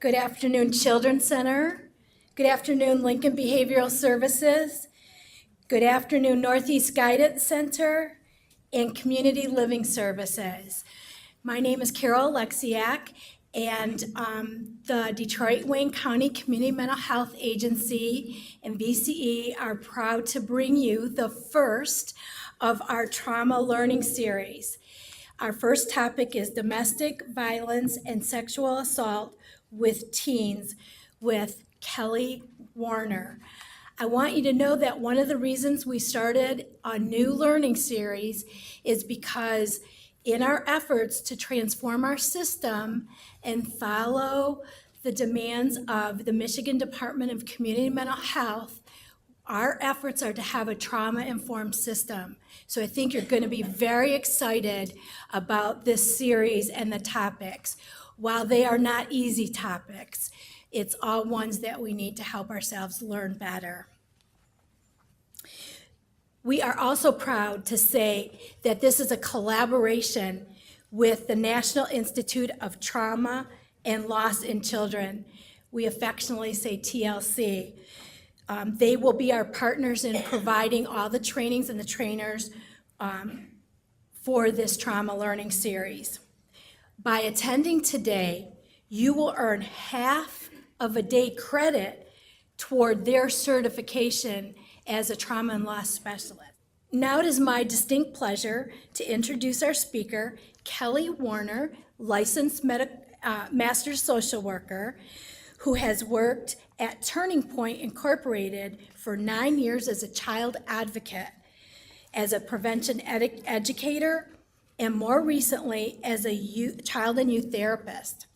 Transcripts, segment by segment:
Good afternoon, Children's Center. Good afternoon, Lincoln Behavioral Services. Good afternoon, Northeast Guidance Center and Community Living Services. My name is Carol Alexiak, and the Detroit-Wayne County Community Mental Health Agency and VCE are proud to bring you the first of our trauma learning series. Our first topic is domestic violence and sexual assault with teens with Kelly Warner. I want you to know that one of the reasons we started a new learning series is because in our efforts to transform our system and follow the demands of the Michigan Department of Community Mental Health, our efforts are to have a trauma-informed system. So I think you're going to be very excited about this series and the topics. While they are not easy topics, it's all ones that we need to help ourselves learn better. We are also proud to say that this is a collaboration with the National Institute of Trauma and Loss in Children. We affectionately say TLC. They will be our partners in providing all the trainings and the trainers for this trauma learning series. By attending today, you will earn half of a day credit toward their certification as a trauma and loss specialist. Now it is my distinct pleasure to introduce our speaker, Kelly Warner, licensed master social worker, who has worked at Turning Point Incorporated for 9 years as a child advocate, as a prevention educator, and more recently as a child and youth therapist.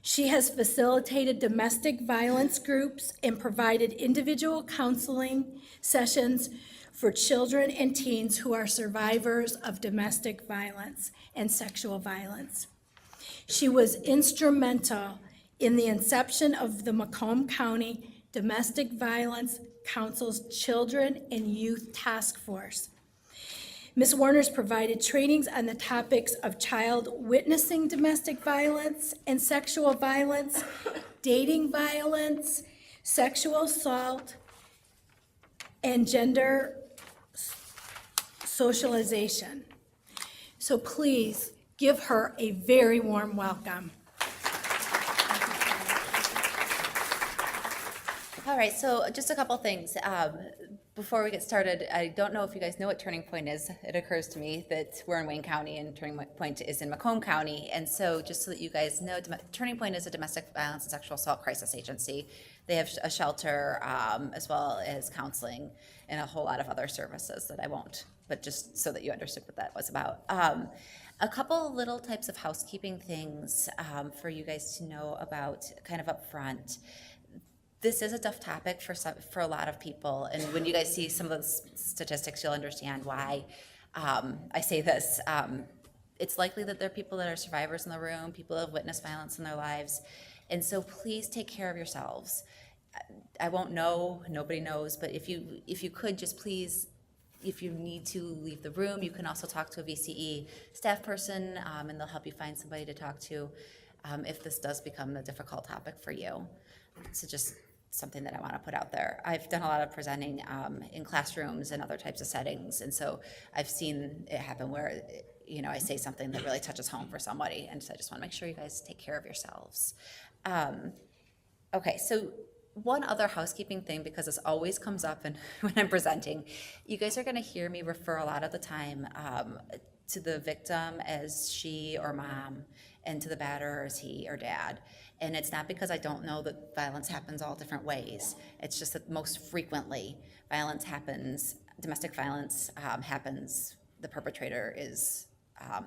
She has facilitated domestic violence groups and provided individual counseling sessions for children and teens who are survivors of domestic violence and sexual violence. She was instrumental in the inception of the Macomb County Domestic Violence Council's Children and Youth Task Force. Ms. Warner's provided trainings on the topics of child witnessing domestic violence and sexual violence, dating violence, sexual assault, and gender socialization. So please give her a very warm welcome. All right, so just a couple things. Before we get started, I don't know if you guys know what Turning Point is. It occurs to me that we're in Wayne County and Turning Point is in Macomb County. And so just so that you guys know, Turning Point is a domestic violence and sexual assault crisis agency. They have a shelter as well as counseling and a whole lot of other services that I won't, but just so that you understood what that was about. A couple little types of housekeeping things for you guys to know about kind of up front. This is a tough topic for a lot of people, and when you guys see some of the statistics, you'll understand why I say this. It's likely that there are people that are survivors in the room, people who have witnessed violence in their lives, and so please take care of yourselves. I won't know, nobody knows, but if you could just please, if you need to leave the room, you can also talk to a VCE staff person, and they'll help you find somebody to talk to if this does become a difficult topic for you. So just something that I want to put out there. I've done a lot of presenting in classrooms and other types of settings, and so I've seen it happen where, you know, I say something that really touches home for somebody, and so I just want to make sure you guys take care of yourselves. Okay, so one other housekeeping thing, because this always comes up when I'm presenting, you guys are going to hear me refer a lot of the time to the victim as she or mom, and to the batterer as he or dad. And it's not because I don't know that violence happens all different ways. It's just that most frequently violence happens, domestic violence happens, the perpetrator is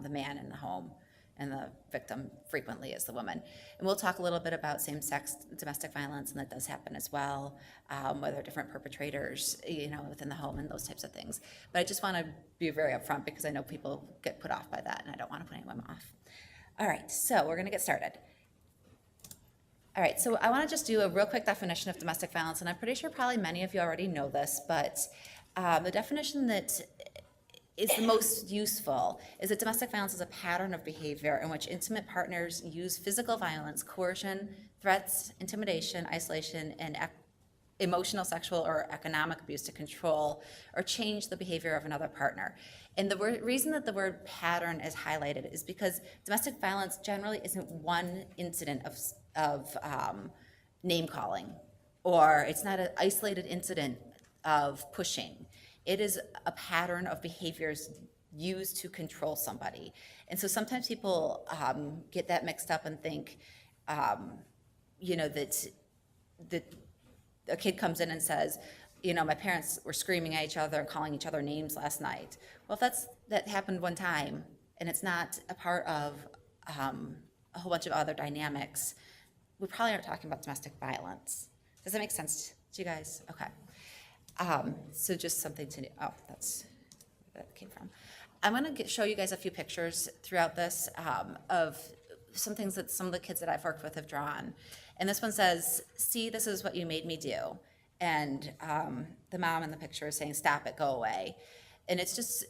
the man in the home, and the victim frequently is the woman. And we'll talk a little bit about same-sex domestic violence, and that does happen as well, whether different perpetrators, you know, within the home and those types of things. But I just want to be very upfront because I know people get put off by that, and I don't want to put anyone off. All right, so we're going to get started. All right, so I want to just do a real quick definition of domestic violence, and I'm pretty sure probably many of you already know this, but the definition that is the most useful is that domestic violence is a pattern of behavior in which intimate partners use physical violence, coercion, threats, intimidation, isolation, and emotional, sexual, or economic abuse to control or change the behavior of another partner. And the reason that the word pattern is highlighted is because domestic violence generally isn't one incident of name calling, or it's not an isolated incident of pushing. It is a pattern of behaviors used to control somebody. And so sometimes people get that mixed up and think, that a kid comes in and says, my parents were screaming at each other and calling each other names last night. Well, if that happened one time and it's not a part of a whole bunch of other dynamics, we probably aren't talking about domestic violence. Does that make sense to you guys? Okay. So just something to, that's where that came from. I'm going to show you guys a few pictures throughout this of some things that some of the kids that I've worked with have drawn. And this one says, "See, this is what you made me do." And the mom in the picture is saying, "Stop it, go away." And it's just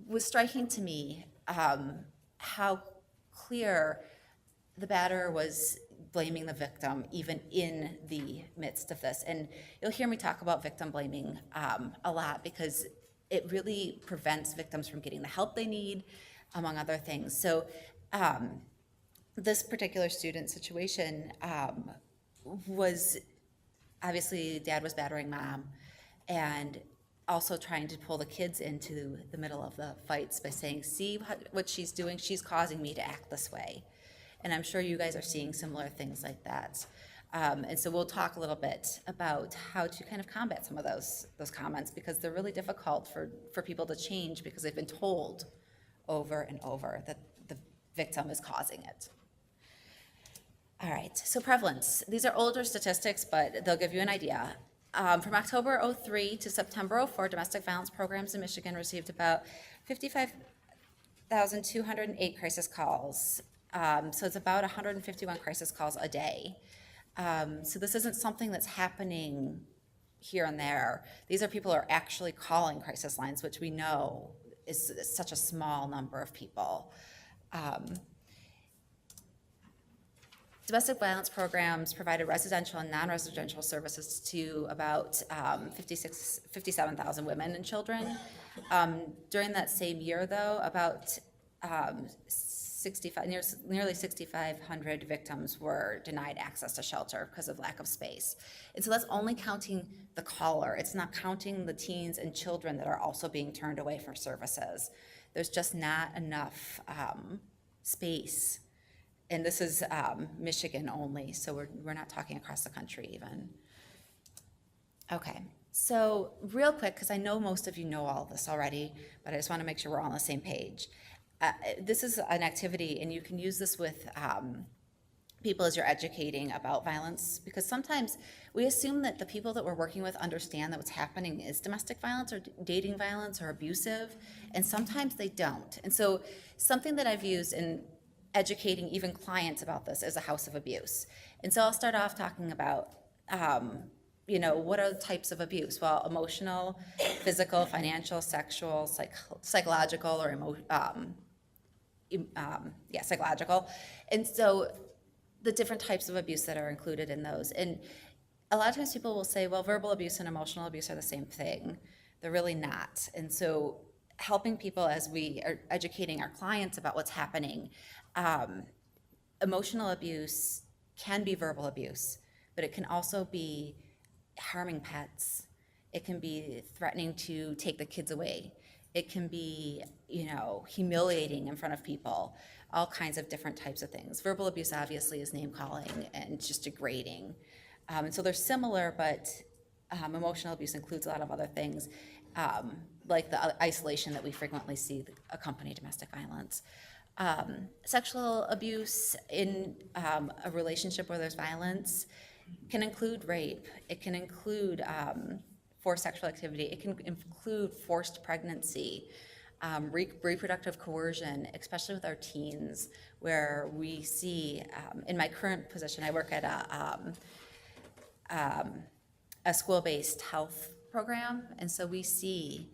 was striking to me how clear the batterer was blaming the victim even in the midst of this. And you'll hear me talk about victim blaming a lot because it really prevents victims from getting the help they need, among other things. So this particular student situation was obviously dad was battering mom and also trying to pull the kids into the middle of the fights by saying, "See what she's doing? She's causing me to act this way." And I'm sure you guys are seeing similar things like that. And so we'll talk a little bit about how to kind of combat some of those comments because they're really difficult for people to change because they've been told over and over that the victim is causing it. All right, so prevalence. These are older statistics, but they'll give you an idea. From October 03 to September 04, domestic violence programs in Michigan received about 55,208 crisis calls. So it's about 151 crisis calls a day. So this isn't something that's happening here and there. These are people who are actually calling crisis lines, which we know is such a small number of people. Domestic violence programs provided residential and non-residential services to about 57,000 women and children. During that same year, though, about nearly 6,500 victims were denied access to shelter because of lack of space. And so that's only counting the caller. It's not counting the teens and children that are also being turned away from services. There's just not enough space. And this is Michigan only, so we're not talking across the country even. Okay, so real quick, because I know most of you know all of this already, but I just want to make sure we're all on the same page. This is an activity, and you can use this with people as you're educating about violence, because sometimes we assume that the people that we're working with understand that what's happening is domestic violence or dating violence or abusive, and sometimes they don't. And so something that I've used in educating even clients about this is a house of abuse. And so I'll start off talking about, what are the types of abuse? Well, emotional, physical, financial, sexual, psychological, or psychological. And so the different types of abuse that are included in those. And a lot of times people will say, well, verbal abuse and emotional abuse are the same thing. They're really not. And so helping people as we are educating our clients about what's happening, emotional abuse can be verbal abuse, but it can also be harming pets. It can be threatening to take the kids away. It can be, humiliating in front of people, all kinds of different types of things. Verbal abuse obviously is name calling and just degrading. And so they're similar, but emotional abuse includes a lot of other things, like the isolation that we frequently see accompany domestic violence. Sexual abuse in a relationship where there's violence can include rape. It can include forced sexual activity. It can include forced pregnancy, reproductive coercion, especially with our teens, where we see, in my current position, I work at a school-based health program, and so we see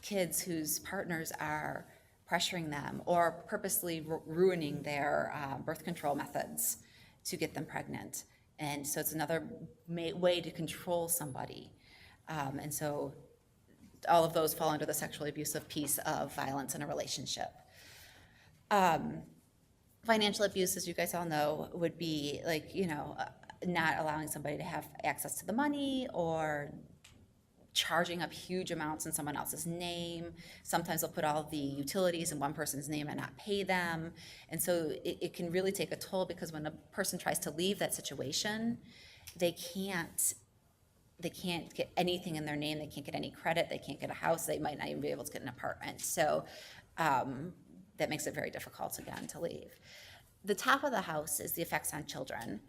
kids whose partners are pressuring them or purposely ruining their birth control methods to get them pregnant. And so it's another way to control somebody. And so all of those fall under the sexually abusive piece of violence in a relationship. Financial abuse, as you guys all know, would be like, not allowing somebody to have access to the money or charging up huge amounts in someone else's name. Sometimes they'll put all the utilities in one person's name and not pay them. And so it can really take a toll, because when a person tries to leave that situation, they can't get anything in their name. They can't get any credit. They can't get a house. They might not even be able to get an apartment. So that makes it very difficult, again, to leave. The top of the house is the effects on children.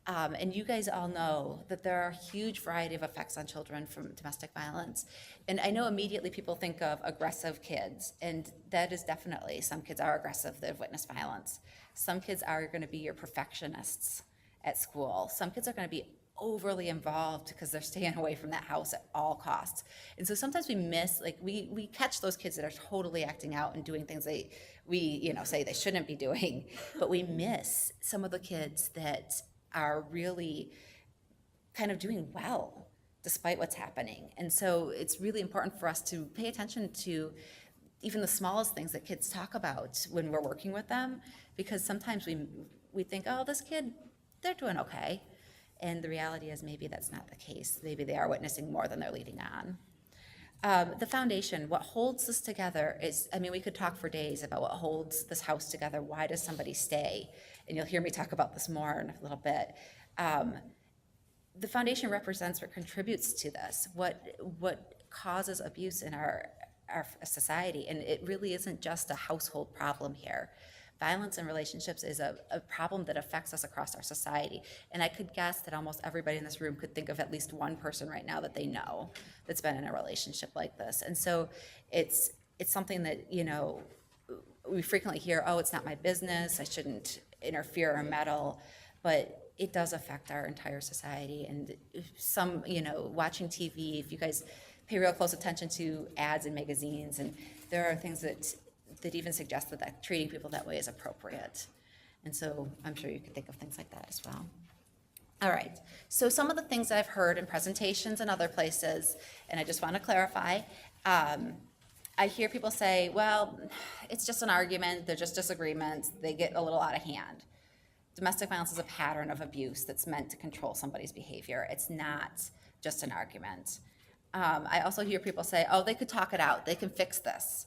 And you guys all know that there are a huge variety of effects on children from domestic violence. And I know immediately people think of aggressive kids, and that is definitely, some kids are aggressive that have witnessed violence. Some kids are going to be your perfectionists at school. Some kids are going to be overly involved because they're staying away from that house at all costs. And so sometimes we miss, like we catch those kids that are totally acting out and doing things we say they shouldn't be doing, but we miss some of the kids that are really kind of doing well despite what's happening. And so it's really important for us to pay attention to even the smallest things that kids talk about when we're working with them, because sometimes we think, oh, this kid, they're doing okay. And the reality is maybe that's not the case. Maybe they are witnessing more than they're leading on. The foundation, what holds this together is, we could talk for days about what holds this house together. Why does somebody stay? And you'll hear me talk about this more in a little bit. The foundation represents what contributes to this, what causes abuse in our society. And it really isn't just a household problem here. Violence in relationships is a problem that affects us across our society. And I could guess that almost everybody in this room could think of at least one person right now that they know that's been in a relationship like this. And so it's something that, we frequently hear, oh, it's not my business, I shouldn't interfere or meddle, but it does affect our entire society. And some, watching TV, if you guys pay real close attention to ads in magazines, and there are things that even suggest that treating people that way is appropriate. And so I'm sure you could think of things like that as well. All right, so some of the things that I've heard in presentations and other places, and I just want to clarify, I hear people say, well, it's just an argument, they're just disagreements, they get a little out of hand. Domestic violence is a pattern of abuse that's meant to control somebody's behavior. It's not just an argument. I also hear people say, oh, they could talk it out, they can fix this.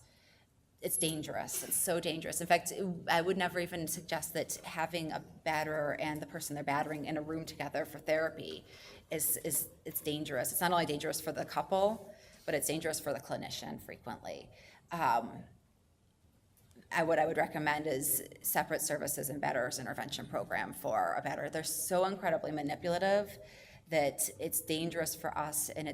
It's dangerous. It's so dangerous. In fact, I would never even suggest that having a batterer and the person they're battering in a room together for therapy it's dangerous. It's not only dangerous for the couple, but it's dangerous for the clinician frequently. What I would recommend is separate services and batterers intervention program for a batterer. They're so incredibly manipulative that it's dangerous for us. And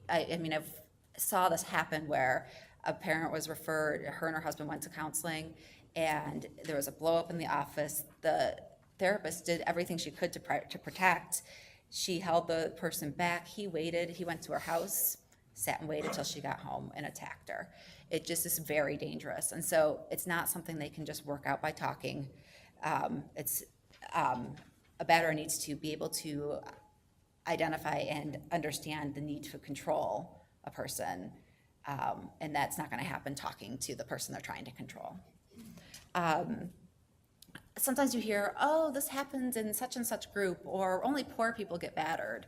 I've saw this happen where a parent was referred, her and her husband went to counseling, and there was a blow up in the office. The therapist did everything she could to protect. She held the person back. He waited. He went to her house, sat and waited till she got home and attacked her. It just is very dangerous. And so it's not something they can just work out by talking. A batterer needs to be able to identify and understand the need to control a person. And that's not going to happen talking to the person they're trying to control. Sometimes you hear, oh, this happens in such and such group, or only poor people get battered,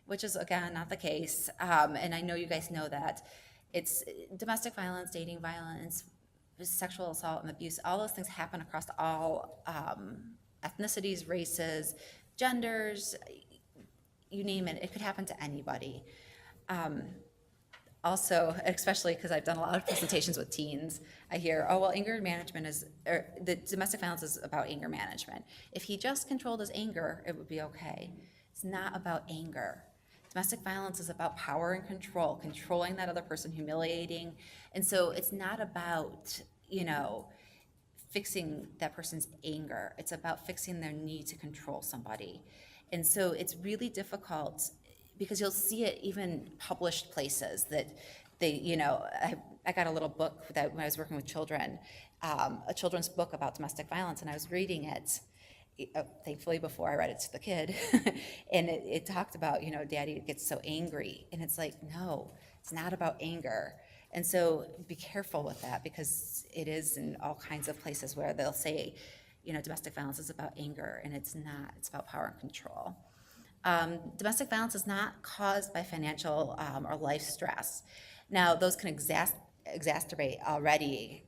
which is, again, not the case. And I know you guys know that. It's domestic violence, dating violence, sexual assault and abuse. All those things happen across all ethnicities, races, genders, you name it. It could happen to anybody. Also, especially because I've done a lot of presentations with teens, I hear, oh, well, anger management the domestic violence is about anger management. If he just controlled his anger, it would be okay. It's not about anger. Domestic violence is about power and control, controlling that other person, humiliating. And so it's not about, fixing that person's anger. It's about fixing their need to control somebody. And so it's really difficult, because you'll see it even published places that they, I got a little book that when I was working with children, a children's book about domestic violence, and I was reading it, thankfully before I read it to the kid, and it talked about, daddy gets so angry. And it's like, no, it's not about anger. And so be careful with that, because it is in all kinds of places where they'll say, domestic violence is about anger, and it's not, it's about power and control. Domestic violence is not caused by financial or life stress. Now, those can exacerbate already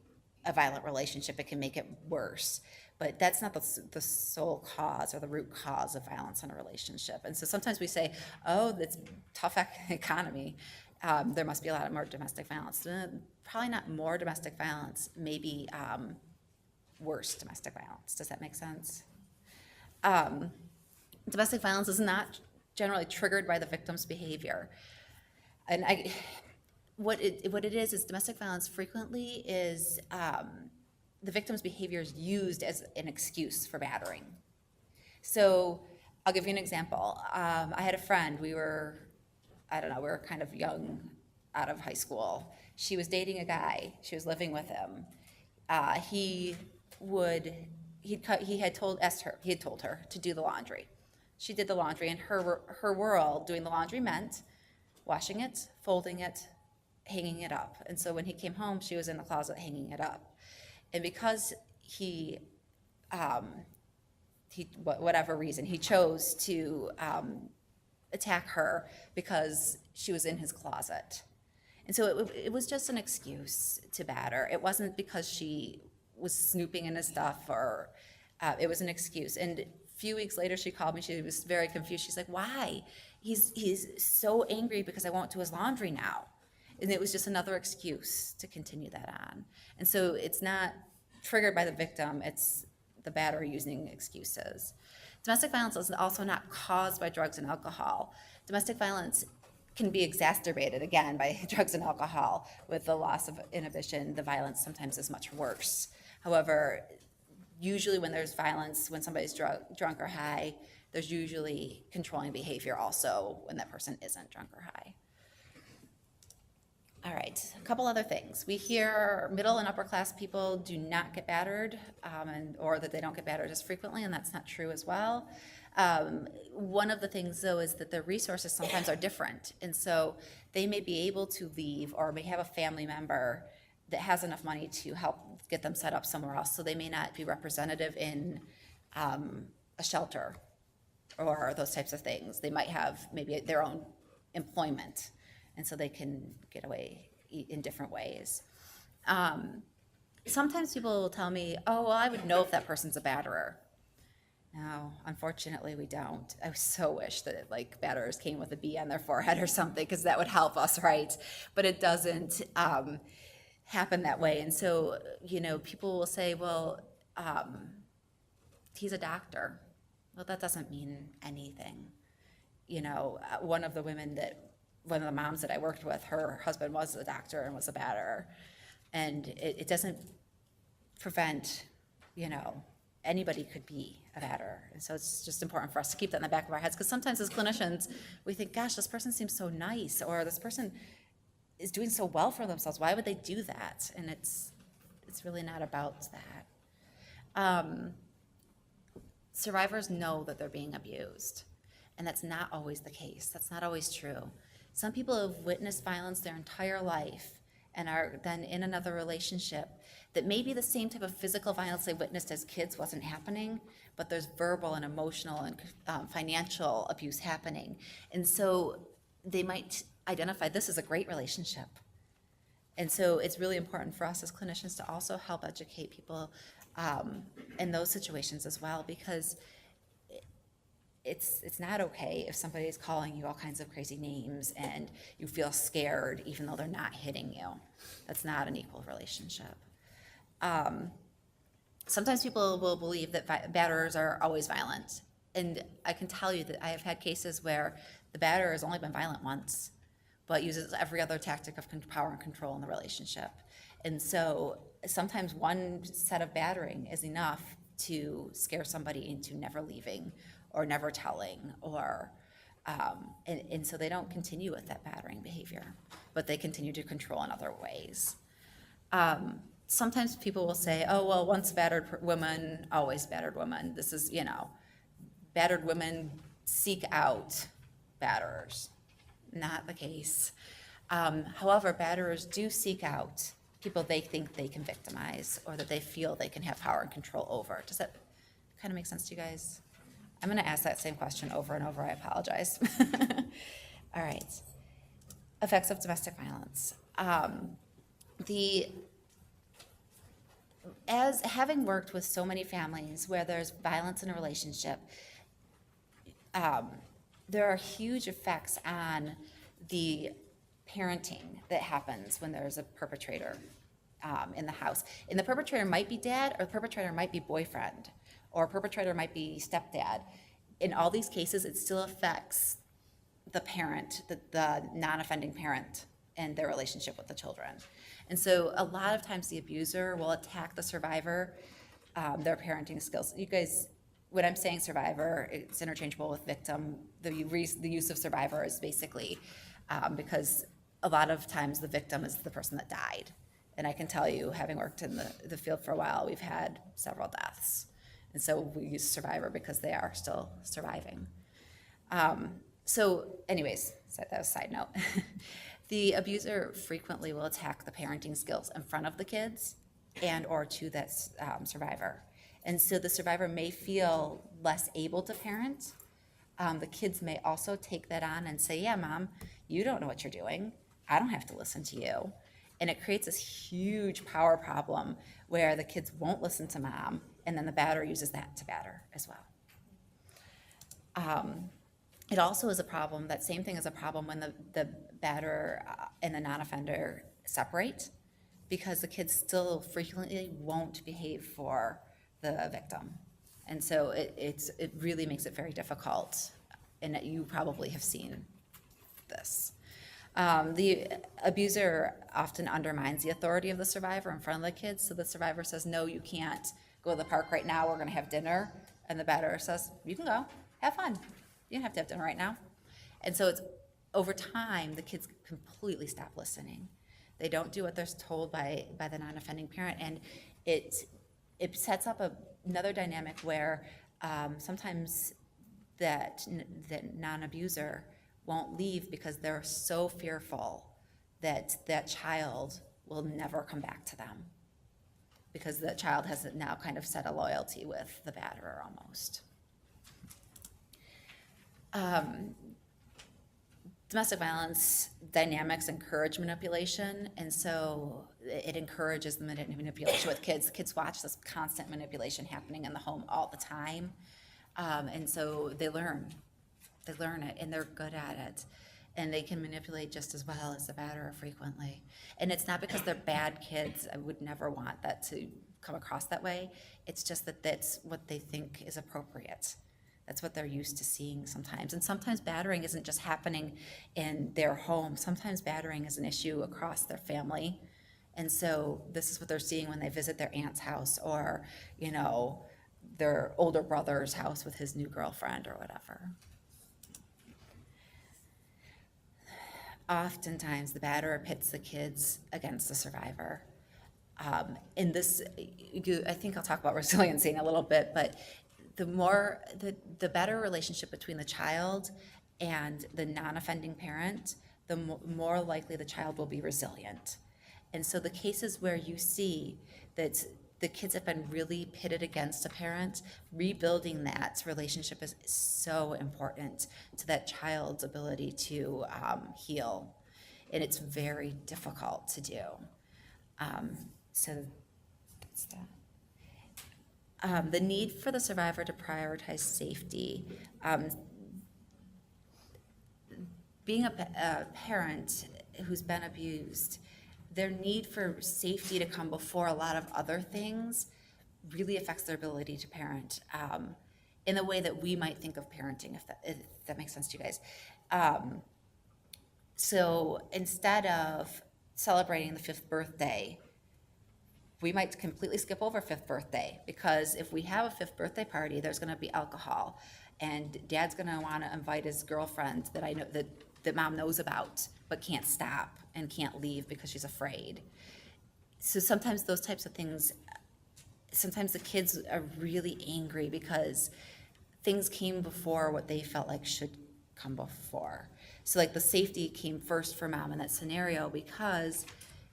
a violent relationship. It can make it worse, but that's not the sole cause or the root cause of violence in a relationship. And so sometimes we say, oh, it's tough economy. There must be a lot more domestic violence. Probably not more domestic violence, maybe worse domestic violence. Does that make sense? Domestic violence is not generally triggered by the victim's behavior. And what it is domestic violence frequently is the victim's behavior is used as an excuse for battering. So I'll give you an example. I had a friend, we were kind of young, out of high school. She was dating a guy, she was living with him. He had told her to do the laundry. She did the laundry, and her world, doing the laundry meant washing it, folding it, hanging it up. And so when he came home, she was in the closet hanging it up. And because he whatever reason, he chose to attack her because she was in his closet. And so it was just an excuse to batter. It wasn't because she was snooping in his stuff, or it was an excuse. And a few weeks later, she called me. She was very confused. She's like, why? He's so angry because I won't do his laundry now. And it was just another excuse to continue that on. And so it's not triggered by the victim, it's the batterer using excuses. Domestic violence is also not caused by drugs and alcohol. Domestic violence can be exacerbated, again, by drugs and alcohol. With the loss of inhibition, the violence sometimes is much worse. However, usually when there's violence, when somebody's drunk or high, there's usually controlling behavior also when that person isn't drunk or high. All right, a couple other things. We hear middle and upper class people do not get battered, or that they don't get battered as frequently, and that's not true as well. One of the things, though, is that the resources sometimes are different, and so they may be able to leave, or may have a family member that has enough money to help get them set up somewhere else, so they may not be representative in a shelter or those types of things. They might have maybe their own employment, and so they can get away in different ways. Sometimes people will tell me, oh, well, I would know if that person's a batterer. No, unfortunately, we don't. I so wish that batterers came with a B on their forehead or something, because that would help us, right? But it doesn't happen that way. And so, people will say, well, he's a doctor. Well, that doesn't mean anything. One of the moms that I worked with, her husband was a doctor and was a batterer. And it doesn't prevent, anybody could be a batterer. And so it's just important for us to keep that in the back of our heads, because sometimes as clinicians, we think, gosh, this person seems so nice, or this person is doing so well for themselves. Why would they do that? And it's really not about that. Survivors know that they're being abused, and that's not always the case. That's not always true. Some people have witnessed violence their entire life and are then in another relationship that maybe the same type of physical violence they witnessed as kids wasn't happening, but there's verbal and emotional and financial abuse happening. And so they might identify this as a great relationship. And so it's really important for us as clinicians to also help educate people in those situations as well, because it's not okay if somebody is calling you all kinds of crazy names and you feel scared even though they're not hitting you. That's not an equal relationship. Sometimes people will believe that batterers are always violent. And I can tell you that I have had cases where the batterer has only been violent once, but uses every other tactic of power and control in the relationship. And so sometimes one set of battering is enough to scare somebody into never leaving or never telling, or and so they don't continue with that battering behavior, but they continue to control in other ways. sometimes people will say, oh, well, once battered woman, always battered woman. This is, battered women seek out batterers. Not the case. However, batterers do seek out people they think they can victimize or that they feel they can have power and control over. Does that kind of make sense to you guys? I'm going to ask that same question over and over. I apologize. All right. Effects of domestic violence. As having worked with so many families where there's violence in a relationship, there are huge effects on the parenting that happens when there's a perpetrator in the house. And the perpetrator might be dad, or the perpetrator might be boyfriend, or perpetrator might be stepdad. In all these cases, it still affects the parent, the non-offending parent, and their relationship with the children. And so a lot of times the abuser will attack the survivor, their parenting skills. You guys, when I'm saying survivor, it's interchangeable with victim. The use of survivor is basically because a lot of times the victim is the person that died. And I can tell you, having worked in the field for a while, we've had several deaths. And so we use survivor because they are still surviving. So anyways, so that was a side note. The abuser frequently will attack the parenting skills in front of the kids and or to that survivor. And so the survivor may feel less able to parent. The kids may also take that on and say, yeah, mom, you don't know what you're doing. I don't have to listen to you. And it creates this huge power problem where the kids won't listen to mom, and then the batterer uses that to batter as well. It also is a problem, that same thing is a problem when the batterer and the non-offender separate, because the kids still frequently won't behave for the victim. And so it really makes it very difficult, and you probably have seen this. The abuser often undermines the authority of the survivor in front of the kids. So the survivor says, no, you can't go to the park right now, we're gonna have dinner. And the batterer says, you can go, have fun. You don't have to have dinner right now. And so it's over time, the kids completely stop listening. They don't do what they're told by the non-offending parent. And it sets up another dynamic where sometimes that non-abuser won't leave because they're so fearful that that child will never come back to them, because the child has now kind of set a loyalty with the batterer almost. Domestic violence dynamics encourage manipulation, and so it encourages the manipulation with kids. Kids watch this constant manipulation happening in the home all the time, and so they learn it, and they're good at it, and they can manipulate just as well as the batterer frequently. And it's not because they're bad kids. I would never want that to come across that way. It's just that that's what they think is appropriate. That's what they're used to seeing sometimes. And sometimes battering isn't just happening in their home. Sometimes battering is an issue across their family. And so this is what they're seeing when they visit their aunt's house, or, their older brother's house with his new girlfriend or whatever. Oftentimes, the batterer pits the kids against the survivor. In this, I think I'll talk about resiliency in a little bit, but the better relationship between the child and the non-offending parent, the more likely the child will be resilient. And so the cases where you see that the kids have been really pitted against a parent, rebuilding that relationship is so important to that child's ability to heal. And it's very difficult to do. So that's that. The need for the survivor to prioritize safety. Being a parent who's been abused, their need for safety to come before a lot of other things really affects their ability to parent in the way that we might think of parenting, if that makes sense to you guys. So instead of celebrating the 5th birthday, we might completely skip over 5th birthday, because if we have a 5th birthday party, there's going to be alcohol, and dad's going to want to invite his girlfriend that I know that mom knows about but can't stop and can't leave because she's afraid. So sometimes those types of things, sometimes the kids are really angry because things came before what they felt like should come before. So like the safety came first for mom in that scenario, because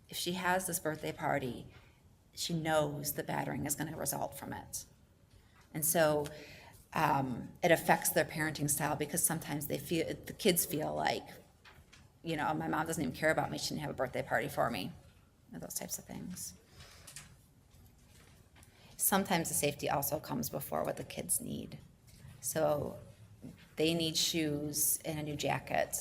if she has this birthday party, she knows the battering is going to result from it. And so it affects their parenting style, because sometimes the kids feel like, my mom doesn't even care about me, she didn't have a birthday party for me, those types of things. Sometimes the safety also comes before what the kids need. So they need shoes and a new jacket,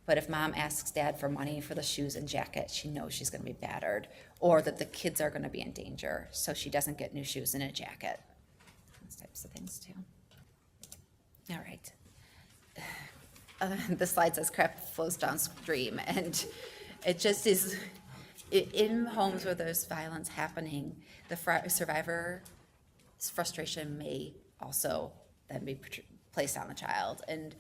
but if mom asks dad for money for the shoes and jacket, she knows she's going to be battered, or that the kids are going to be in danger, so she doesn't get new shoes and a jacket. Those types of things too. All right. The slide says crap flows downstream, and it just is, in homes where there's violence happening, the survivor's frustration may also then be placed on the child, and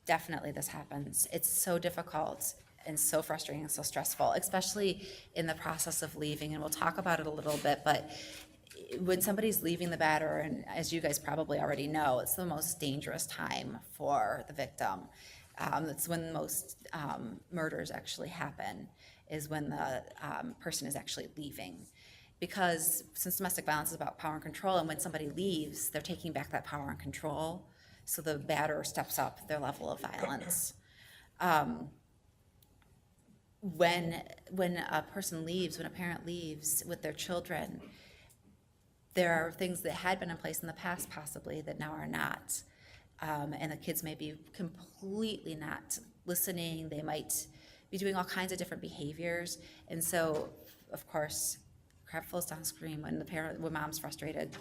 definitely this happens. It's so difficult and so frustrating and so stressful, especially in the process of leaving, and we'll talk about it a little bit, but when somebody's leaving the batterer, and as you guys probably already know, it's the most dangerous time for the victim. It's when most murders actually happen, is when the person is actually leaving. Because since domestic violence is about power and control, and when somebody leaves, they're taking back that power and control, so the batterer steps up their level of violence. When a person leaves, when a parent leaves with their children, there are things that had been in place in the past possibly that now are not. And the kids may be completely not listening. They might be doing all kinds of different behaviors. And so, of course, crap flows downstream. When mom's frustrated,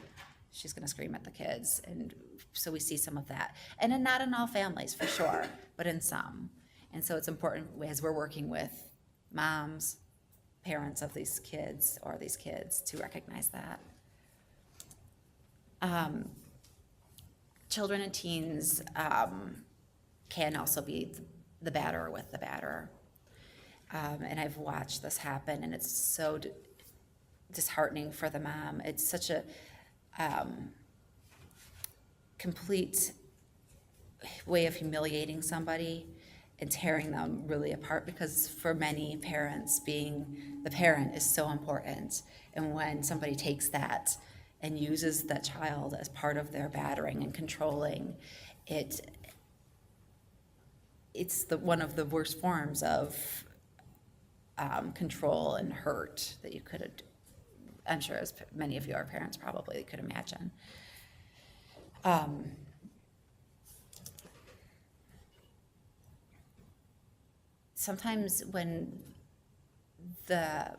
she's gonna scream at the kids. And so we see some of that. And not in all families, for sure, but in some. And so it's important, as we're working with moms, parents of these kids, to recognize that. Children and teens can also be the batterer with the batterer. And I've watched this happen, and it's so disheartening for the mom. It's such a complete way of humiliating somebody and tearing them really apart, because for many parents, being the parent is so important. And when somebody takes that and uses that child as part of their battering and controlling, it's one of the worst forms of control and hurt that you could, I'm sure as many of you are parents probably could imagine. Sometimes when the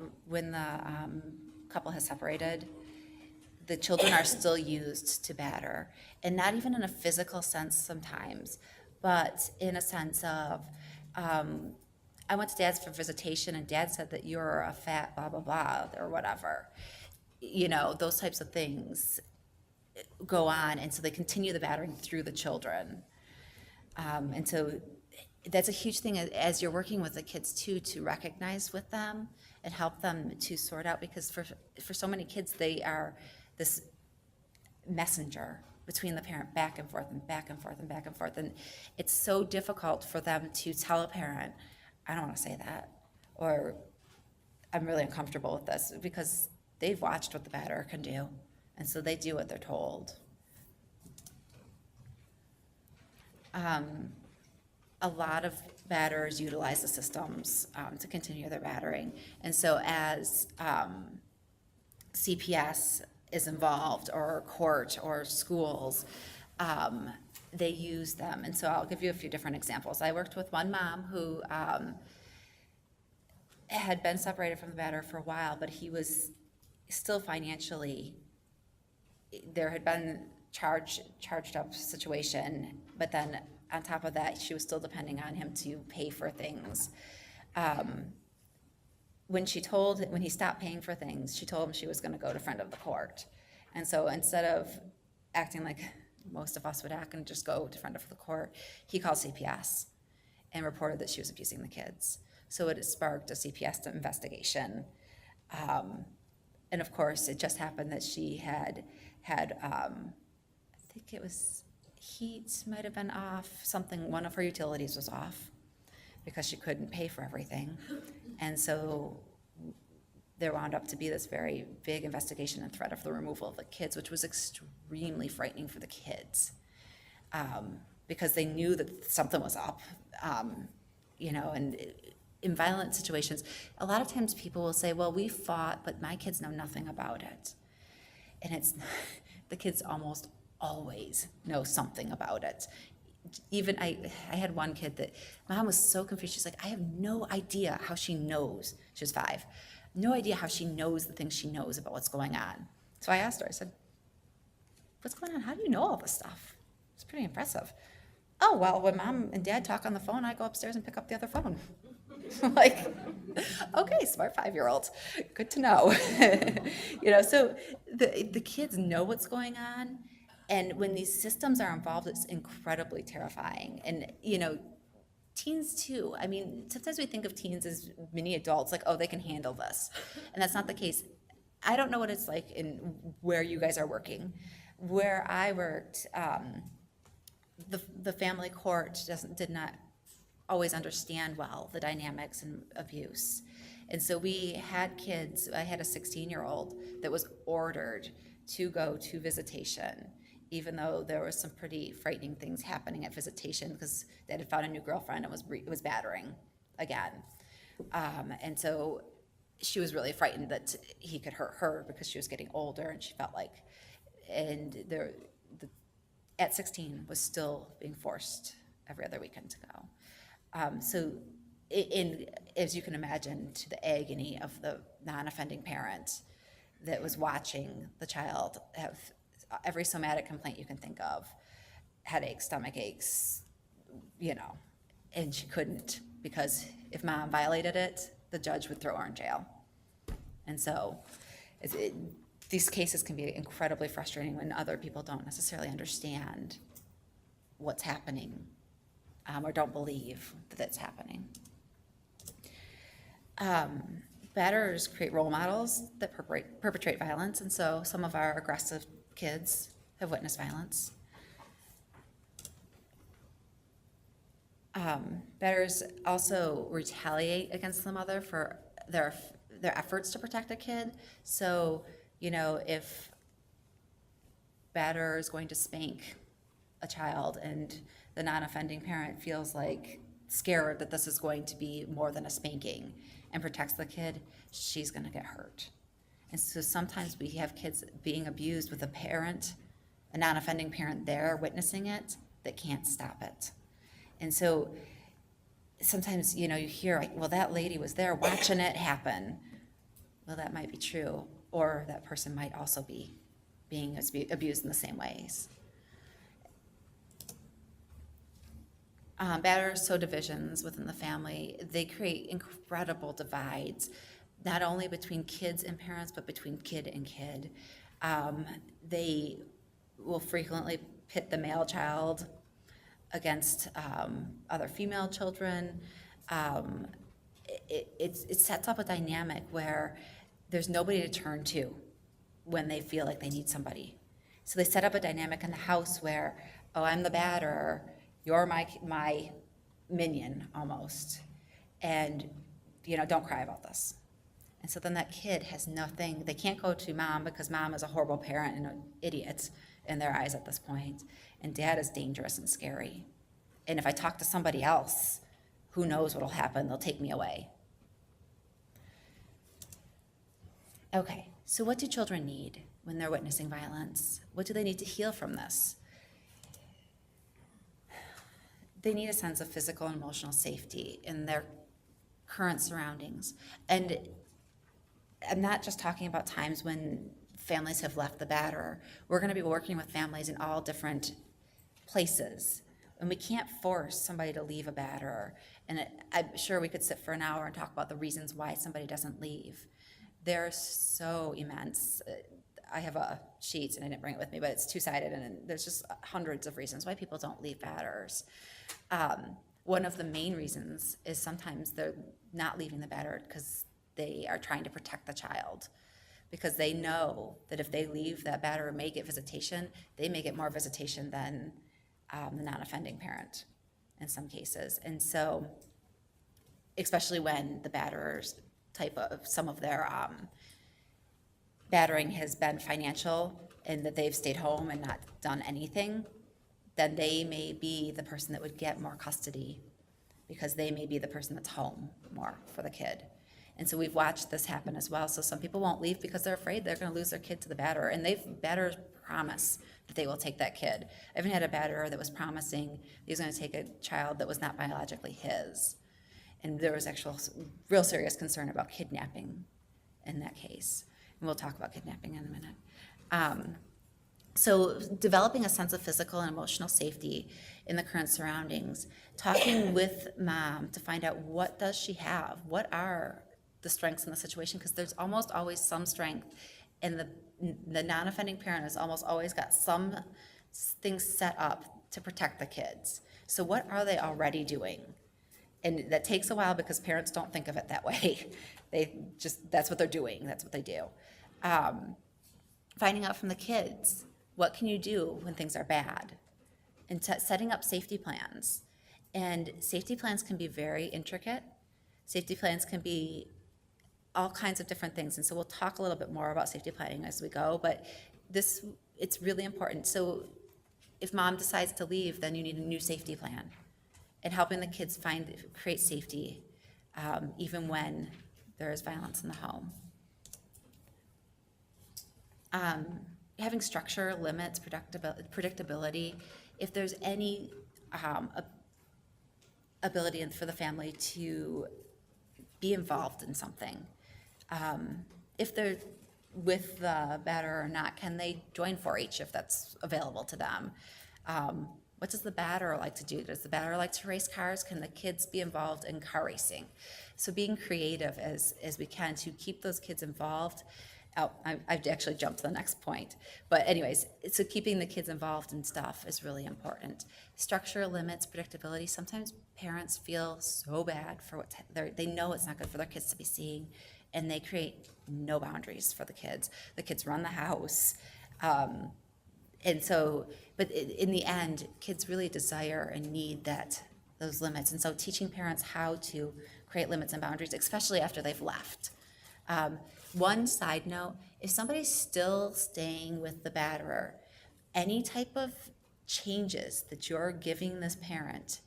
couple has separated, the children are still used to batter, and not even in a physical sense sometimes, but in a sense of, I went to dad's for visitation, and dad said that you're a fat blah, blah, blah, or whatever. Those types of things go on, and so they continue the battering through the children. And so that's a huge thing as you're working with the kids too, to recognize with them and help them to sort out, because for so many kids, they are this messenger between the parent, back and forth and back and forth and back and forth. And it's so difficult for them to tell a parent, I don't want to say that, or I'm really uncomfortable with this, because they've watched what the batterer can do. And so they do what they're told. A lot of batterers utilize the systems to continue their battering. And so as CPS is involved, or court, or schools, they use them. And so I'll give you a few different examples. I worked with one mom who had been separated from the batterer for a while, but he was still financially, there had been charged up situation, but then on top of that, she was still depending on him to pay for things. When he stopped paying for things, she told him she was going to go to front of the court. And so instead of acting like most of us would act and just go to front of the court, he called CPS and reported that she was abusing the kids. So it sparked a CPS investigation. And of course, it just happened that she had, I think it was heat might have been off, one of her utilities was off because she couldn't pay for everything. And so there wound up to be this very big investigation and threat of the removal of the kids, which was extremely frightening for the kids, because they knew that something was up, and in violent situations, a lot of times people will say, well, we fought, but my kids know nothing about it. And the kids almost always know something about it. Even I had one kid that mom was so confused. She's like, I have no idea how she knows. She was 5. No idea how she knows the things she knows about what's going on. So I asked her, I said, what's going on? How do you know all this stuff? It's pretty impressive. Oh, well, when mom and dad talk on the phone, I go upstairs and pick up the other phone. Like, okay, smart 5-year-old. Good to know. So the kids know what's going on. And when these systems are involved, it's incredibly terrifying. And, teens too. I mean, sometimes we think of teens as mini adults, like, oh, they can handle this. And that's not the case. I don't know what it's like in where you guys are working. Where I worked, the family court did not always understand well the dynamics and abuse. And so we had kids, I had a 16-year-old that was ordered to go to visitation, even though there was some pretty frightening things happening at visitation because they had found a new girlfriend and was battering again. And so she was really frightened that he could hurt her because she was getting older and she felt like, at 16 was still being forced every other weekend to go. So as you can imagine, to the agony of the non-offending parent that was watching the child have every somatic complaint you can think of, headaches, stomach aches, and she couldn't because if mom violated it, the judge would throw her in jail. And so these cases can be incredibly frustrating when other people don't necessarily understand what's happening or don't believe that it's happening. Batterers create role models that perpetrate violence, and so some of our aggressive kids have witnessed violence. Batterers also retaliate against the mother for their efforts to protect a kid. So, if batterer is going to spank a child and the non-offending parent feels like scared that this is going to be more than a spanking and protects the kid, she's going to get hurt. And so sometimes we have kids being abused with a non-offending parent there witnessing it that can't stop it. And so sometimes, you hear, like, well, that lady was there watching it happen. Well, that might be true. Or that person might also be being abused in the same ways. Batterers sow divisions within the family. They create incredible divides, not only between kids and parents, but between kid and kid. They will frequently pit the male child against other female children. It sets up a dynamic where there's nobody to turn to when they feel like they need somebody. So they set up a dynamic in the house where, oh, I'm the batterer, you're my minion almost, and don't cry about this. And so then that kid has nothing. They can't go to mom because mom is a horrible parent and an idiot in their eyes at this point, and dad is dangerous and scary. And if I talk to somebody else, who knows what'll happen? They'll take me away. Okay, so what do children need when they're witnessing violence? What do they need to heal from this? They need a sense of physical and emotional safety in their current surroundings. And I'm not just talking about times when families have left the batterer. We're going to be working with families in all different places. And we can't force somebody to leave a batterer. And I'm sure we could sit for an hour and talk about the reasons why somebody doesn't leave. They're so immense. I have a sheet, and I didn't bring it with me, but it's two-sided, and there's just hundreds of reasons why people don't leave batterers. One of the main reasons is sometimes they're not leaving the batterer because they are trying to protect the child, because they know that if they leave, that batterer may get visitation. They may get more visitation than the non-offending parent in some cases. And so, especially when the batterer's type of, some of their battering has been financial and that they've stayed home and not done anything, then they may be the person that would get more custody, because they may be the person that's home more for the kid. And so we've watched this happen as well. So some people won't leave because they're afraid they're going to lose their kid to the batterer, and batterers promise that they will take that kid. I even had a batterer that was promising he was going to take a child that was not biologically his. And there was actual real serious concern about kidnapping in that case. And we'll talk about kidnapping in a minute. So developing a sense of physical and emotional safety in the current surroundings, talking with mom to find out what does she have, what are the strengths in the situation, because there's almost always some strength, and the non-offending parent has almost always got some things set up to protect the kids. So what are they already doing? And that takes a while because parents don't think of it that way. That's what they're doing, that's what they do. Finding out from the kids, what can you do when things are bad? And setting up safety plans. And safety plans can be very intricate. Safety plans can be all kinds of different things. And so we'll talk a little bit more about safety planning as we go, but it's really important. So if mom decides to leave, then you need a new safety plan. And helping the kids create safety, even when there is violence in the home. Having structure, limits, predictability. If there's any ability for the family to be involved in something, if they're with the batterer or not, can they join 4-H if that's available to them? What does the batterer like to do? Does the batterer like to race cars? Can the kids be involved in car racing? So being creative as we can to keep those kids involved. I've actually jumped to the next point. But anyways, so keeping the kids involved in stuff is really important. Structure, limits, predictability. Sometimes parents feel so bad for what they know it's not good for their kids to be seeing, and they create no boundaries for the kids. The kids run the house. And so, but in the end, kids really desire and need those limits. And so teaching parents how to create limits and boundaries, especially after they've left. One side note, if somebody's still staying with the batterer, any type of changes that you're giving this parent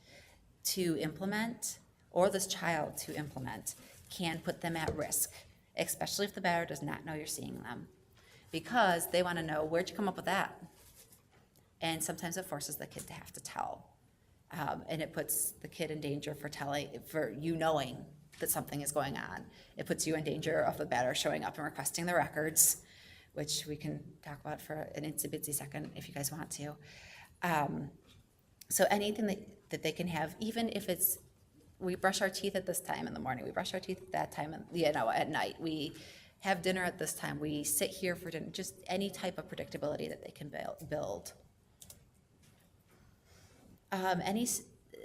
to implement, or this child to implement, can put them at risk, especially if the batterer does not know you're seeing them, because they want to know, where'd you come up with that? And sometimes it forces the kid to have to tell. And it puts the kid in danger for you knowing that something is going on. It puts you in danger of the batterer showing up and requesting the records, which we can talk about for an itsy-bitsy second if you guys want to. So anything that they can have, even if it's, we brush our teeth at this time in the morning, we brush our teeth at that time, at night, we have dinner at this time, we sit here for dinner, just any type of predictability that they can build.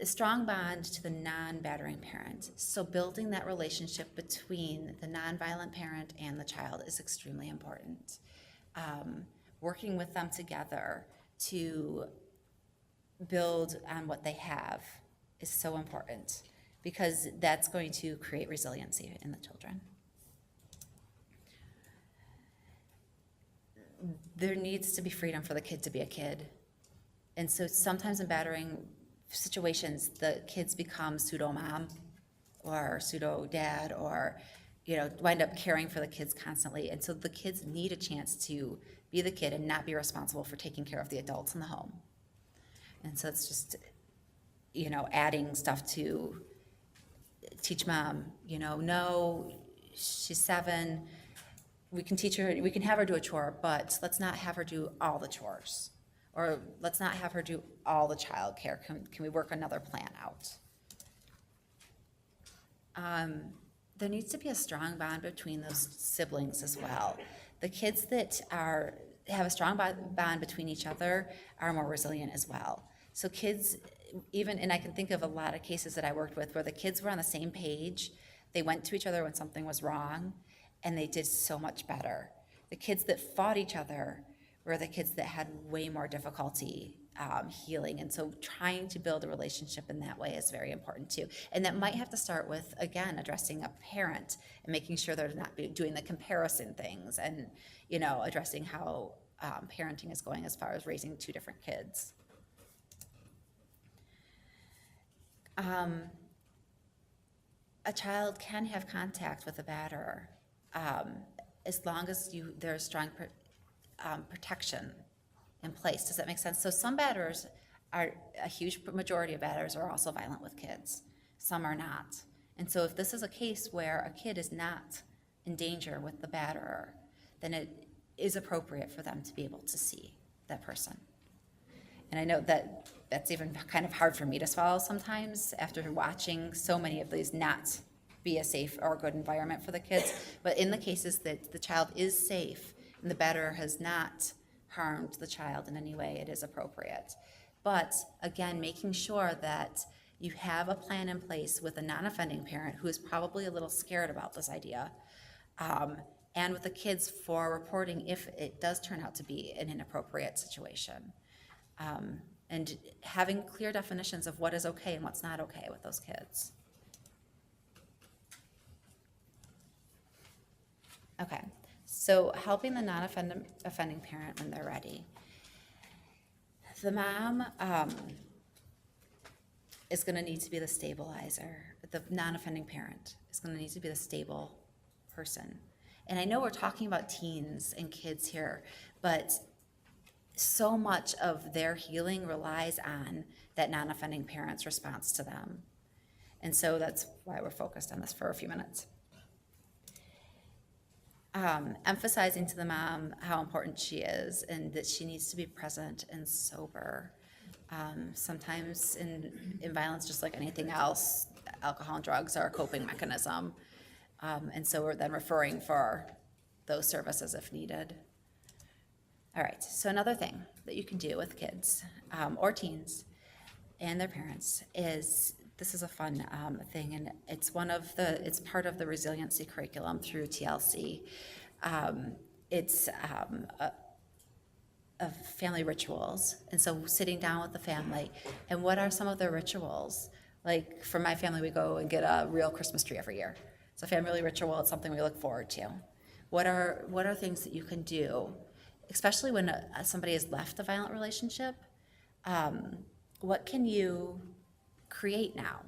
A strong bond to the non-battering parent. So building that relationship between the non-violent parent and the child is extremely important. Working with them together to build on what they have is so important, because that's going to create resiliency in the children. There needs to be freedom for the kid to be a kid. And so sometimes in battering situations, the kids become pseudo-mom or pseudo-dad, or wind up caring for the kids constantly. And so the kids need a chance to be the kid and not be responsible for taking care of the adults in the home. And so it's just, adding stuff to teach mom, no, she's 7, we can have her do a chore, but let's not have her do all the chores. Or let's not have her do all the childcare. Can we work another plan out? There needs to be a strong bond between those siblings as well. The kids that have a strong bond between each other are more resilient as well. So kids, and I can think of a lot of cases that I worked with where the kids were on the same page, They went to each other when something was wrong, and they did so much better. The kids that fought each other were the kids that had way more difficulty healing. And so trying to build a relationship in that way is very important too. And that might have to start with, again, addressing a parent and making sure they're not doing the comparison things, and, you know, addressing how parenting is going as far as raising two different kids. A child can have contact with a batterer as long as there's strong protection in place. Does that make sense? So some batterers a huge majority of batterers are also violent with kids. Some are not. And so if this is a case where a kid is not in danger with the batterer, then it is appropriate for them to be able to see that person. And I know that that's even kind of hard for me to swallow sometimes after watching so many of these not be a safe or good environment for the kids. But in the cases that the child is safe and the batterer has not harmed the child in any way, it is appropriate. But again, making sure that you have a plan in place with a non-offending parent who is probably a little scared about this idea, and with the kids for reporting if it does turn out to be an inappropriate situation. And having clear definitions of what is okay and what's not okay with those kids. Okay, so helping the non-offending parent when they're ready. The mom is going to need to be the stabilizer. The non-offending parent is going to need to be the stable person. And I know we're talking about teens and kids here, but so much of their healing relies on that non-offending parent's response to them. And so that's why we're focused on this for a few minutes. Emphasizing to the mom how important she is and that she needs to be present and sober. Sometimes in violence, just like anything else, alcohol and drugs are a coping mechanism. And so we're then referring for those services if needed. All right, so another thing that you can do with kids or teens and their parents is, this is a fun thing, and it's part of the resiliency curriculum through TLC. It's of family rituals, and so sitting down with the family, and what are some of their rituals? Like for my family, we go and get a real Christmas tree every year. It's a family ritual. It's something we look forward to. What are things that you can do, especially when somebody has left a violent relationship? What can you create now?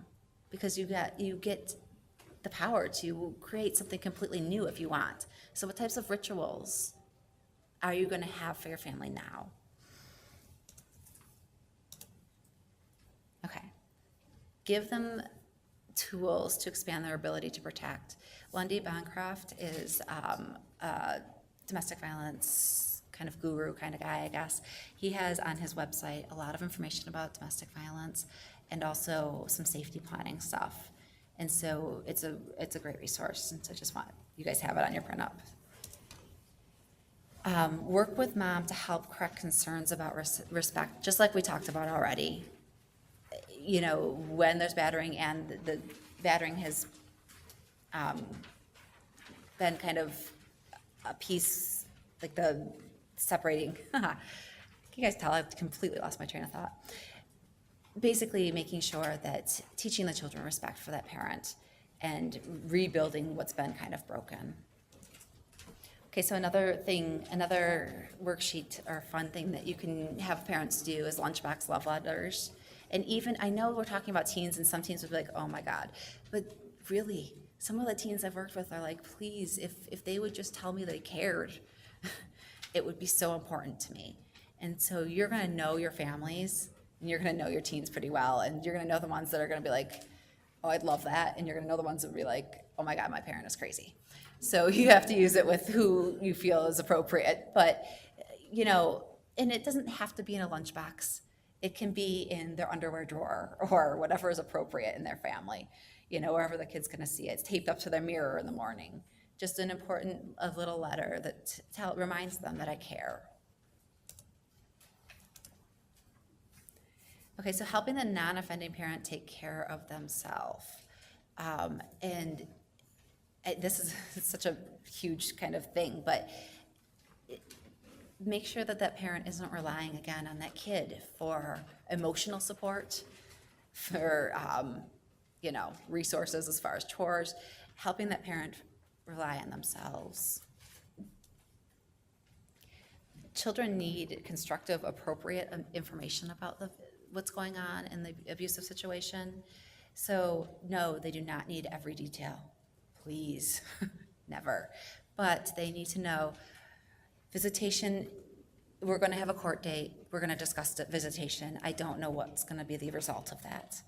Because you get the power to create something completely new if you want. So what types of rituals are you going to have for your family now? Okay. Give them tools to expand their ability to protect. Lundy Bancroft is a domestic violence kind of guru kind of guy, I guess. He has on his website a lot of information about domestic violence and also some safety planning stuff. And so it's a great resource, and so I just want you guys have it on your print up. Work with mom to help correct concerns about respect, just like we talked about already. You know, when there's battering and the battering has been kind of a piece, like the separating. Can you guys tell I've completely lost my train of thought? Basically making sure that teaching the children respect for that parent and rebuilding what's been kind of broken. Okay, so another worksheet or fun thing that you can have parents do is lunchbox love letters. And even, I know we're talking about teens, and some teens would be like, oh my God, but really, some of the teens I've worked with are like, please, if they would just tell me they cared, it would be so important to me. And so you're gonna know your families, and you're gonna know your teens pretty well, and you're gonna know the ones that are gonna be like, oh, I'd love that, and you're gonna know the ones that would be like, oh my God, my parent is crazy. So you have to use it with who you feel is appropriate, but you know, and it doesn't have to be in a lunchbox. It can be in their underwear drawer or whatever is appropriate in their family, you know, wherever the kid's gonna see it. It's taped up to their mirror in the morning. Just an important, a little letter that reminds them that I care. Okay, so helping the non-offending parent take care of themselves. And this is such a huge kind of thing, but make sure that that parent isn't relying again on that kid for emotional support, for, resources as far as chores, helping that parent rely on themselves. Children need constructive, appropriate information about what's going on in the abusive situation. So no, they do not need every detail, please, never. But they need to know visitation, we're gonna have a court date, we're gonna discuss the visitation. I don't know what's gonna be the result of that.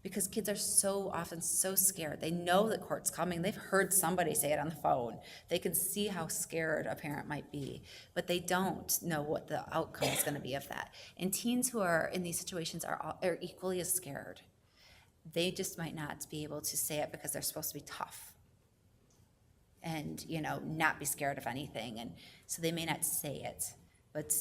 Because kids are so often so scared. They know that court's coming. They've heard somebody say it on the phone. They can see how scared a parent might be, but they don't know what the outcome is gonna be of that. And teens who are in these situations are equally as scared. They just might not be able to say it because they're supposed to be tough and, not be scared of anything. And so they may not say it. But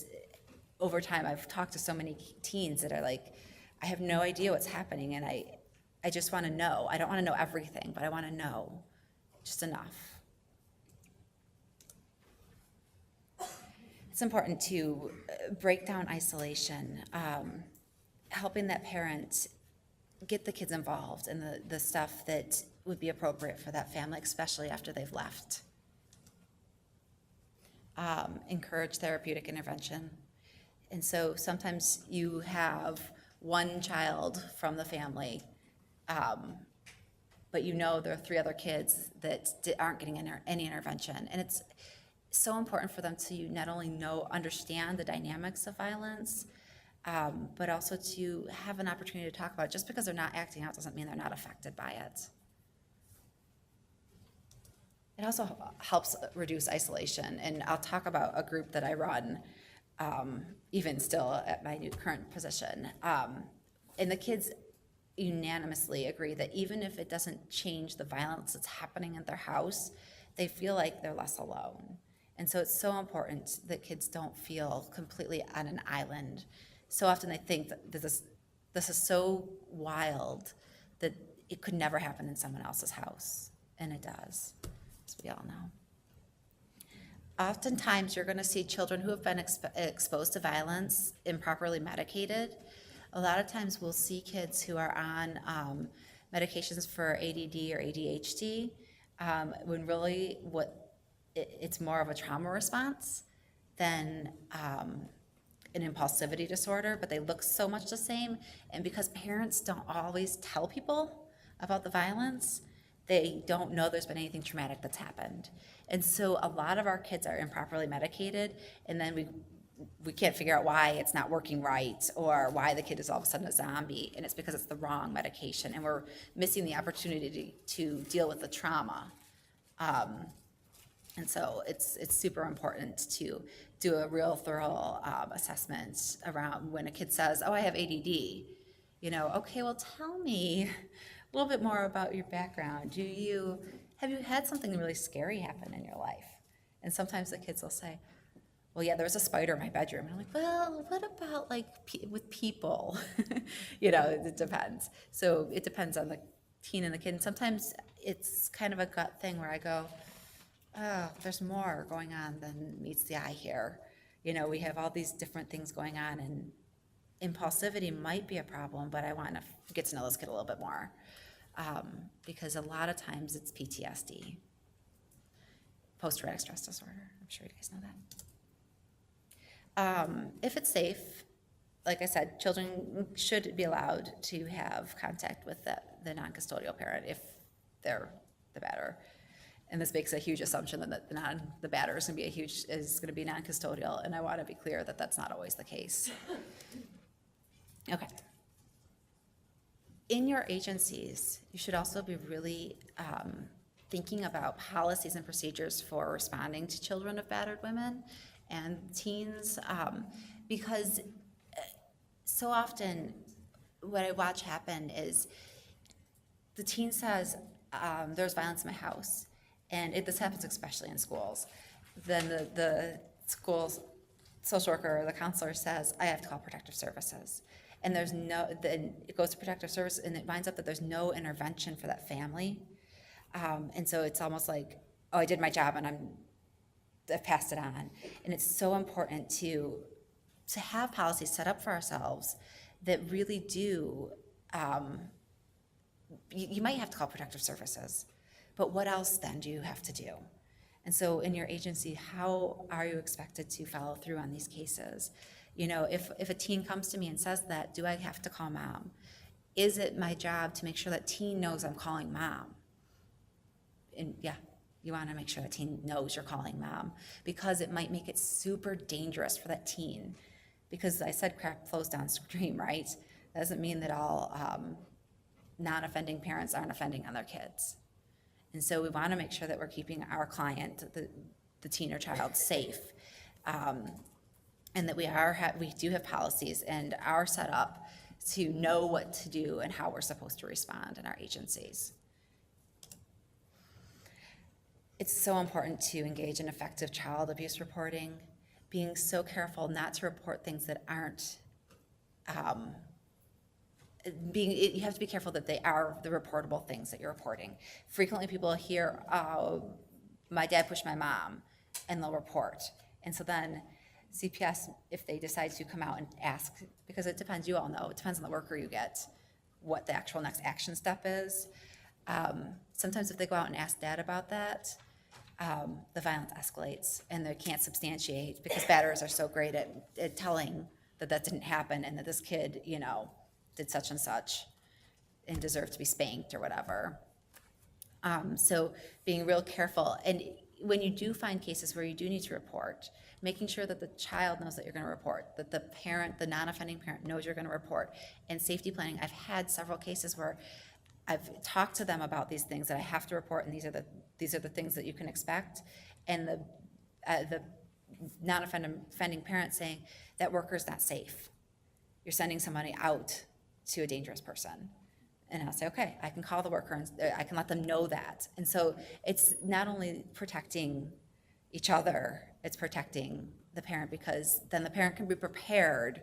over time, I've talked to so many teens that are like, I have no idea what's happening, and I just want to know. I don't want to know everything, but I want to know just enough. It's important to break down isolation, helping that parent get the kids involved in the stuff that would be appropriate for that family, especially after they've left. Encourage therapeutic intervention. And so sometimes you have one child from the family, but there are 3 other kids that aren't getting any intervention. And it's so important for them to not only understand the dynamics of violence, but also to have an opportunity to talk about it. Just because they're not acting out doesn't mean they're not affected by it. It also helps reduce isolation, and I'll talk about a group that I run, even still at my current position. And the kids unanimously agree that even if it doesn't change the violence that's happening in their house, they feel like they're less alone. And so it's so important that kids don't feel completely on an island. So often they think that this is so wild that it could never happen in someone else's house, and it does, as we all know. Oftentimes, you're going to see children who have been exposed to violence improperly medicated. A lot of times, we'll see kids who are on medications for ADD or ADHD, when really it's more of a trauma response than an impulsivity disorder, but they look so much the same. And because parents don't always tell people about the violence, they don't know there's been anything traumatic that's happened. And so a lot of our kids are improperly medicated, and then we can't figure out why it's not working right or why the kid is all of a sudden a zombie, and it's because it's the wrong medication, and we're missing the opportunity to deal with the trauma. And so it's super important to do a real thorough assessment around when a kid says, oh, I have ADD. Okay, well, tell me a little bit more about your background. Have you had something really scary happen in your life? And sometimes the kids will say, well, yeah, there was a spider in my bedroom. And I'm like, well, what about with people? It depends. So it depends on the teen and the kid. And sometimes it's kind of a gut thing where I go, oh, there's more going on than meets the eye here. We have all these different things going on, and impulsivity might be a problem, but I want to get to know this kid a little bit more. Because a lot of times it's PTSD, post-traumatic stress disorder. I'm sure you guys know that. If it's safe, like I said, children should be allowed to have contact with the non-custodial parent if they're the batter. And this makes a huge assumption that the batter is going to be non-custodial, and I want to be clear that that's not always the case. Okay. In your agencies, you should also be really thinking about policies and procedures for responding to children of battered women and teens, because so often what I watch happen is the teen says, there's violence in my house, and this happens especially in schools. Then the school's social worker or the counselor says, I have to call protective services. And then it goes to protective service, and it winds up that there's no intervention for that family. And so it's almost like, oh, I did my job and I've passed it on. And it's so important to have policies set up for ourselves that really do, you might have to call protective services, but what else then do you have to do? And so in your agency, how are you expected to follow through on these cases? You know, if a teen comes to me and says that, do I have to call mom? Is it my job to make sure that teen knows I'm calling mom? And yeah, you want to make sure that teen knows you're calling mom, because it might make it super dangerous for that teen. Because I said crap flows downstream, right? That doesn't mean that all non-offending parents aren't offending on their kids. And so we want to make sure that we're keeping our client, the teen or child, safe, and that we do have policies and are set up to know what to do and how we're supposed to respond in our agencies. It's so important to engage in effective child abuse reporting, being so careful not to report things that aren't, you have to be careful that they are the reportable things that you're reporting. Frequently people hear, oh, my dad pushed my mom, and they'll report. And so then CPS, if they decide to come out and ask, because it depends, you all know, it depends on the worker you get, what the actual next action step is. Sometimes if they go out and ask dad about that, the violence escalates and they can't substantiate, because batterers are so great at telling that didn't happen and that this kid, you know, did such and such and deserved to be spanked or whatever. So being real careful. And when you do find cases where you do need to report, making sure that the child knows that you're going to report, that the parent, the non-offending parent, knows you're going to report. And safety planning, I've had several cases where I've talked to them about these things that I have to report, and these are the things that you can expect. And the non-offending parent saying that worker's not safe. You're sending somebody out to a dangerous person. And I'll say, okay, I can call the worker and I can let them know that. And so it's not only protecting each other, it's protecting the parent, because then the parent can be prepared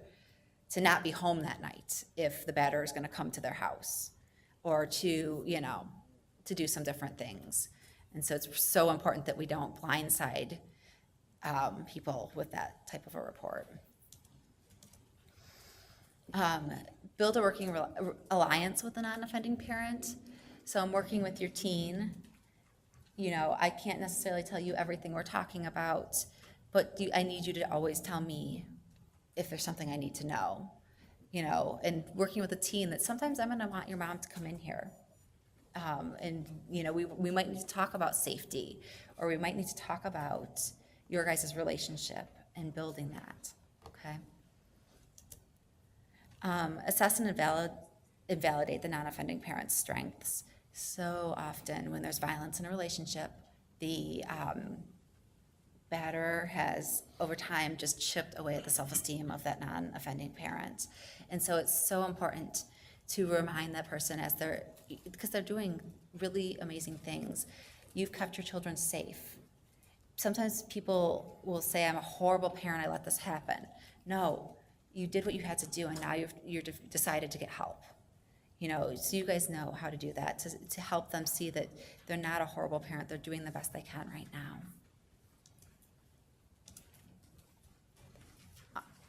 to not be home that night if the batterer is going to come to their house or to, you know, to do some different things. And so it's so important that we don't blindside people with that type of a report. Build a working alliance with a non-offending parent. So I'm working with your teen. You know, I can't necessarily tell you everything we're talking about, but I need you to always tell me if there's something I need to know. You know, and working with a teen, that sometimes I'm gonna want your mom to come in here. And, you know, we might need to talk about safety, or we might need to talk about your guys' relationship and building that, okay? Assess and invalidate the non-offending parent's strengths. So often when there's violence in a relationship, the batterer has over time just chipped away at the self-esteem of that non-offending parent. And so it's so important to remind that person, because they're doing really amazing things. You've kept your children safe. Sometimes people will say, I'm a horrible parent, I let this happen. No, you did what you had to do, and now you're decided to get help. You know, so you guys know how to do that, to help them see that they're not a horrible parent, they're doing the best they can right now.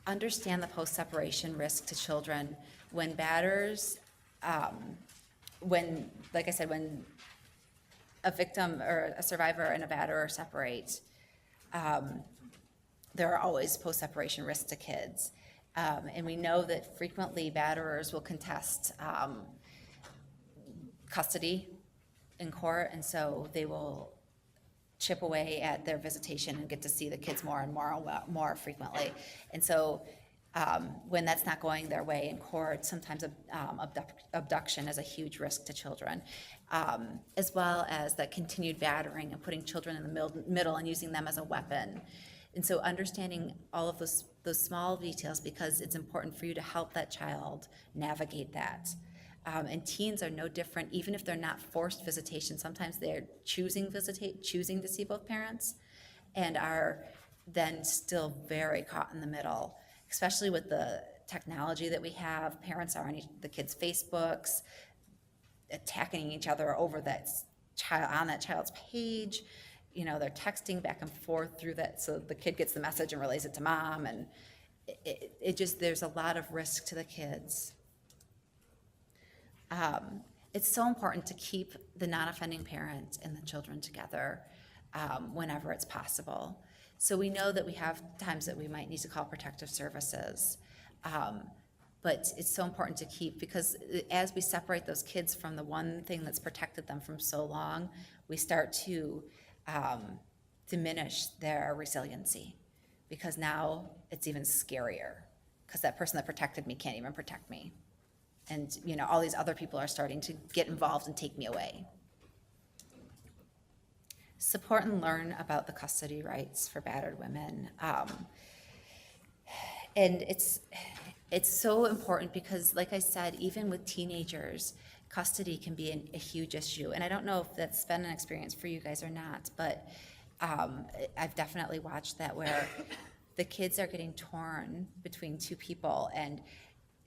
Understand the post-separation risk to children when batterers, like I said, when a victim or a survivor and a batterer separate, there are always post-separation risks to kids. And we know that frequently batterers will contest custody in court, and so they will chip away at their visitation and get to see the kids more and more frequently. And so when that's not going their way in court, sometimes abduction is a huge risk to children, as well as that continued battering and putting children in the middle and using them as a weapon. And so understanding all of those small details, because it's important for you to help that child navigate that. And teens are no different, even if they're not forced visitation. Sometimes they're choosing to see both parents, and are then still very caught in the middle, especially with the technology that we have. Parents are on the kids' Facebooks, attacking each other over that child on that child's page. You know, they're texting back and forth through that, so the kid gets the message and relays it to mom, and it just, there's a lot of risk to the kids. It's so important to keep the non-offending parent and the children together whenever it's possible. So we know that we have times that we might need to call protective services, but it's so important to keep, because as we separate those kids from the one thing that's protected them from so long, we start to diminish their resiliency, because now it's even scarier, because that person that protected me can't even protect me. And, you know, all these other people are starting to get involved and take me away. Support and learn about the custody rights for battered women. And it's so important because, like I said, even with teenagers, custody can be a huge issue. And I don't know if that's been an experience for you guys or not, but I've definitely watched that, where the kids are getting torn between two people, and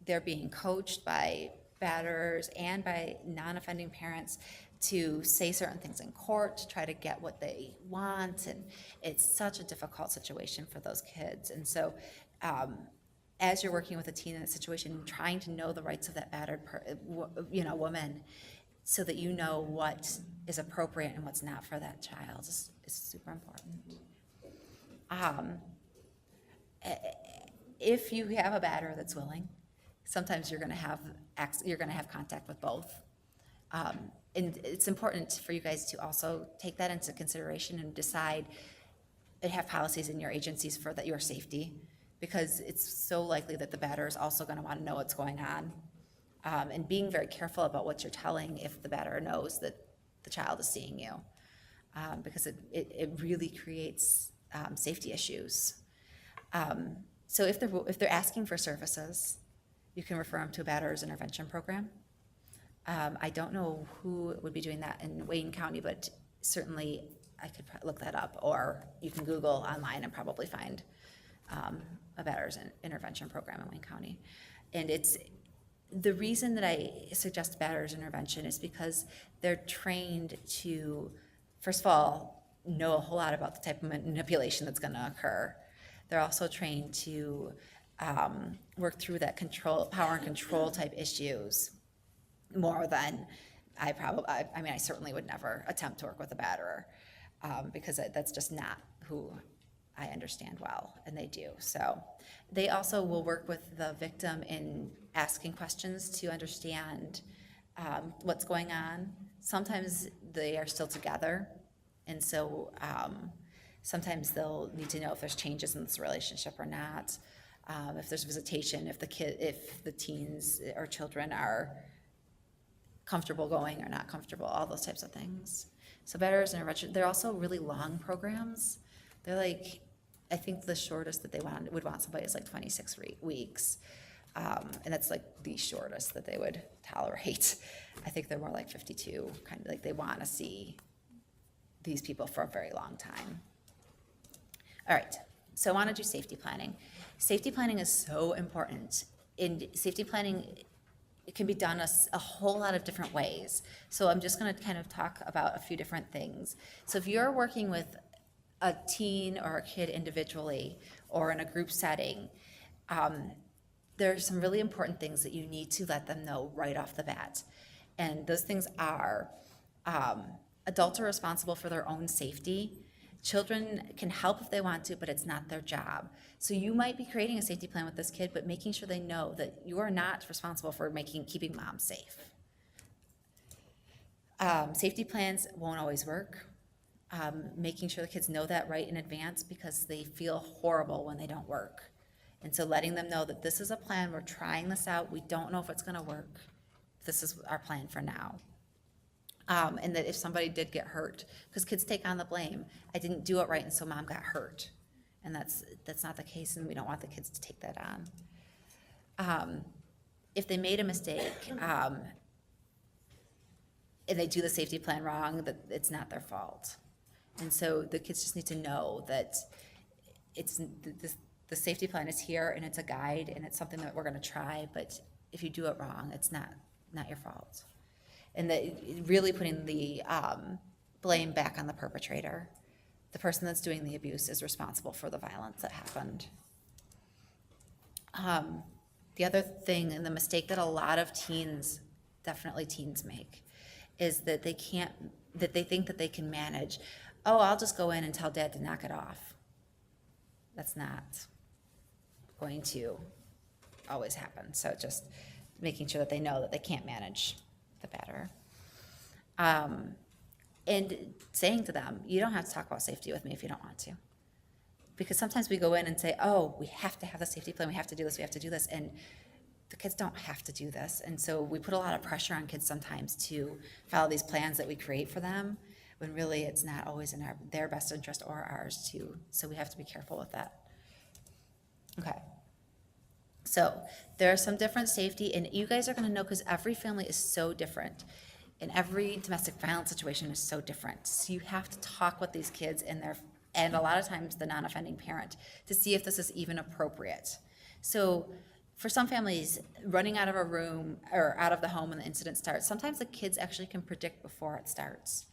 they're being coached by batterers and by non-offending parents to say certain things in court to try to get what they want, and it's such a difficult situation for those kids. And so as you're working with a teen in that situation, trying to know the rights of that battered woman, so that you know what is appropriate and what's not for that child is super important. If you have a batterer that's willing, sometimes you're going to have contact with both, and it's important for you guys to also take that into consideration and decide and have policies in your agencies for your safety, because it's so likely that the batterer is also going to want to know what's going on, and being very careful about what you're telling if the batterer knows that the child is seeing you, because it really creates safety issues. So if they're asking for services, you can refer them to a batterer's intervention program. I don't know who would be doing that in Wayne County, but certainly I could look that up, or you can Google online and probably find a batterer's intervention program in Wayne County. And it's the reason that I suggest batterer's intervention is because they're trained to, first of all, know a whole lot about the type of manipulation that's going to occur. They're also trained to work through that power and control type issues more than I certainly would never attempt to work with a batterer, because that's just not who I understand well, and they do. So they also will work with the victim in asking questions to understand what's going on. Sometimes they are still together, and so sometimes they'll need to know if there's changes in this relationship or not. If there's visitation, if the teens or children are comfortable going or not comfortable, all those types of things. So batterers intervention, they're also really long programs. They're like, I think the shortest that they would want somebody is like 26 weeks. And that's like the shortest that they would tolerate. I think they're more like 52, kind of like they want to see these people for a very long time. All right, so I want to do safety planning. Safety planning is so important. In safety planning, it can be done a whole lot of different ways. So I'm just going to kind of talk about a few different things. So if you're working with a teen or a kid individually or in a group setting, there are some really important things that you need to let them know right off the bat. And those things are adults are responsible for their own safety. Children can help if they want to, but it's not their job. So you might be creating a safety plan with this kid, but making sure they know that you are not responsible for keeping mom safe. Safety plans won't always work. Making sure the kids know that right in advance, because they feel horrible when they don't work. And so letting them know that this is a plan, we're trying this out, we don't know if it's gonna work. This is our plan for now. And that if somebody did get hurt, because kids take on the blame, I didn't do it right and so mom got hurt. And that's not the case, and we don't want the kids to take that on. If they made a mistake, and they do the safety plan wrong, that it's not their fault. And so the kids just need to know that the safety plan is here, and it's a guide, and it's something that we're gonna try, but if you do it wrong, it's not your fault. and that really putting the blame back on the perpetrator. The person that's doing the abuse is responsible for the violence that happened. The other thing, and the mistake that a lot of teens, definitely teens make, is that they think that they can manage, oh, I'll just go in and tell dad to knock it off. That's not going to always happen. So just making sure that they know that they can't manage the batterer. And saying to them, you don't have to talk about safety with me if you don't want to. Because sometimes we go in and say, oh, we have to have the safety plan, we have to do this, we have to do this, and the kids don't have to do this. And so we put a lot of pressure on kids sometimes to follow these plans that we create for them, when really it's not always in their best interest or ours too. So we have to be careful with that. Okay. So there are some different safety, and you guys are gonna know because every family is so different. And every domestic violence situation is so different. So you have to talk with these kids and a lot of times the non-offending parent to see if this is even appropriate. So for some families, running out of a room or out of the home when the incident starts, sometimes the kids actually can predict before it starts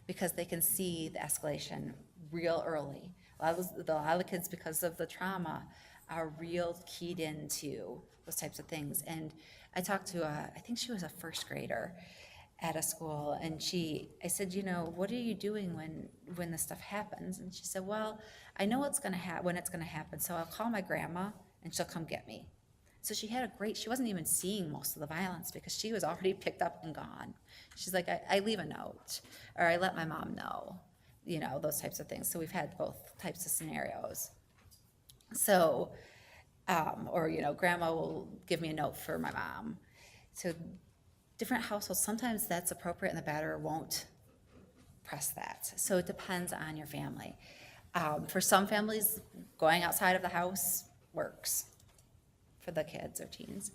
because they can see the escalation real early. A lot of the kids, because of the trauma, are real keyed into those types of things. And I talked to I think she was a first grader at a school, and I said, what are you doing when this stuff happens? And she said, well, I know when it's gonna happen, so I'll call my grandma and she'll come get me. So she wasn't even seeing most of the violence because she was already picked up and gone. She's like, I leave a note, or I let my mom know, those types of things. So we've had both types of scenarios. So, or grandma will give me a note for my mom. So different households, sometimes that's appropriate and the batterer won't press that. So it depends on your family. For some families, going outside of the house works for the kids or teens.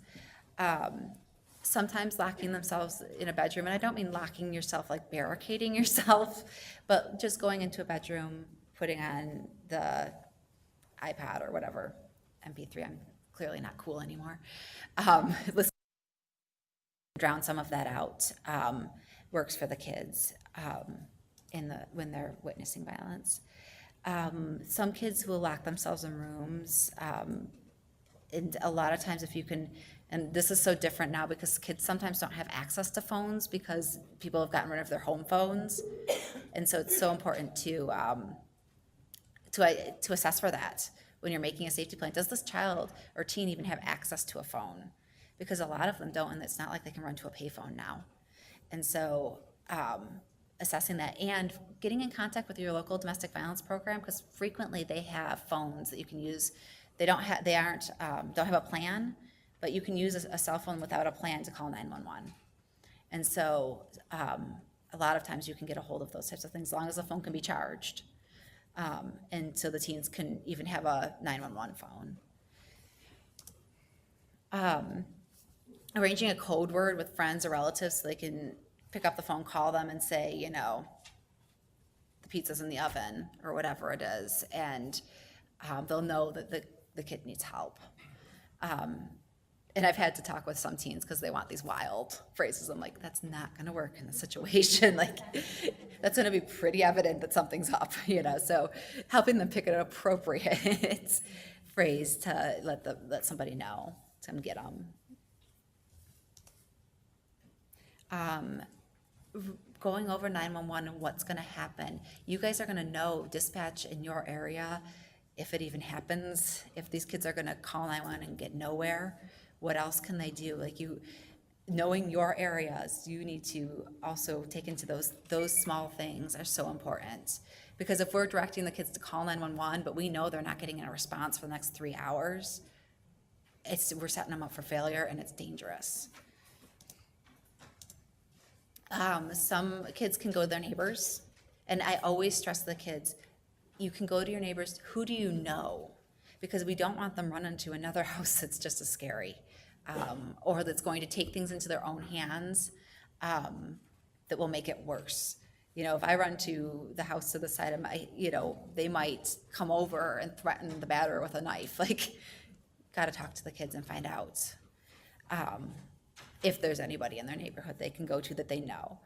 Sometimes locking themselves in a bedroom, and I don't mean locking yourself like barricading yourself, but just going into a bedroom, putting on the iPad or whatever, MP3, I'm clearly not cool anymore. Drown some of that out, works for the kids when they're witnessing violence. Some kids will lock themselves in rooms, and a lot of times if you can, and this is so different now because kids sometimes don't have access to phones because people have gotten rid of their home phones, and so it's so important to assess for that when you're making a safety plan. Does this child or teen even have access to a phone? Because a lot of them don't, and it's not like they can run to a payphone now. And so assessing that and getting in contact with your local domestic violence program, because frequently they have phones that you can use. They don't have a plan, but you can use a cell phone without a plan to call 911. And so a lot of times you can get a hold of those types of things as long as the phone can be charged. And so the teens can even have a 911 phone. Arranging a code word with friends or relatives so they can pick up the phone, call them and say, the pizza's in the oven or whatever it is, and they'll know that the kid needs help. And I've had to talk with some teens because they want these wild phrases. I'm like, that's not gonna work in this situation. Like, that's gonna be pretty evident that something's up, so helping them pick an appropriate phrase to let somebody know, to get them. Going over 911 and what's going to happen. You guys are going to know dispatch in your area, if it even happens, if these kids are going to call 911 and get nowhere, what else can they do? Like knowing your areas, you need to also take into those small things are so important. Because if we're directing the kids to call 911, but we know they're not getting a response for the next 3 hours, we're setting them up for failure and it's dangerous. Some kids can go to their neighbors, and I always stress to the kids, you can go to your neighbors. Who do you know? Because we don't want them running to another house that's just as scary, or that's going to take things into their own hands that will make it worse. If I run to the house to the side of my, they might come over and threaten the batterer with a knife. Like, got to talk to the kids and find out. if there's anybody in their neighborhood they can go to that they know.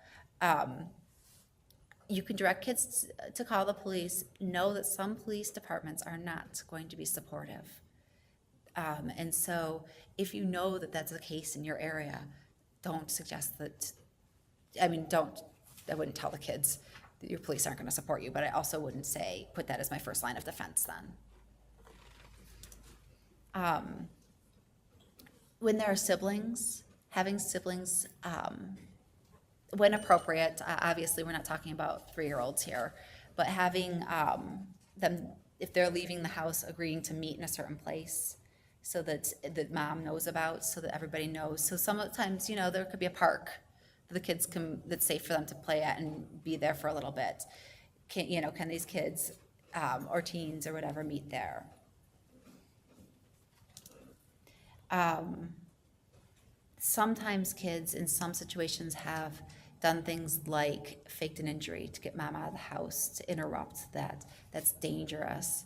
You can direct kids to call the police. Know that some police departments are not going to be supportive. And so if you know that that's the case in your area, don't suggest that, I wouldn't tell the kids that your police aren't going to support you, but I also wouldn't say, put that as my first line of defense then. When there are siblings, having siblings, when appropriate, obviously we're not talking about 3-year-olds here, but having them, if they're leaving the house, agreeing to meet in a certain place so that mom knows about, so that everybody knows. So sometimes, there could be a park that the kids that's safe for them to play at and be there for a little bit. Can these kids or teens or whatever meet there? Sometimes kids in some situations have done things like faked an injury to get mom out of the house, to interrupt that. That's dangerous.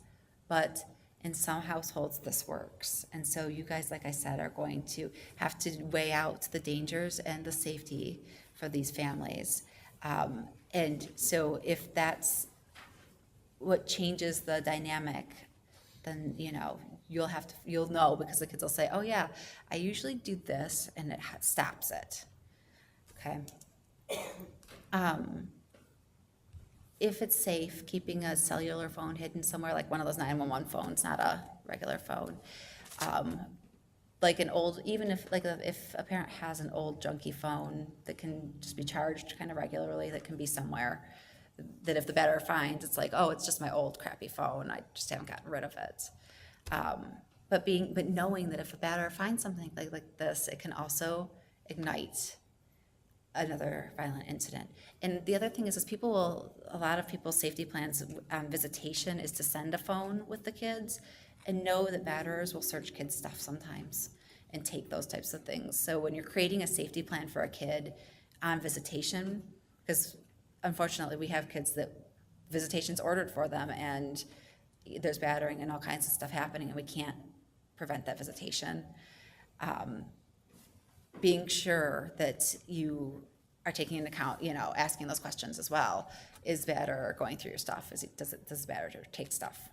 But in some households, this works. And so you guys, like I said, are going to have to weigh out the dangers and the safety for these families. And so if that's what changes the dynamic, then, you'll know, because the kids will say, oh yeah, I usually do this, and it stops it. Okay. If it's safe, keeping a cellular phone hidden somewhere, like one of those 911 phones, not a regular phone. Like an old, even if a parent has an old junky phone that can just be charged kind of regularly, that can be somewhere, that if the batterer finds, it's like, oh, it's just my old crappy phone, I just haven't gotten rid of it. But knowing that if a batterer finds something like this, it can also ignite another violent incident. And the other thing is a lot of people's safety plans, visitation is to send a phone with the kids, and know that batterers will search kids' stuff sometimes and take those types of things. So when you're creating a safety plan for a kid on visitation, because unfortunately we have kids that visitation's ordered for them and there's battering and all kinds of stuff happening, and we can't prevent that visitation. Being sure that you are taking into account, asking those questions as well. Is batterer going through your stuff? Does batterer take stuff?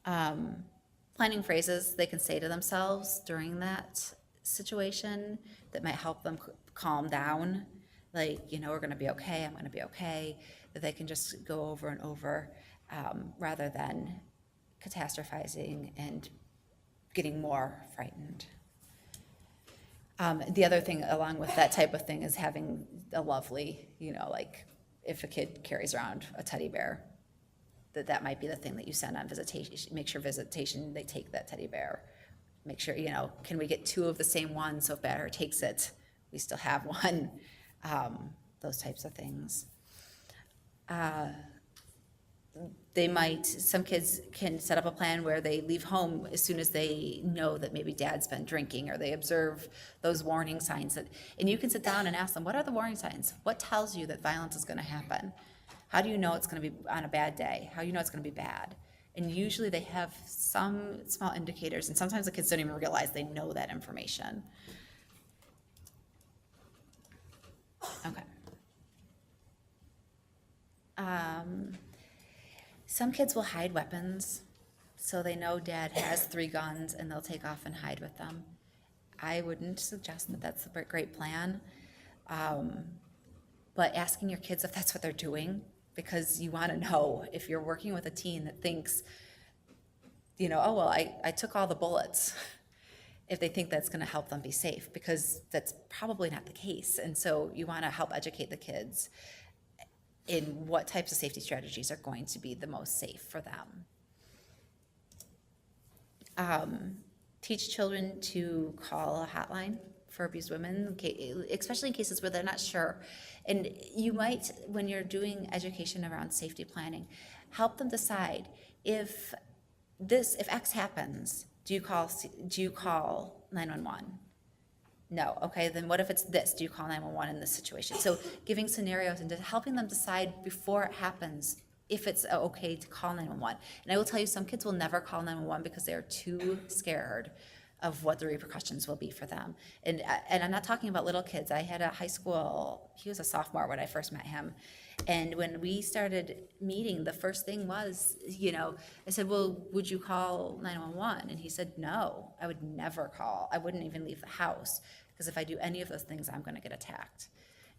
Planning phrases they can say to themselves during that situation that might help them calm down. Like, we're going to be okay, I'm going to be okay. That they can just go over and over, rather than catastrophizing and getting more frightened. The other thing along with that type of thing is having a lovely, like if a kid carries around a teddy bear, that might be the thing that you send on visitation. Make sure visitation, they take that teddy bear. Make sure, can we get 2 of the same one, so if batterer takes it, we still have one. Those types of things. Some kids can set up a plan where they leave home as soon as they know that maybe dad's been drinking, or they observe those warning signs and you can sit down and ask them, what are the warning signs? What tells you that violence is going to happen? How do you know it's going to be on a bad day? How do you know it's going to be bad? And usually they have some small indicators, and sometimes the kids don't even realize they know that information. Okay. Some kids will hide weapons, so they know dad has 3 guns and they'll take off and hide with them. I wouldn't suggest that that's a great plan, but asking your kids if that's what they're doing, because you want to know if you're working with a teen that thinks, oh, well, I took all the bullets, if they think that's going to help them be safe, because that's probably not the case. And so you want to help educate the kids in what types of safety strategies are going to be the most safe for them. Teach children to call a hotline for abused women, especially in cases where they're not sure. And you might, when you're doing education around safety planning, help them decide if X happens, do you call 911? No. Okay, then what if it's this? Do you call 911 in this situation? So giving scenarios and helping them decide before it happens if it's okay to call 911. And I will tell you, some kids will never call 911 because they are too scared of what the repercussions will be for them. And I'm not talking about little kids. I had a high school, he was a sophomore when I first met him. And when we started meeting, the first thing was, I said, well, would you call 911? And he said, no, I would never call. I wouldn't even leave the house, because if I do any of those things, I'm going to get attacked.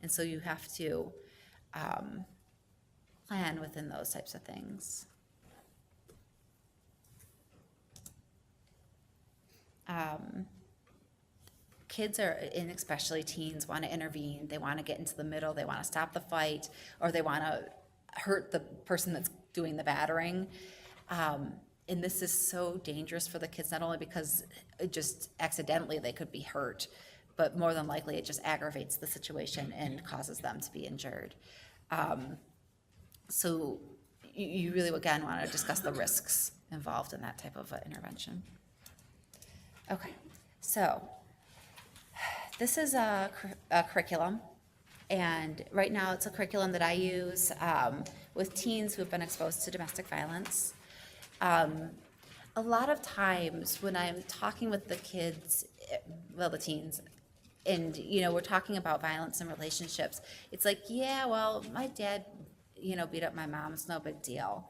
And so you have to plan within those types of things. Kids and especially teens, want to intervene. They want to get into the middle. They want to stop the fight, or they want to hurt the person that's doing the battering. And this is so dangerous for the kids, not only because it just accidentally they could be hurt, but more than likely it just aggravates the situation and causes them to be injured. So you really, again, want to discuss the risks involved in that type of intervention. Okay, so this is a curriculum, and right now it's a curriculum that I use with teens who have been exposed to domestic violence. A lot of times when I'm talking with the kids, well, the teens, and we're talking about violence in relationships, it's like, yeah, well, my dad, beat up my mom, it's no big deal.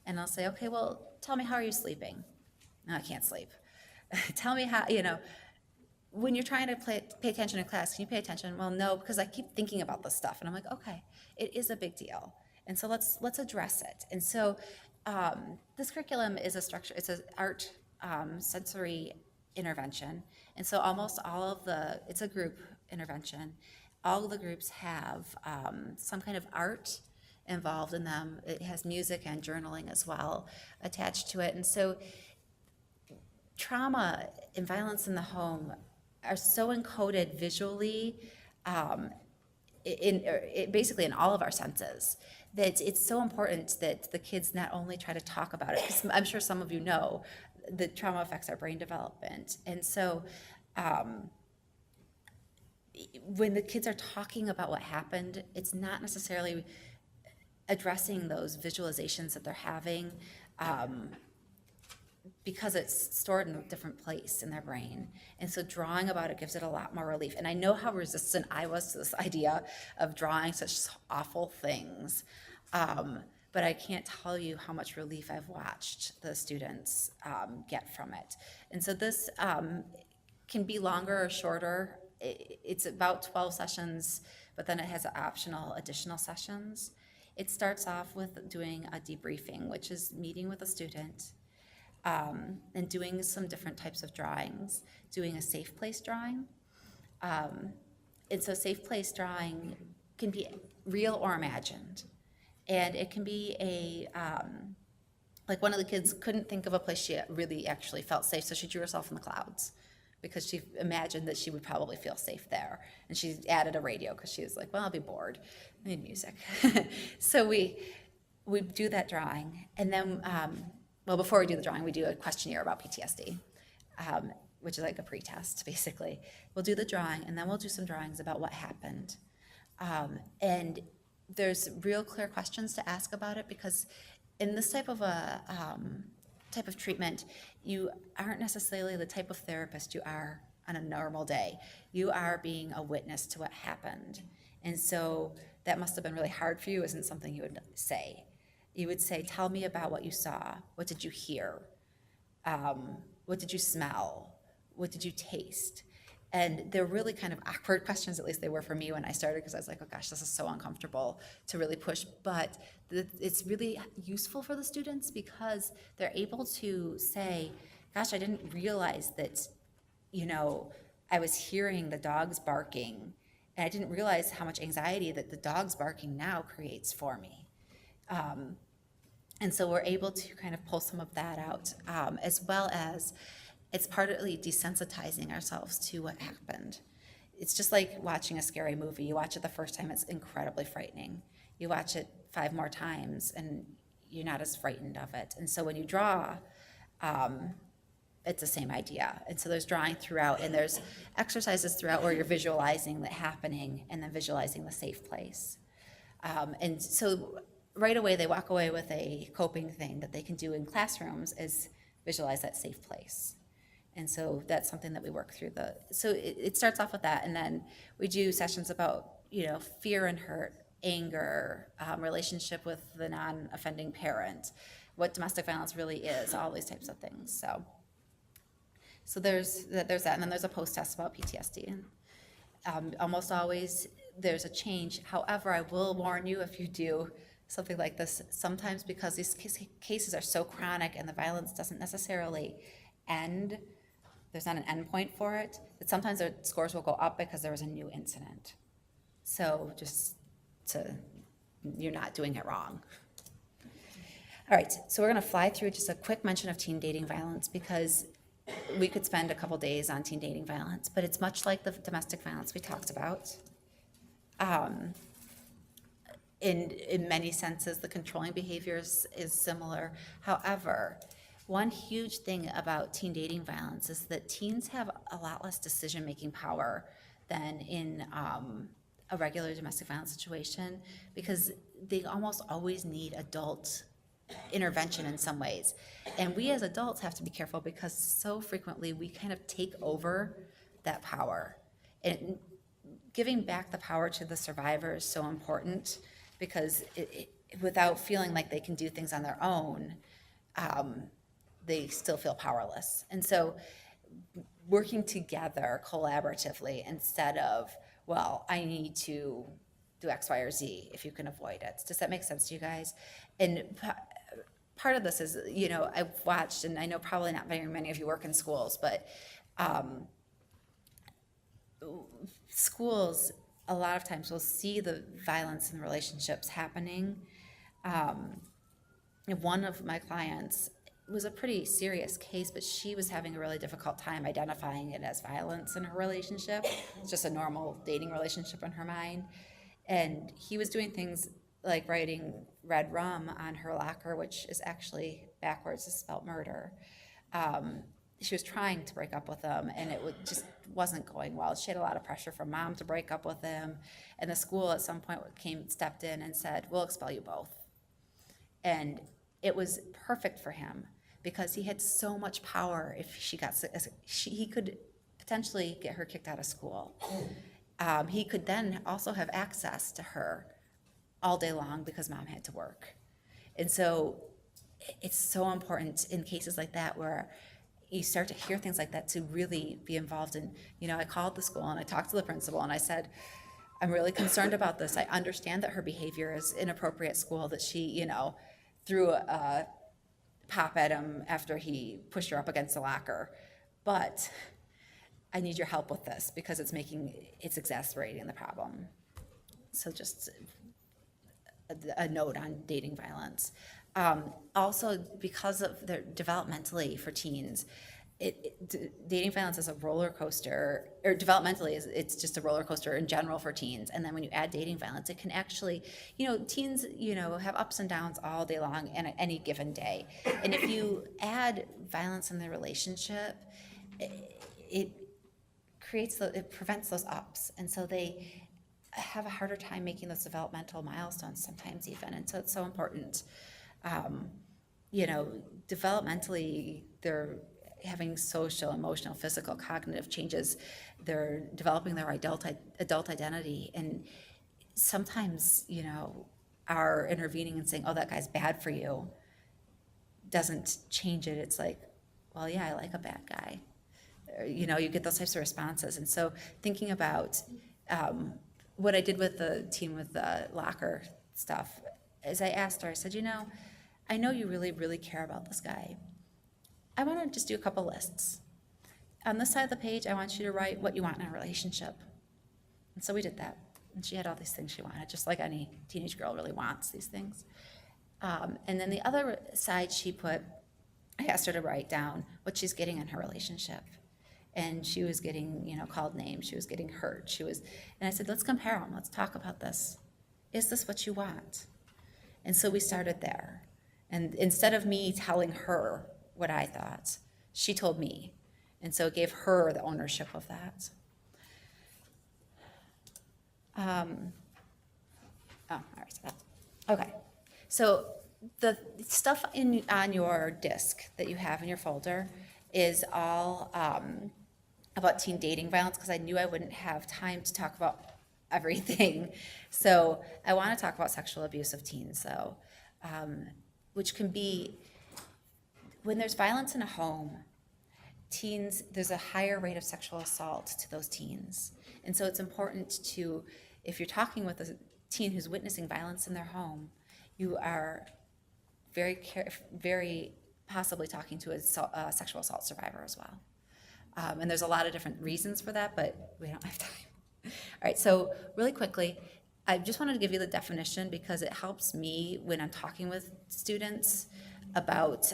And I'll say, okay, well, tell me, how are you sleeping? No, I can't sleep. Tell me how, when you're trying to pay attention in class, can you pay attention? Well, no, because I keep thinking about this stuff. And I'm like, okay, it is a big deal. And so let's address it. And so this curriculum is it's an art sensory intervention. And so almost all of it's a group intervention. All of the groups have some kind of art involved in them. It has music and journaling as well attached to it. And so trauma and violence in the home are so encoded visually, basically in all of our senses, that it's so important that the kids not only try to talk about it, because I'm sure some of you know that trauma affects our brain development. And so when the kids are talking about what happened, it's not necessarily addressing those visualizations that they're having, because it's stored in a different place in their brain. And so drawing about it gives it a lot more relief. And I know how resistant I was to this idea of drawing such awful things, but I can't tell you how much relief I've watched the students get from it. And so this can be longer or shorter. It's about 12 sessions, but then it has optional additional sessions. It starts off with doing a debriefing, which is meeting with a student, and doing some different types of drawings, doing a safe place drawing. And so safe place drawing can be real or imagined. And it can be like one of the kids couldn't think of a place she really actually felt safe, so she drew herself in the clouds because she imagined that she would probably feel safe there. And she added a radio because she was like, well, I'll be bored, I need music. So we do that drawing, and then well, before we do the drawing, we do a questionnaire about PTSD, which is like a pretest, basically. We'll do the drawing, and then we'll do some drawings about what happened. And there's real clear questions to ask about it, because in this type of treatment, you aren't necessarily the type of therapist you are on a normal day. You are being a witness to what happened. And so that must have been really hard for you. Isn't something you would say. You would say, tell me about what you saw. What did you hear? What did you smell? What did you taste? And they're really kind of awkward questions, at least they were for me when I started, because I was like, oh gosh, this is so uncomfortable to really push. But it's really useful for the students because they're able to say, gosh, I didn't realize that, I was hearing the dogs barking, and I didn't realize how much anxiety that the dogs barking now creates for me. And so we're able to kind of pull some of that out, as well as it's partly desensitizing ourselves to what happened. It's just like watching a scary movie. You watch it the first time, it's incredibly frightening. You watch it 5 more times, and you're not as frightened of it. And so when you draw, it's the same idea. And so there's drawing throughout, and there's exercises throughout where you're visualizing that happening and then visualizing the safe place. And so right away, they walk away with a coping thing that they can do in classrooms is visualize that safe place. And so that's something that we work through so it starts off with that, and then we do sessions about, fear and hurt, anger, relationship with the non-offending parent, what domestic violence really is, all these types of things. So there's that, and then there's a post-test about PTSD. Almost always there's a change. However, I will warn you, if you do something like this, sometimes because these cases are so chronic and the violence doesn't necessarily end, there's not an end point for it, that sometimes their scores will go up because there was a new incident. So you're not doing it wrong. All right, so we're gonna fly through just a quick mention of teen dating violence, because we could spend a couple days on teen dating violence, but it's much like the domestic violence we talked about. In many senses, the controlling behaviors is similar. However, one huge thing about teen dating violence is that teens have a lot less decision-making power than in a regular domestic violence situation, because they almost always need adult intervention in some ways. And we as adults have to be careful, because so frequently we kind of take over that power. And giving back the power to the survivor is so important, because without feeling like they can do things on their own, they still feel powerless. And so working together collaboratively instead of, well, I need to do X, Y, or Z if you can avoid it. Does that make sense to you guys? And part of this is, I've watched, and I know probably not very many of you work in schools, but schools a lot of times will see the violence in relationships happening. One of my clients was a pretty serious case, but she was having a really difficult time identifying it as violence in her relationship. It's just a normal dating relationship in her mind. And he was doing things like writing red rum on her locker, which is actually backwards, is spelled murder. She was trying to break up with him, and it just wasn't going well. She had a lot of pressure from mom to break up with him, and the school at some point stepped in and said, we'll expel you both. And it was perfect for him, because he had so much power. If he could potentially get her kicked out of school. He could then also have access to her all day long, because mom had to work. And so it's so important in cases like that, where you start to hear things like that, to really be involved in, I called the school and I talked to the principal and I said, I'm really concerned about this. I understand that her behavior is inappropriate at school, that she, threw a pop at him after he pushed her up against the locker. But I need your help with this, because it's exacerbating the problem. So just a note on dating violence. Also, because of their developmentally for teens, dating violence is a roller coaster, or developmentally it's just a roller coaster in general for teens. And then when you add dating violence, it can actually, teens, have ups and downs all day long and any given day. And if you add violence in the relationship, it prevents those ups. And so they have a harder time making those developmental milestones sometimes even. And so it's so important. Developmentally, they're having social, emotional, physical, cognitive changes. They're developing their adult identity. And sometimes, our intervening and saying, oh, that guy's bad for you, doesn't change it. It's like, well, yeah, I like a bad guy. You get those types of responses. And so thinking about what I did with the team with the locker stuff is I asked her, I said, I know you really, really care about this guy. I want to just do a couple lists. On this side of the page, I want you to write what you want in a relationship. And so we did that. And she had all these things she wanted, just like any teenage girl really wants these things. And then the other side I asked her to write down what she's getting in her relationship. And she was getting, called names. She was getting hurt. And I said, let's compare them. Let's talk about this. Is this what you want? And so we started there. And instead of me telling her what I thought, she told me. And so it gave her the ownership of that. Okay. So the stuff on your disk that you have in your folder is all about teen dating violence, because I knew I wouldn't have time to talk about everything. So I want to talk about sexual abuse of teens, though, which can be, when there's violence in a home, teens, there's a higher rate of sexual assault to those teens. And so it's important to, if you're talking with a teen who's witnessing violence in their home, you are very possibly talking to a sexual assault survivor as well. And there's a lot of different reasons for that, but we don't have time. All right, so really quickly, I just wanted to give you the definition because it helps me when I'm talking with students about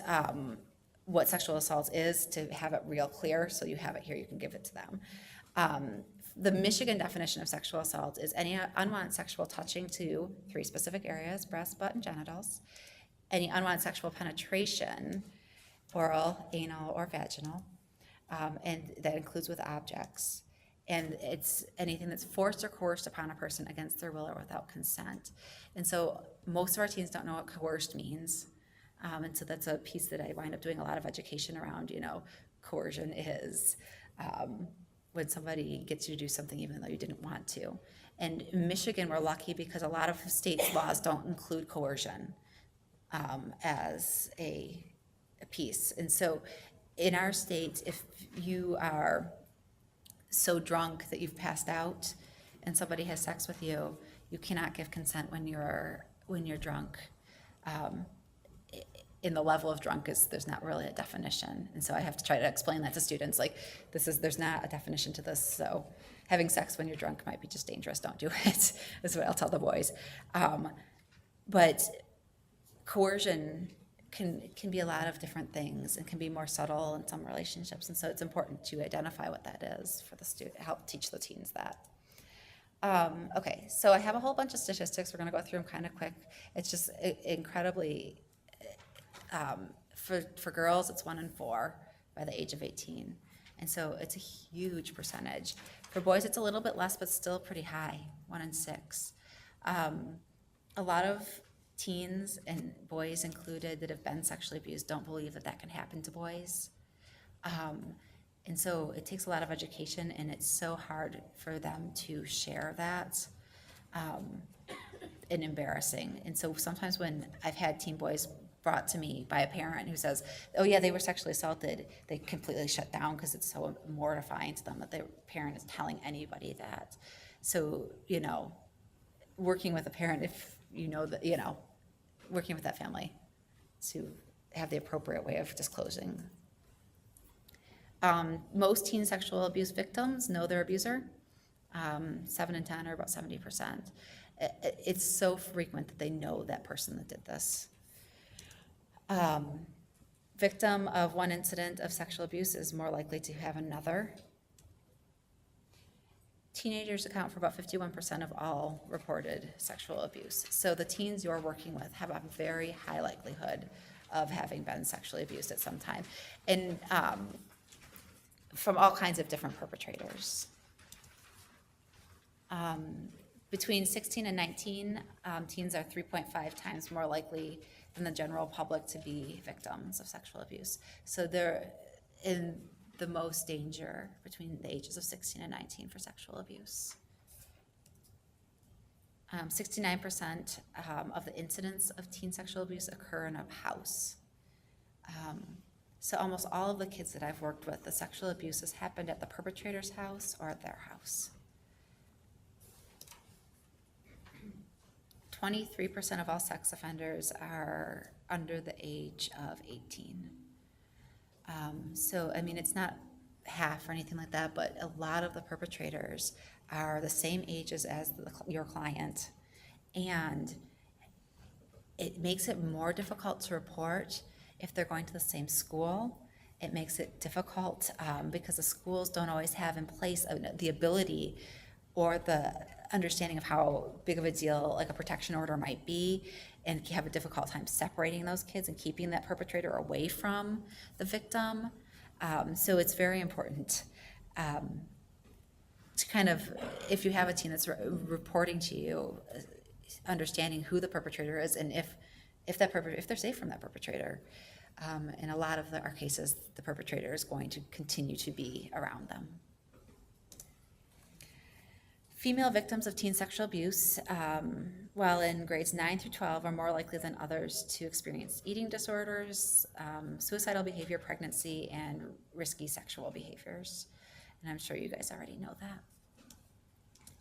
what sexual assault is, to have it real clear, so you have it here, you can give it to them. The Michigan definition of sexual assault is any unwanted sexual touching to 3 specific areas: breast, butt, and genitals. Any unwanted sexual penetration, oral, anal, or vaginal, and that includes with objects. And it's anything that's forced or coerced upon a person against their will or without consent. And so most of our teens don't know what coerced means. And so that's a piece that I wind up doing a lot of education around. Coercion is when somebody gets you to do something even though you didn't want to. And in Michigan, we're lucky because a lot of states' laws don't include coercion as a piece. And so in our state, if you are so drunk that you've passed out and somebody has sex with you, you cannot give consent when you're drunk. In the level of drunk there's not really a definition, and so I have to try to explain that to students. Like, there's not a definition to this. So having sex when you're drunk might be just dangerous. Don't do it. Is what I'll tell the boys. But coercion can be a lot of different things and can be more subtle in some relationships, and so it's important to identify what that is for the student, help teach the teens that. Okay, so I have a whole bunch of statistics. We're going to go through them kind of quick. It's just incredibly, for girls, it's 1 in 4 by the age of 18, and so it's a huge percentage. For boys, it's a little bit less, but still pretty high, 1 in 6. A lot of teens, and boys included, that have been sexually abused don't believe that can happen to boys. And so it takes a lot of education, and it's so hard for them to share that, and embarrassing. And so sometimes when I've had teen boys brought to me by a parent who says, oh yeah, they were sexually assaulted, they completely shut down because it's so mortifying to them that their parent is telling anybody that. So, working with a parent, if working with that family to have the appropriate way of disclosing. Most teen sexual abuse victims know their abuser. 7 in 10, or about 70%. It's so frequent that they know that person that did this. Victim of one incident of sexual abuse is more likely to have another. Teenagers account for about 51% of all reported sexual abuse. So the teens you're working with have a very high likelihood of having been sexually abused at some time, and from all kinds of different perpetrators. Between 16 and 19, teens are 3.5 times more likely than the general public to be victims of sexual abuse. So they're in the most danger between the ages of 16 and 19 for sexual abuse. 69% of the incidents of teen sexual abuse occur in a house. So almost all of the kids that I've worked with, the sexual abuse has happened at the perpetrator's house or at their house. 23% of all sex offenders are under the age of 18. So, it's not half or anything like that, but a lot of the perpetrators are the same ages as your client, and it makes it more difficult to report if they're going to the same school. It makes it difficult because the schools don't always have in place the ability or the understanding of how big of a deal like a protection order might be, and you have a difficult time separating those kids and keeping that perpetrator away from the victim. So it's very important to kind of, if you have a teen that's reporting to you, understanding who the perpetrator is, and if they're safe from that perpetrator. In a lot of our cases, the perpetrator is going to continue to be around them. Female victims of teen sexual abuse, while in grades 9 through 12, are more likely than others to experience eating disorders, suicidal behavior, pregnancy, and risky sexual behaviors. And I'm sure you guys already know that.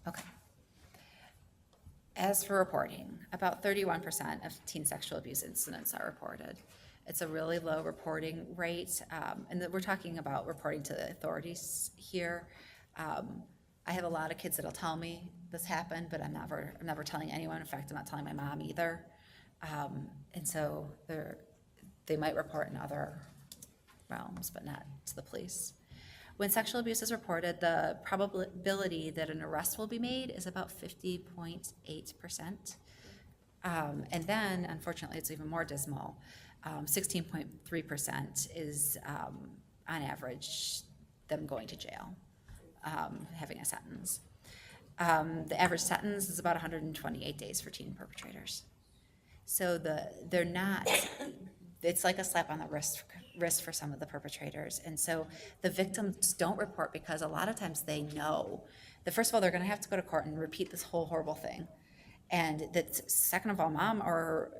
Okay. As for reporting, about 31% of teen sexual abuse incidents are reported. It's a really low reporting rate, and we're talking about reporting to the authorities here. I have a lot of kids that'll tell me this happened, but I'm never telling anyone. In fact, I'm not telling my mom either. And so they might report in other realms, but not to the police. When sexual abuse is reported, the probability that an arrest will be made is about 50.8%. And then, unfortunately, it's even more dismal. 16.3% is, on average, them going to jail, having a sentence. The average sentence is about 128 days for teen perpetrators. So they're not, it's like a slap on the wrist for some of the perpetrators. And so the victims don't report because a lot of times they know that, first of all, they're going to have to go to court and repeat this whole horrible thing. And that, second of all, mom or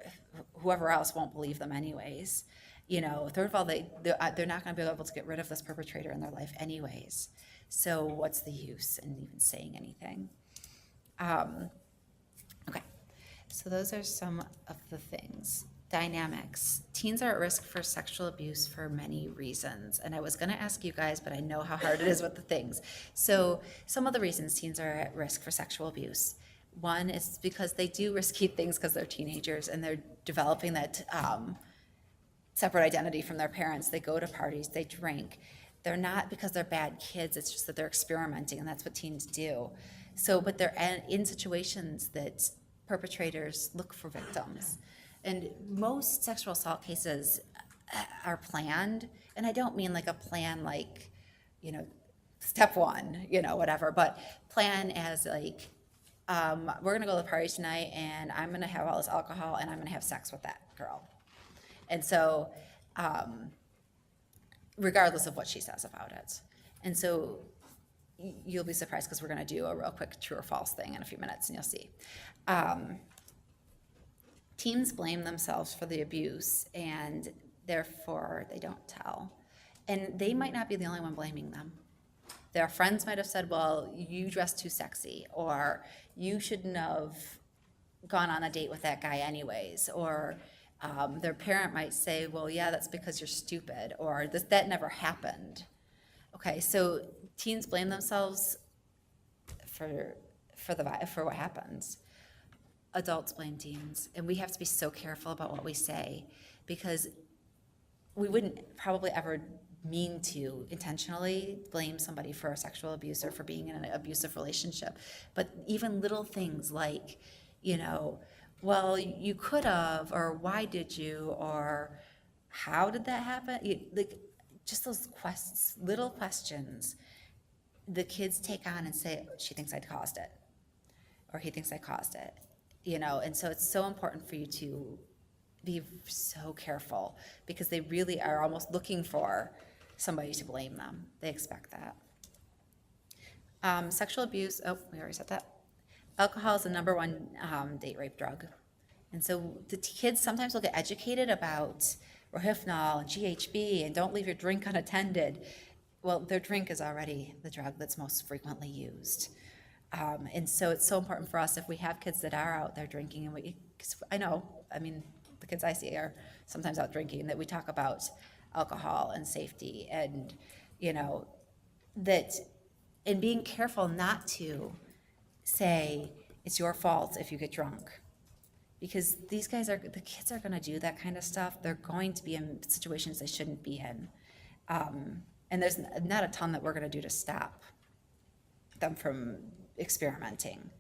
whoever else won't believe them anyways. You know, third of all, they're not going to be able to get rid of this perpetrator in their life anyways. So what's the use in even saying anything? Okay, so those are some of the things. Dynamics. Teens are at risk for sexual abuse for many reasons. And I was going to ask you guys, but I know how hard it is with the things. So some of the reasons teens are at risk for sexual abuse. One is because they do risky things because they're teenagers and they're developing that separate identity from their parents. They go to parties, they drink. They're not because they're bad kids, it's just that they're experimenting, and that's what teens do. So, but they're in situations that perpetrators look for victims. And most sexual assault cases are planned, and I don't mean like a plan like, you know, step one, you know, whatever, but plan as like, we're gonna go to the party tonight and I'm gonna have all this alcohol and I'm gonna have sex with that girl. And so, regardless of what she says about it. And so you'll be surprised because we're gonna do a real quick true or false thing in a few minutes and you'll see. Teens blame themselves for the abuse and therefore they don't tell. And they might not be the only one blaming them. Their friends might have said, well, you dress too sexy, or you shouldn't have gone on a date with that guy anyways, or their parent might say, well, yeah, that's because you're stupid, or that never happened. Okay, so teens blame themselves for what happens. Adults blame teens, and we have to be so careful about what we say because we wouldn't probably ever mean to intentionally blame somebody for sexual abuse or for being in an abusive relationship. But even little things like, you know, well, you could have, or why did you, or how did that happen? Like just those little questions the kids take on and say, she thinks I caused it, or he thinks I caused it, you know. And so it's so important for you to be so careful because they really are almost looking for somebody to blame them. They expect that. Sexual abuse, oh, we already said that. Alcohol is the number one date rape drug. And so the kids sometimes will get educated about Rohypnol and GHB and don't leave your drink unattended. Well, their drink is already the drug that's most frequently used. And so it's so important for us if we have kids that are out there drinking, and the kids I see are sometimes out drinking, that we talk about alcohol and safety and, you know, that, and being careful not to say it's your fault if you get drunk. Because the kids are gonna do that kind of stuff. They're going to be in situations they shouldn't be in. And there's not a ton that we're gonna do to stop them from experimenting.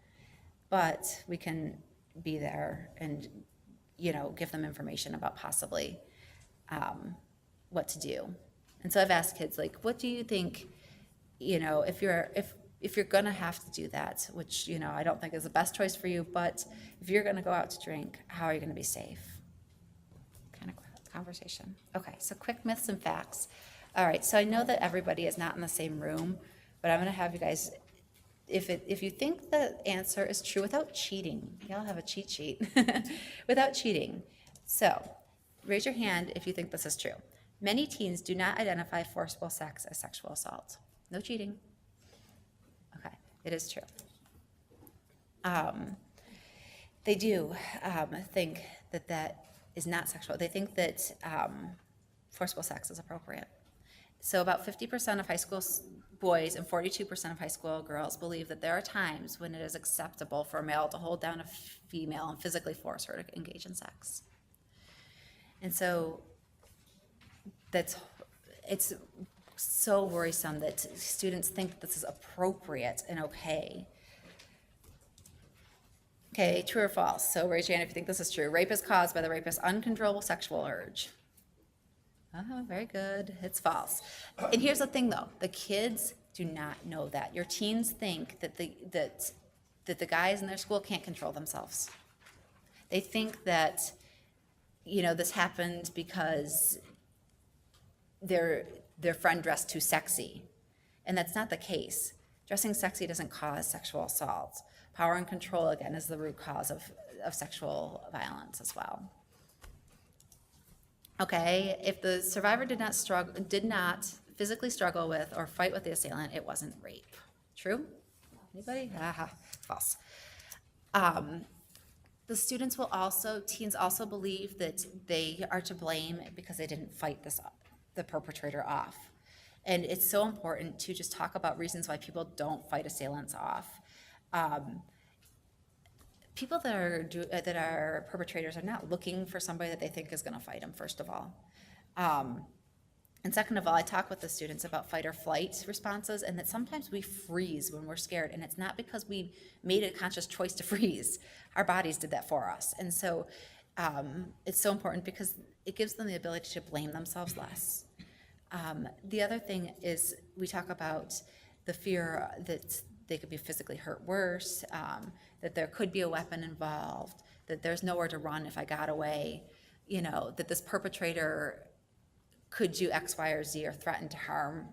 But we can be there and, you know, give them information about possibly what to do. And so I've asked kids, like, what do you think, you know, if you're gonna have to do that, which, you know, I don't think is the best choice for you, but if you're gonna go out to drink, how are you gonna be safe? Kind of conversation. Okay, so quick myths and facts. All right, so I know that everybody is not in the same room, but I'm gonna have you guys, if you think the answer is true without cheating, y'all have a cheat sheet, without cheating. So, raise your hand if you think this is true. Many teens do not identify forcible sex as sexual assault. No cheating. Okay, it is true. They do think that that is not sexual. They think that forcible sex is appropriate. So about 50% of high school boys and 42% of high school girls believe that there are times when it is acceptable for a male to hold down a female and physically force her to engage in sex. And so it's so worrisome that students think this is appropriate and okay. Okay, true or false? So raise your hand if you think this is true. Rape is caused by the rapist's uncontrollable sexual urge. Oh, very good. It's false. And here's the thing, though. The kids do not know that. Your teens think that the guys in their school can't control themselves. They think that, this happened because their friend dressed too sexy. And that's not the case. Dressing sexy doesn't cause sexual assault. Power and control, again, is the root cause of sexual violence as well. Okay, if the survivor did not physically struggle with or fight with the assailant, it wasn't rape. True? Anybody? False. The teens also believe that they are to blame because they didn't fight the perpetrator off. And it's so important to just talk about reasons why people don't fight assailants off. People that are perpetrators are not looking for somebody that they think is going to fight them, first of all. And second of all, I talk with the students about fight or flight responses, and that sometimes we freeze when we're scared, and it's not because we made a conscious choice to freeze. Our bodies did that for us. And so it's so important because it gives them the ability to blame themselves less. The other thing is we talk about the fear that they could be physically hurt worse, that there could be a weapon involved, that there's nowhere to run if I got away, that this perpetrator could do X, Y, or Z or threaten to harm,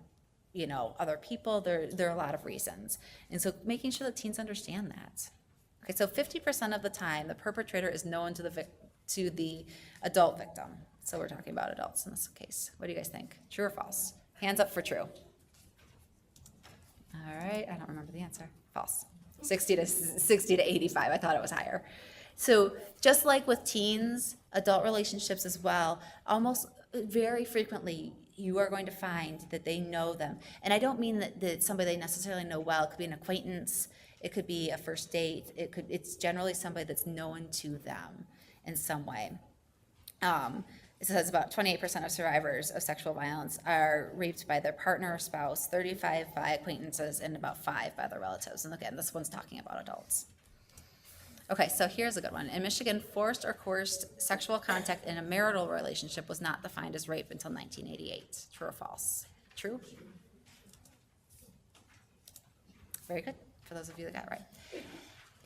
other people. There are a lot of reasons. And so making sure that teens understand that. Okay, so 50% of the time, the perpetrator is known to the adult victim. So we're talking about adults in this case. What do you guys think? True or false? Hands up for true. All right, I don't remember the answer. False. 60 to 85. I thought it was higher. So just like with teens, adult relationships as well, almost very frequently you are going to find that they know them. And I don't mean that it's somebody they necessarily know well. It could be an acquaintance. It could be a first date. It's generally somebody that's known to them in some way. It says about 28% of survivors of sexual violence are raped by their partner or spouse, 35 by acquaintances, and about 5 by their relatives. And again, this one's talking about adults. Okay, so here's a good one. In Michigan, forced or coerced sexual contact in a marital relationship was not defined as rape until 1988. True or false? True? Very good, for those of you that got it right.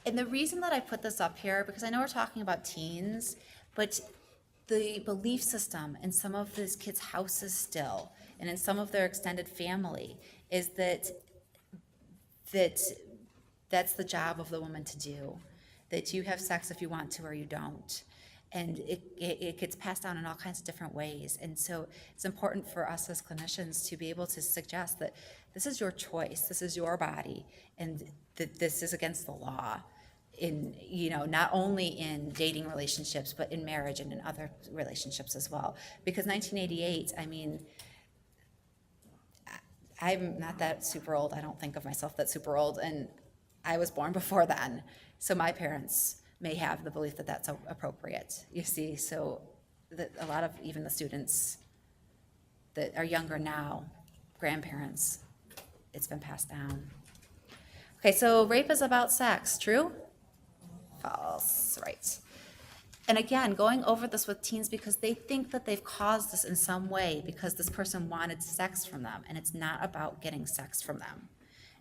And the reason that I put this up here, because I know we're talking about teens, but the belief system in some of these kids' houses still, and in some of their extended family, is that that's the job of the woman to do. That you have sex if you want to or you don't. And it gets passed down in all kinds of different ways. And so it's important for us as clinicians to be able to suggest that this is your choice, this is your body, and that this is against the law. In, not only in dating relationships, but in marriage and in other relationships as well. Because 1988, I'm not that super old. I don't think of myself that super old, and I was born before then. So my parents may have the belief that that's appropriate, you see. So that a lot of even the students that are younger now, grandparents, it's been passed down. Okay, so rape is about sex, true? False, right. And again, going over this with teens because they think that they've caused this in some way because this person wanted sex from them, and it's not about getting sex from them.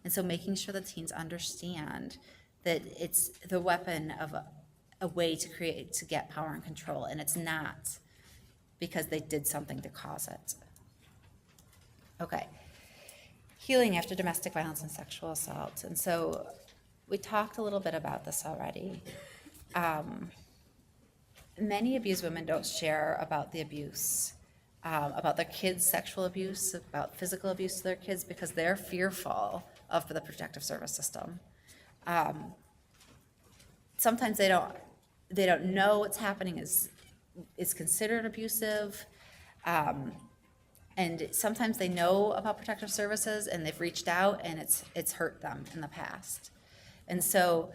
And so making sure that teens understand that it's the weapon of a way to get power and control, and it's not because they did something to cause it. Okay. Healing after domestic violence and sexual assault. And so we talked a little bit about this already. Many abused women don't share about the abuse, about their kids' sexual abuse, about physical abuse to their kids, because they're fearful of the protective service system. Sometimes they don't know what's happening is considered abusive. And sometimes they know about protective services and they've reached out and it's hurt them in the past. And so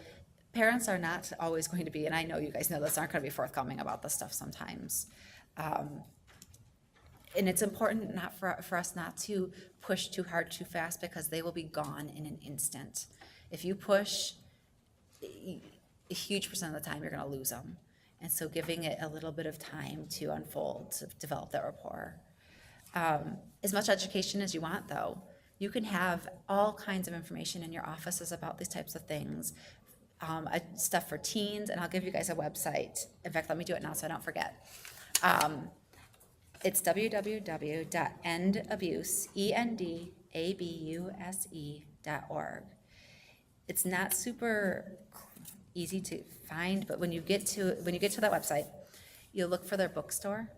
parents are not always going to be, and I know you guys know this, aren't going to be forthcoming about this stuff sometimes. And it's important not for us not to push too hard, too fast, because they will be gone in an instant. If you push, a huge percent of the time you're going to lose them. And so giving it a little bit of time to unfold, to develop that rapport. As much education as you want, though. You can have all kinds of information in your offices about these types of things. Stuff for teens, and I'll give you guys a website. In fact, let me do it now so I don't forget. It's www.endabuse.org. It's not super easy to find, but when you get to that website, you'll look for their bookstore.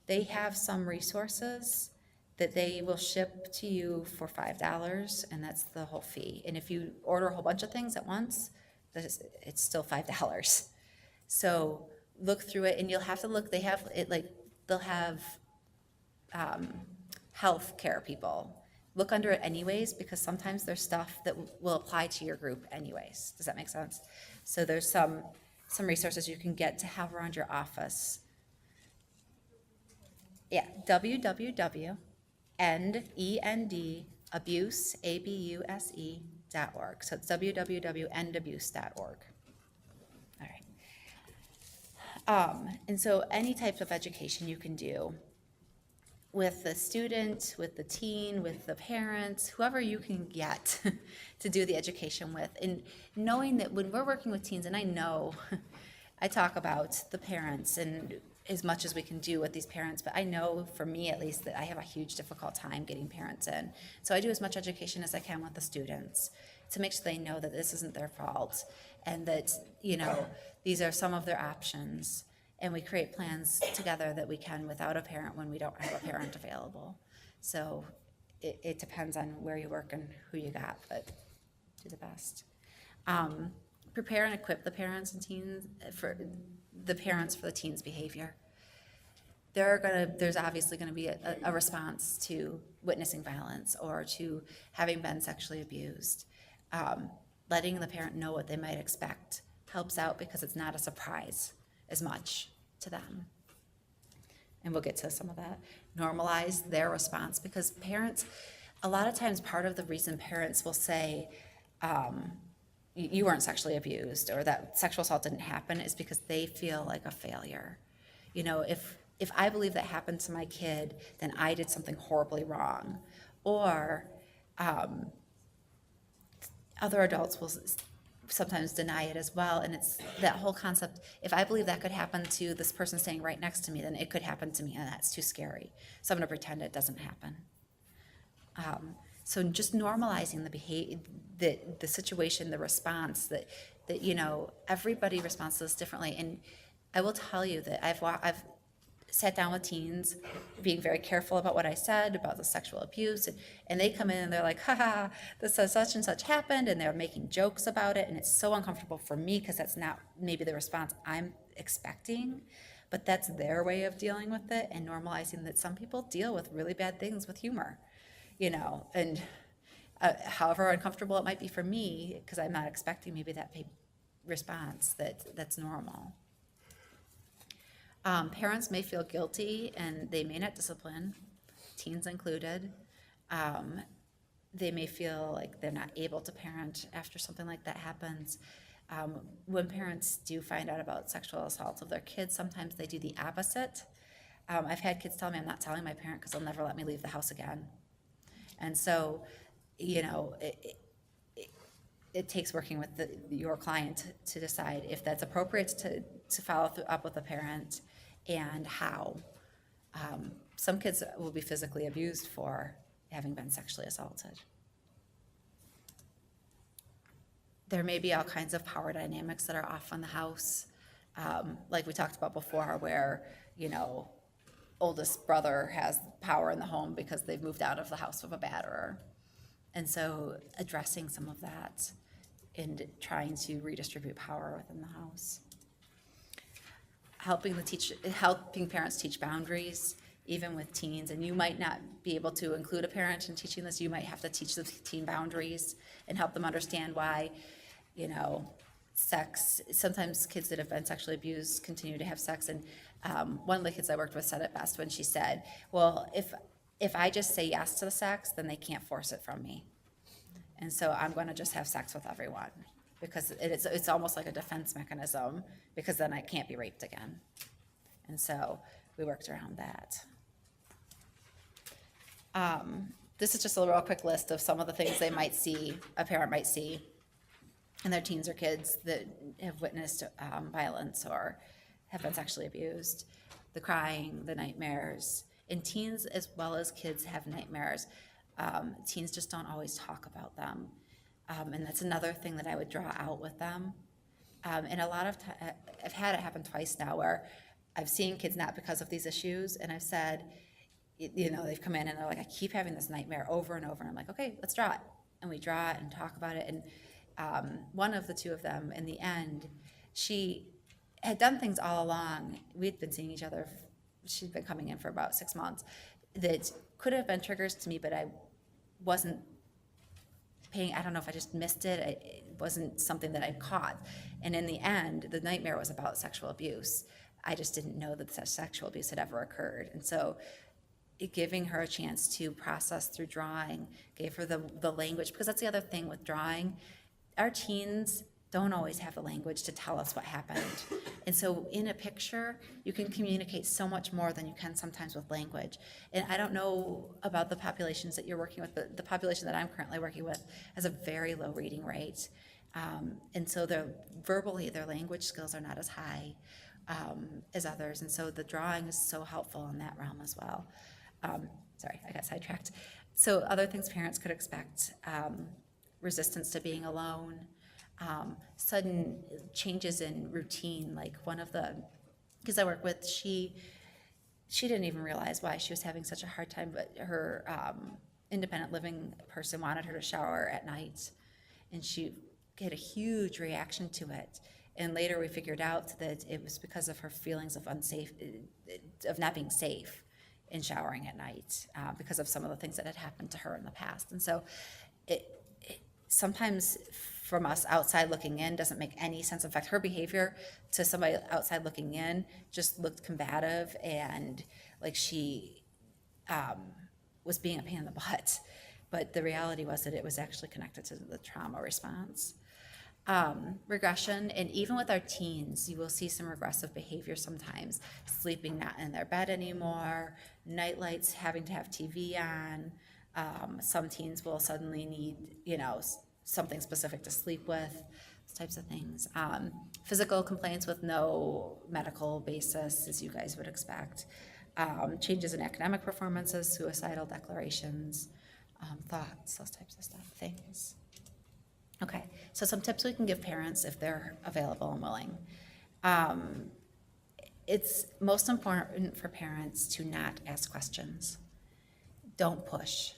They have some resources that they will ship to you for $5, and that's the whole fee. And if you order a whole bunch of things at once, it's still $5. So look through it, and you'll have to look. They have it they'll have health care people. Look under it anyways, because sometimes there's stuff that will apply to your group anyways. Does that make sense? So there's some resources you can get to have around your office. Yeah, www.endabuse.org. So it's www.endabuse.org. All right. And so any type of education you can do with the student, with the teen, with the parents, whoever you can get to do the education with. And knowing that when we're working with teens, and I know I talk about the parents and as much as we can do with these parents, but I know for me at least that I have a huge difficult time getting parents in. So I do as much education as I can with the students to make sure they know that this isn't their fault and that, these are some of their options. And we create plans together that we can without a parent when we don't have a parent available. So it depends on where you work and who you got, but do the best. Prepare and equip the parents and teens for the teens' behavior. There's obviously going to be a response to witnessing violence or to having been sexually abused. Letting the parent know what they might expect helps out because it's not a surprise as much to them. And we'll get to some of that. Normalize their response, because parents, a lot of times part of the reason parents will say, you weren't sexually abused or that sexual assault didn't happen is because they feel like a failure. If I believe that happened to my kid, then I did something horribly wrong. Or other adults will sometimes deny it as well. And it's that whole concept, if I believe that could happen to this person standing right next to me, then it could happen to me, and that's too scary. So I'm going to pretend it doesn't happen. So just normalizing the behavior, the situation, the response, that everybody responds to this differently. And I will tell you that I've sat down with teens, being very careful about what I said about the sexual abuse, and they come in and they're like, haha, this says such and such happened, and they're making jokes about it, and it's so uncomfortable for me because that's not maybe the response I'm expecting, but that's their way of dealing with it, and normalizing that some people deal with really bad things with humor, and however uncomfortable it might be for me, because I'm not expecting maybe that response, that's normal. Parents may feel guilty and they may not discipline, teens included. They may feel like they're not able to parent after something like that happens. When parents do find out about sexual assault of their kids, sometimes they do the opposite. I've had kids tell me, I'm not telling my parent because they'll never let me leave the house again. And so, it takes working with your client to decide if that's appropriate to follow up with a parent and how. Some kids will be physically abused for having been sexually assaulted. There may be all kinds of power dynamics that are off in the house, like we talked about before, where, oldest brother has power in the home because they've moved out of the house with a batterer. And so addressing some of that and trying to redistribute power within the house. Helping parents teach boundaries, even with teens, and you might not be able to include a parent in teaching this. You might have to teach the teen boundaries and help them understand why, sex, sometimes kids that have been sexually abused continue to have sex. And one of the kids I worked with said it best when she said, well, if I just say yes to the sex, then they can't force it from me. And so I'm going to just have sex with everyone, because it's almost like a defense mechanism, because then I can't be raped again. And so we worked around that. This is just a real quick list of some of the things they might see, a parent might see in their teens or kids that have witnessed violence or have been sexually abused. The crying, the nightmares. And teens as well as kids have nightmares. Teens just don't always talk about them. And that's another thing that I would draw out with them. And a lot of times, I've had it happen twice now where I've seen kids not because of these issues, and I've said, they've come in and they're like, I keep having this nightmare over and over. And I'm like, okay, let's draw it. And we draw it and talk about it. And one of the two of them, in the end, she had done things all along. We'd been seeing each other. She'd been coming in for about 6 months. That could have been triggers to me, but I wasn't paying, I don't know if I just missed it. It wasn't something that I caught. And in the end, the nightmare was about sexual abuse. I just didn't know that such sexual abuse had ever occurred. And so giving her a chance to process through drawing, gave her the language, because that's the other thing with drawing. Our teens don't always have the language to tell us what happened. And so in a picture, you can communicate so much more than you can sometimes with language. And I don't know about the populations that you're working with, but the population that I'm currently working with has a very low reading rate. And so their language skills are not as high as others. And so the drawing is so helpful in that realm as well. Sorry, I got sidetracked. So other things parents could expect, resistance to being alone, sudden changes in routine. Like one of the kids I work with, she didn't even realize why she was having such a hard time, but her independent living person wanted her to shower at night, and she had a huge reaction to it. And later we figured out that it was because of her feelings of of not being safe in showering at night, because of some of the things that had happened to her in the past. And so it sometimes from us outside looking in doesn't make any sense. In fact, her behavior to somebody outside looking in just looked combative and like she was being a pain in the butt. But the reality was that it was actually connected to the trauma response. Regression, and even with our teens, you will see some regressive behavior sometimes. Sleeping not in their bed anymore, night lights, having to have TV on. Some teens will suddenly need, something specific to sleep with, those types of things. Physical complaints with no medical basis, as you guys would expect. Changes in academic performances, suicidal declarations, thoughts, those types of things. Okay, so some tips we can give parents if they're available and willing. It's most important for parents to not ask questions. Don't push,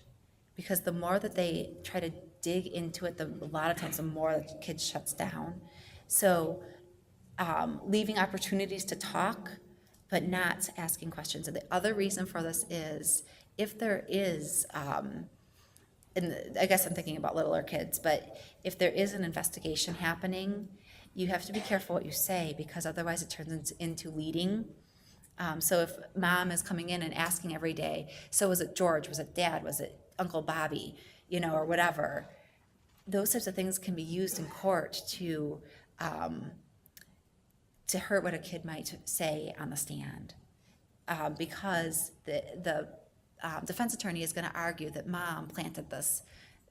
because the more that they try to dig into it, a lot of times the more the kid shuts down. So leaving opportunities to talk, but not asking questions. And the other reason for this is if there is, and I guess I'm thinking about littler kids, but if there is an investigation happening, you have to be careful what you say, because otherwise it turns into leading. So if mom is coming in and asking every day, so was it George, was it dad, was it Uncle Bobby, or whatever, those types of things can be used in court to hurt what a kid might say on the stand, because the defense attorney is going to argue that mom planted this,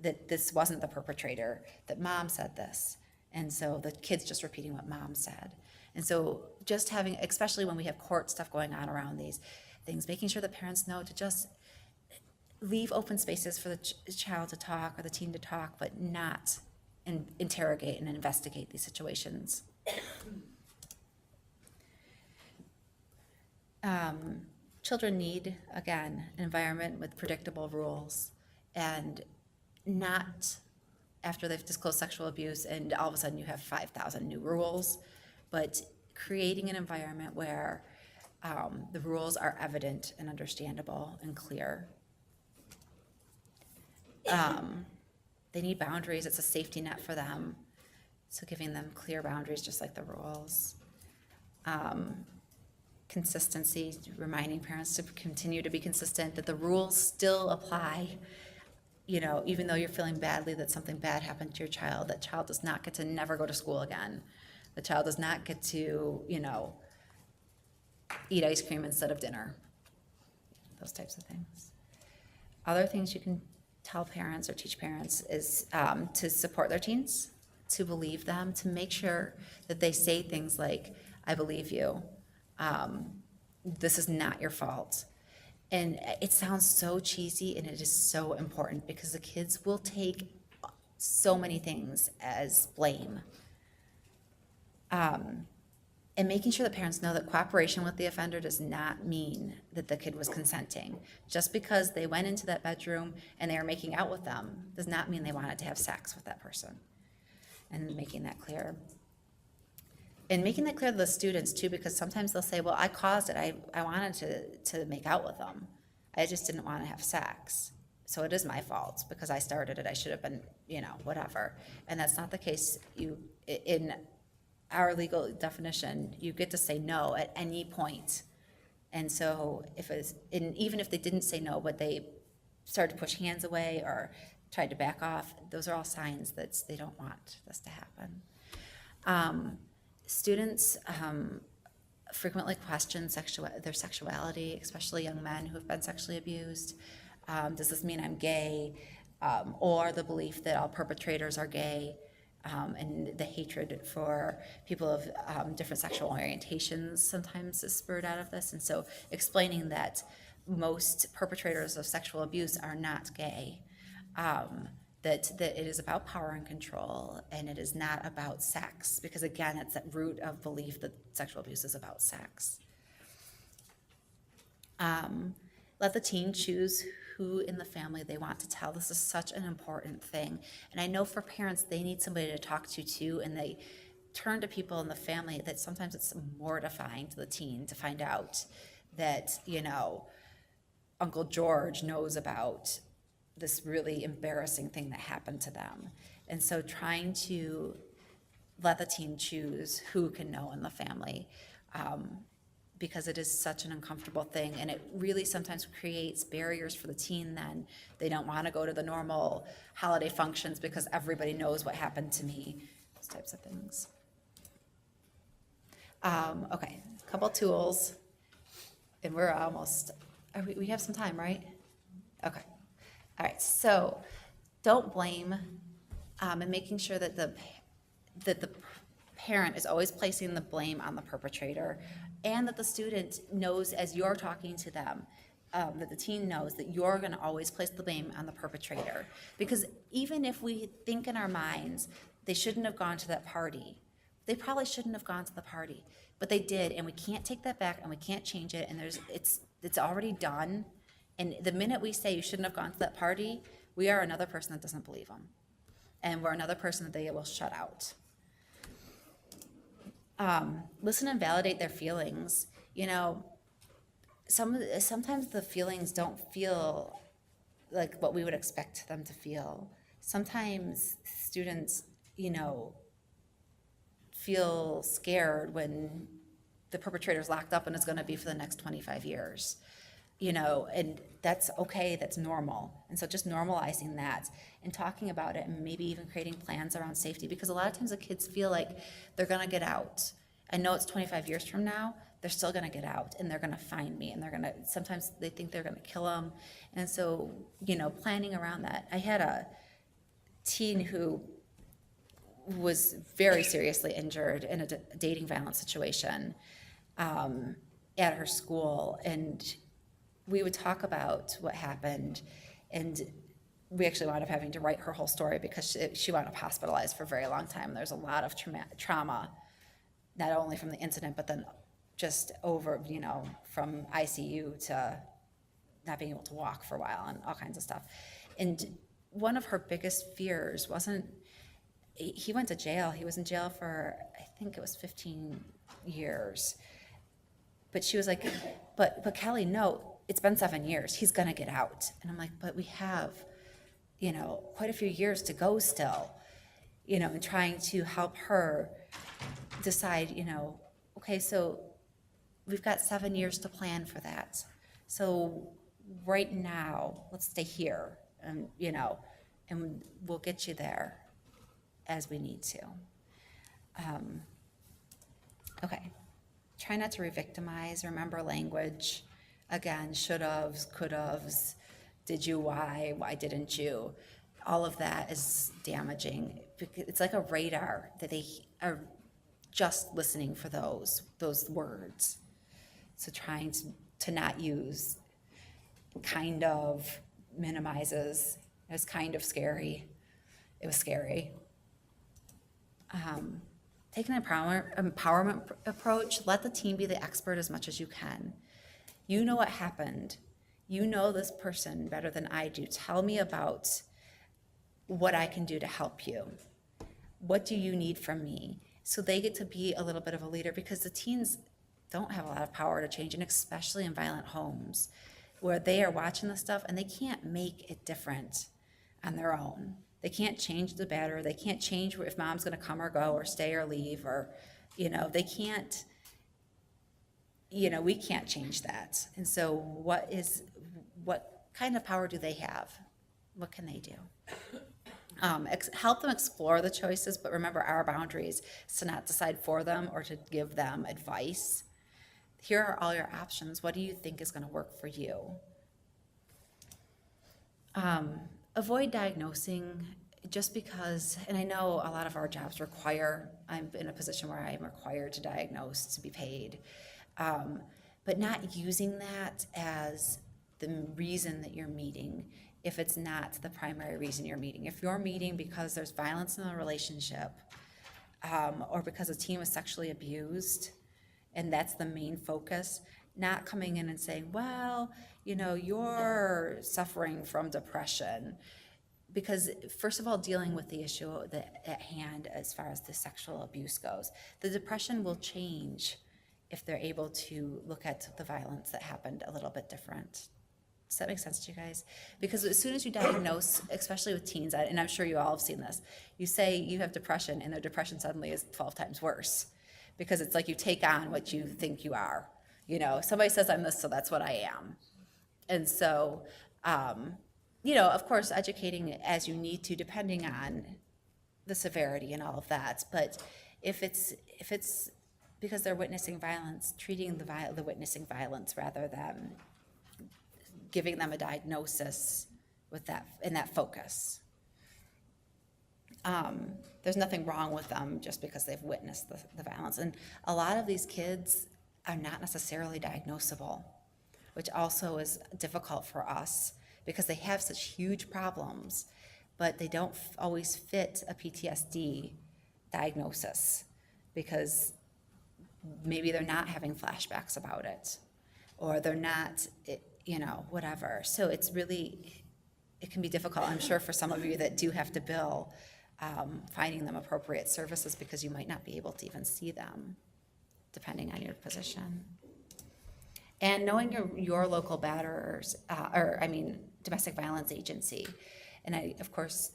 that this wasn't the perpetrator, that mom said this. And so the kid's just repeating what mom said. And so just having, especially when we have court stuff going on around these, things, making sure the parents know to just leave open spaces for the child to talk or the teen to talk, but not interrogate and investigate these situations. Children need, again, an environment with predictable rules, and not after they've disclosed sexual abuse and all of a sudden you have 5,000 new rules, but creating an environment where the rules are evident and understandable and clear. They need boundaries. It's a safety net for them. So giving them clear boundaries, just like the rules. Consistency, reminding parents to continue to be consistent, that the rules still apply. You know, even though you're feeling badly that something bad happened to your child, that child does not get to never go to school again. The child does not get to, you know, eat ice cream instead of dinner. Those types of things. Other things you can tell parents or teach parents is to support their teens, to believe them, to make sure that they say things like, I believe you. This is not your fault. And it sounds so cheesy, and it is so important because the kids will take so many things as blame. And making sure that parents know that cooperation with the offender does not mean that the kid was consenting. Just because they went into that bedroom and they are making out with them does not mean they wanted to have sex with that person. And making that clear. And making that clear to the students too, because sometimes they'll say, well, I caused it. I wanted to make out with them. I just didn't want to have sex. So it is my fault because I started it. I should have been, you know, whatever. And that's not the case. In our legal definition, you get to say no at any point. And so even if they didn't say no, but they started to push hands away or tried to back off, those are all signs that they don't want this to happen. Students frequently question their sexuality, especially young men who have been sexually abused. Does this mean I'm gay? Or the belief that all perpetrators are gay, and the hatred for people of different sexual orientations sometimes is spurred out of this. And so explaining that most perpetrators of sexual abuse are not gay, that it is about power and control, and it is not about sex, because again, it's that root of belief that sexual abuse is about sex. Let the teen choose who in the family they want to tell. This is such an important thing. And I know for parents, they need somebody to talk to too, and they turn to people in the family that sometimes it's mortifying to the teen to find out that, you know, Uncle George knows about this really embarrassing thing that happened to them. And so trying to let the teen choose who can know in the family, because it is such an uncomfortable thing, and it really sometimes creates barriers for the teen. Then they don't want to go to the normal holiday functions because everybody knows what happened to me, those types of things. Okay, a couple tools, and we're almost, we have some time, right? Okay. All right, so don't blame, and making sure that the parent is always placing the blame on the perpetrator, and that the student knows as you're talking to them, that the teen knows that you're going to always place the blame on the perpetrator. Because even if we think in our minds they shouldn't have gone to that party, they probably shouldn't have gone to the party, but they did, and we can't take that back, and we can't change it, and it's already done. And the minute we say you shouldn't have gone to that party, we are another person that doesn't believe them. And we're another person that they will shut out. Listen and validate their feelings. You know, sometimes the feelings don't feel like what we would expect them to feel. Sometimes students, you know, feel scared when the perpetrator's locked up and is going to be for the next 25 years. You know, and that's okay, that's normal. And so just normalizing that and talking about it, and maybe even creating plans around safety, because a lot of times the kids feel like they're gonna get out. I know it's 25 years from now, they're still gonna get out, and they're gonna find me, and sometimes they think they're gonna kill them. And so, you know, planning around that. I had a teen who was very seriously injured in a dating violence situation at her school, and we would talk about what happened, and we actually wound up having to write her whole story because she wound up hospitalized for a very long time. There's a lot of trauma, not only from the incident, but then just over, from ICU to not being able to walk for a while and all kinds of stuff. And one of her biggest fears wasn't, he went to jail. He was in jail for, I think it was 15 years. But she was like, but Kelly, no, it's been 7 years. He's gonna get out. And I'm like, but we have, quite a few years to go still, and trying to help her decide, okay, so we've got 7 years to plan for that. So right now, let's stay here, and we'll get you there as we need to. Okay. Try not to re-victimize. Remember language. Again, should'ves, could'ves, did you, why didn't you? All of that is damaging. It's like a radar that they are just listening for those words. So trying to not use kind of minimizes. It was kind of scary. It was scary. Take an empowerment approach. Let the team be the expert as much as you can. You know what happened. You know this person better than I do. Tell me about what I can do to help you. What do you need from me? So they get to be a little bit of a leader, because the teens don't have a lot of power to change, and especially in violent homes where they are watching this stuff and they can't make it different on their own. They can't change the better. They can't change if mom's going to come or go or stay or leave, or, they can't, we can't change that. And so what kind of power do they have? What can they do? Help them explore the choices, but remember our boundaries is to not decide for them or to give them advice. Here are all your options. What do you think is going to work for you? Avoid diagnosing just because, and I know a lot of our jobs require, I'm in a position where I'm required to diagnose to be paid, but not using that as the reason that you're meeting if it's not the primary reason you're meeting. If you're meeting because there's violence in the relationship, or because a teen was sexually abused, and that's the main focus, not coming in and saying, well, you're suffering from depression. Because first of all, dealing with the issue at hand as far as the sexual abuse goes, the depression will change if they're able to look at the violence that happened a little bit different. Does that make sense to you guys? Because as soon as you diagnose, especially with teens, and I'm sure you all have seen this, you say you have depression and their depression suddenly is 12 times worse, because it's like you take on what you think you are. Somebody says I'm this, so that's what I am. And so, of course, educating as you need to, depending on the severity and all of that. But if it's because they're witnessing violence, treating the witnessing violence rather than giving them a diagnosis with that in that focus. There's nothing wrong with them just because they've witnessed the violence. And a lot of these kids are not necessarily diagnosable, which also is difficult for us because they have such huge problems, but they don't always fit a PTSD diagnosis because maybe they're not having flashbacks about it, or they're not, whatever. So it can be difficult, I'm sure, for some of you that do have to bill, finding them appropriate services because you might not be able to even see them, depending on your position. And knowing your local domestic violence agency. And of course,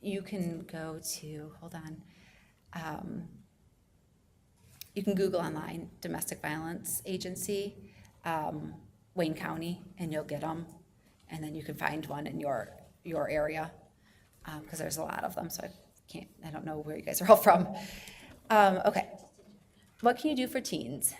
you can go to, you can Google online, domestic violence agency, Wayne County, and you'll get them. And then you can find one in your area, because there's a lot of them, so I don't know where you guys are all from. Okay, what can you do for teens?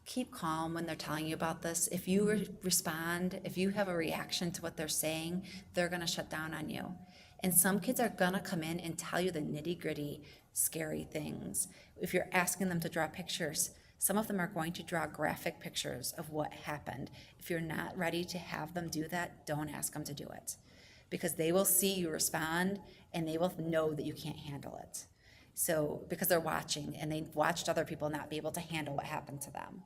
Keep calm when they're telling you about this. If you respond, if you have a reaction to what they're saying, they're gonna shut down on you. And some kids are gonna come in and tell you the nitty-gritty, scary things. If you're asking them to draw pictures, Some of them are going to draw graphic pictures of what happened. If you're not ready to have them do that, don't ask them to do it, because they will see you respond and they will know that you can't handle it. So, because they're watching and they've watched other people not be able to handle what happened to them.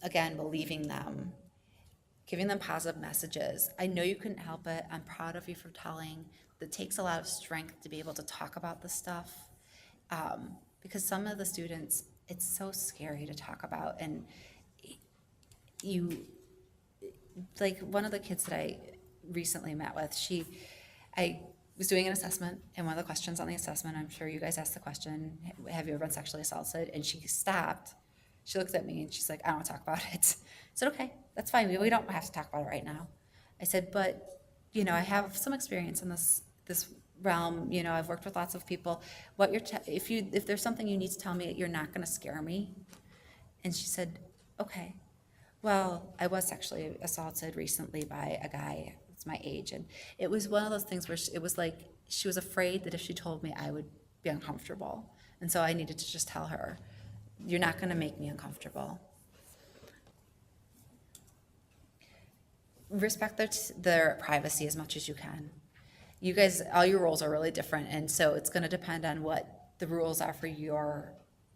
Again, believing them, giving them positive messages. I know you couldn't help it. I'm proud of you for telling. It takes a lot of strength to be able to talk about this stuff, because some of the students, it's so scary to talk about. And like one of the kids that I recently met with, I was doing an assessment, and one of the questions on the assessment, I'm sure you guys asked the question, have you ever been sexually assaulted? And she stopped. She looked at me and she's like, I don't want to talk about it. I said, okay, that's fine. We don't have to talk about it right now. I said, but, I have some experience in this realm. I've worked with lots of people. If there's something you need to tell me, you're not going to scare me. And she said, okay. Well, I was sexually assaulted recently by a guy that's my age. And it was one of those things where it was like she was afraid that if she told me, I would be uncomfortable. And so I needed to just tell her, you're not going to make me uncomfortable. Respect their privacy as much as you can. You guys, all your roles are really different, and so it's going to depend on what the rules are for your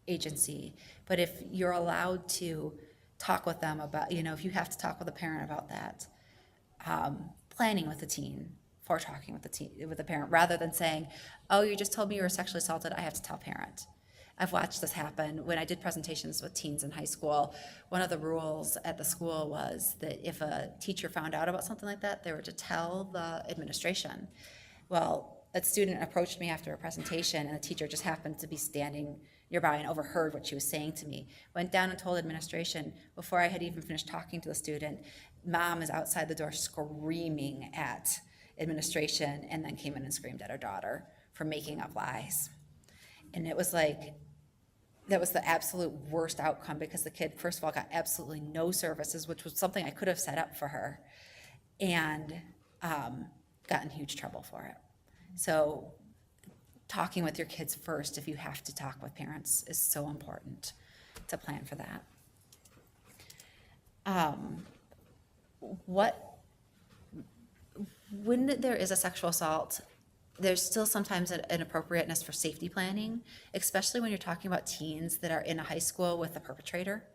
agency. But if you're allowed to talk with them about, if you have to talk with a parent about that, planning with the teen for talking with the parent, rather than saying, oh, you just told me you were sexually assaulted, I have to tell parent. I've watched this happen. When I did presentations with teens in high school, one of the rules at the school was that if a teacher found out about something like that, they were to tell the administration. Well, a student approached me after a presentation, and the teacher just happened to be standing nearby and overheard what she was saying to me. Went down and told administration. Before I had even finished talking to the student, mom is outside the door screaming at administration, and then came in and screamed at her daughter for making up lies. And it was like, that was the absolute worst outcome, because the kid, first of all, got absolutely no services, which was something I could have set up for her, and got in huge trouble for it. So talking with your kids first, if you have to talk with parents, is so important to plan for that. When there is a sexual assault, there's still sometimes an appropriateness for safety planning, especially when you're talking about teens that are in a high school with a perpetrator,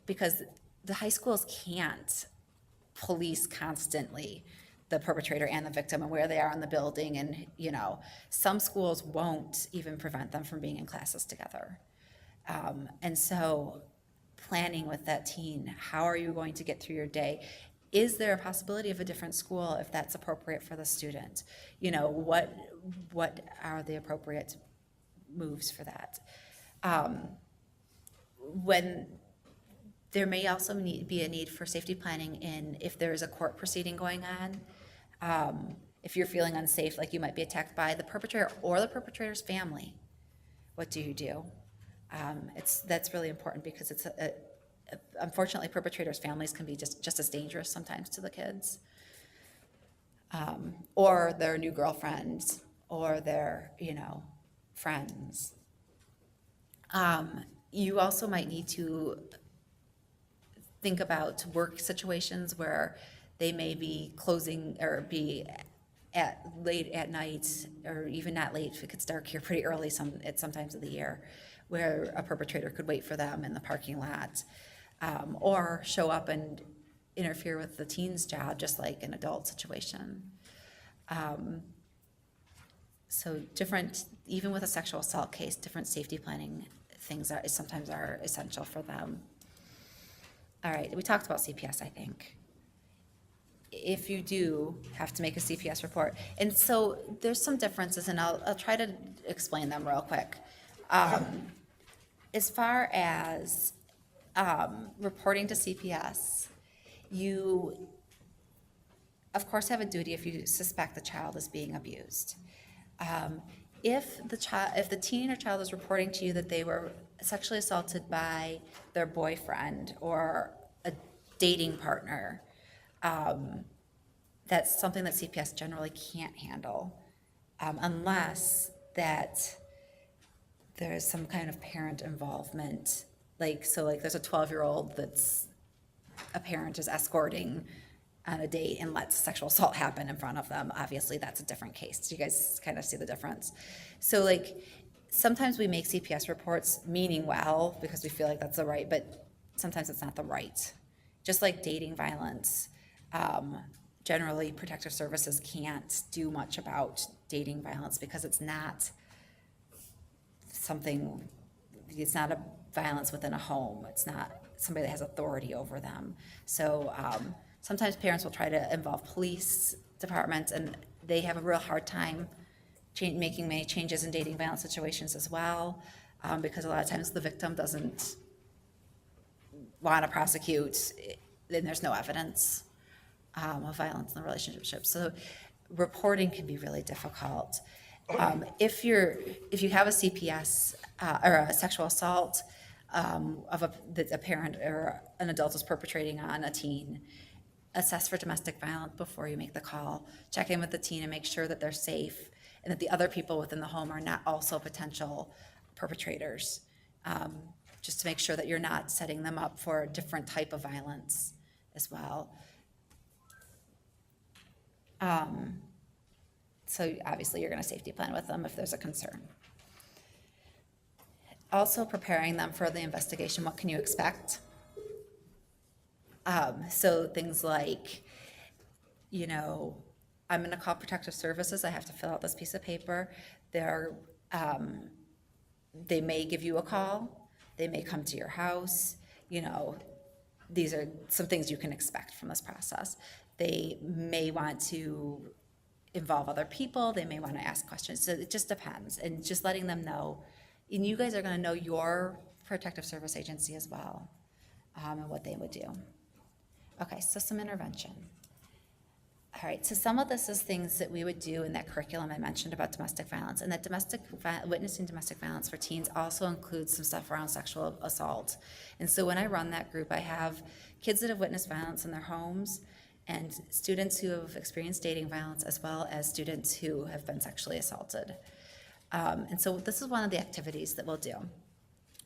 because the high schools can't police constantly the perpetrator and the victim and where they are in the building. And, some schools won't even prevent them from being in classes together. And so planning with that teen, how are you going to get through your day? Is there a possibility of a different school if that's appropriate for the student? What are the appropriate moves for that? When there may also be a need for safety planning if there is a court proceeding going on. If you're feeling unsafe, like you might be attacked by the perpetrator or the perpetrator's family, what do you do? That's really important, because unfortunately, perpetrators' families can be just as dangerous sometimes to the kids, or their new girlfriends, or their friends. You also might need to think about work situations where they may be closing or be late at night, or even not late if it gets dark here pretty early at some times of the year, where a perpetrator could wait for them in the parking lot, or show up and interfere with the teen's job, just like an adult situation. So even with a sexual assault case, different safety planning things sometimes are essential for them. All right, we talked about CPS, I think. If you do have to make a CPS report, and so there's some differences, and I'll try to explain them real quick. As far as reporting to CPS, you, of course, have a duty if you suspect the child is being abused. If the teen or child is reporting to you that they were sexually assaulted by their boyfriend or a dating partner, that's something that CPS generally can't handle, unless that there's some kind of parent involvement. Like, so like there's a 12-year-old that's a parent is escorting on a date and lets sexual assault happen in front of them. Obviously, that's a different case. Do you guys kind of see the difference? So like, sometimes we make CPS reports meaning well because we feel like that's the right, but sometimes it's not the right. Just like dating violence, generally protective services can't do much about dating violence because it's not something, it's not a violence within a home. It's not somebody that has authority over them. So sometimes parents will try to involve police departments, and they have a real hard time making many changes in dating violence situations as well, because a lot of times the victim doesn't want to prosecute, then there's no evidence of violence in the relationship. So reporting can be really difficult. If you have a CPS or a sexual assault that a parent or an adult is perpetrating on a teen, assess for domestic violence before you make the call. Check in with the teen and make sure that they're safe and that the other people within the home are not also potential perpetrators. Just to make sure that you're not setting them up for a different type of violence as well. So obviously you're going to safety plan with them if there's a concern. Also preparing them for the investigation, what can you expect? So things like, you know, I'm going to call Protective Services, I have to fill out this piece of paper. They may give you a call, they may come to your house, you know, these are some things you can expect from this process. They may want to involve other people, they may want to ask questions, so it just depends, and just letting them know. And you guys are going to know your protective service agency as well, and what they would do. Okay, so some intervention. All right, so some of this is things that we would do in that curriculum I mentioned about domestic violence, and that witnessing domestic violence for teens also includes some stuff around sexual assault. And so when I run that group, I have kids that have witnessed violence in their homes, and students who have experienced dating violence, as well as students who have been sexually assaulted. And so this is one of the activities that we'll do.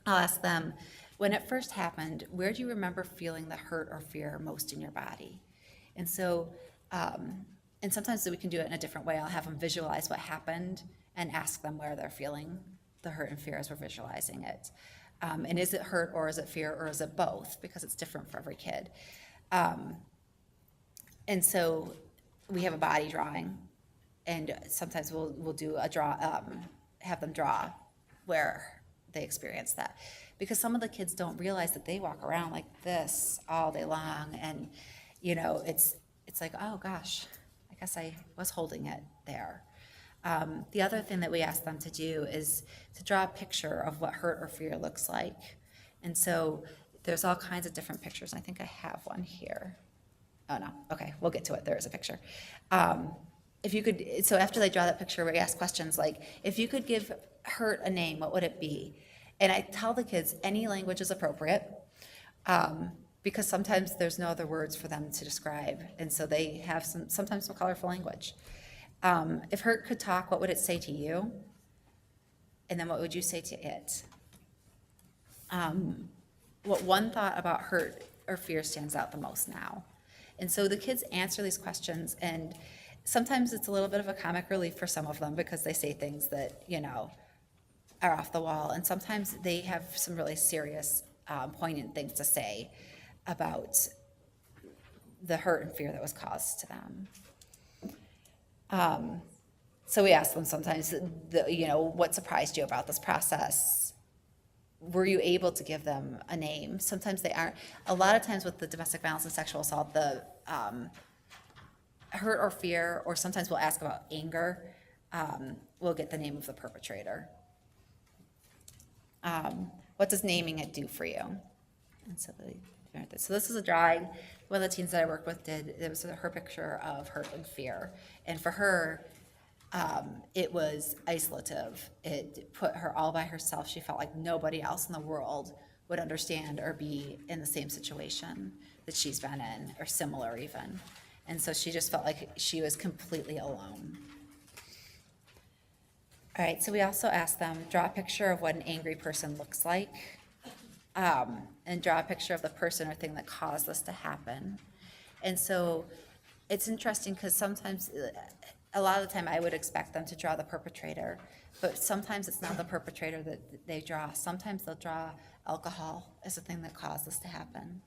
I'll ask them, when it first happened, where do you remember feeling the hurt or fear most in your body? And so, and sometimes we can do it in a different way. I'll have them visualize what happened and ask them where they're feeling the hurt and fear as we're visualizing it. And is it hurt, or is it fear, or is it both? Because it's different for every kid. And so we have a body drawing, and sometimes we'll do a draw, have them draw where they experience that. Because some of the kids don't realize that they walk around like this all day long, and you know, it's like, oh gosh, I guess I was holding it there. The other thing that we ask them to do is to draw a picture of what hurt or fear looks like. And so there's all kinds of different pictures. I think I have one here. Oh no, okay, we'll get to it. There is a picture. If you could, so after they draw that picture, we ask questions like, if you could give hurt a name, what would it be? And I tell the kids any language is appropriate, because sometimes there's no other words for them to describe. And so they have sometimes some colorful language. If hurt could talk, what would it say to you? And then what would you say to it? What one thought about hurt or fear stands out the most now? And so the kids answer these questions, and sometimes it's a little bit of a comic relief for some of them because they say things that, you know, are off the wall. And sometimes they have some really serious, poignant things to say about the hurt and fear that was caused to them. So we ask them sometimes, you know, what surprised you about this process? Were you able to give them a name? Sometimes they aren't. A lot of times with the domestic violence and sexual assault, the hurt or fear, or sometimes we'll ask about anger, we'll get the name of the perpetrator. What does naming it do for you? And so this is a drawing one of the teens that I worked with did. It was her picture of hurt and fear. And for her, it was isolative. It put her all by herself. She felt like nobody else in the world would understand or be in the same situation that she's been in, or similar even. And so she just felt like she was completely alone. All right, so we also asked them, draw a picture of what an angry person looks like, and draw a picture of the person or thing that caused this to happen. And so it's interesting because sometimes, a lot of the time, I would expect them to draw the perpetrator, but sometimes it's not the perpetrator that they draw. Sometimes they'll draw alcohol as the thing that caused this to happen.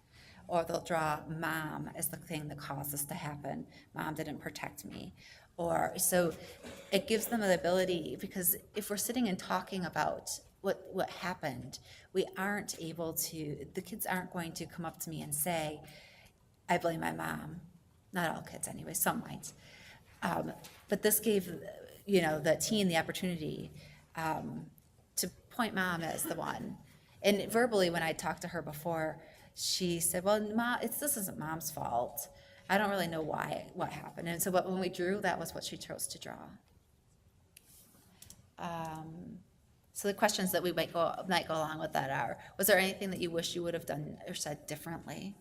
Or they'll draw mom as the thing that caused this to happen. Mom didn't protect me. Or, so it gives them the ability, because if we're sitting and talking about what happened, we aren't able to, the kids aren't going to come up to me and say, I blame my mom. Not all kids anyway, some might. But this gave, the teen the opportunity to point mom as the one. And verbally, when I talked to her before, she said, well, Mom, this isn't mom's fault. I don't really know what happened. And so when we drew, that was what she chose to draw. So the questions that we might go along with that are, was there anything that you wish you would have done or said differently?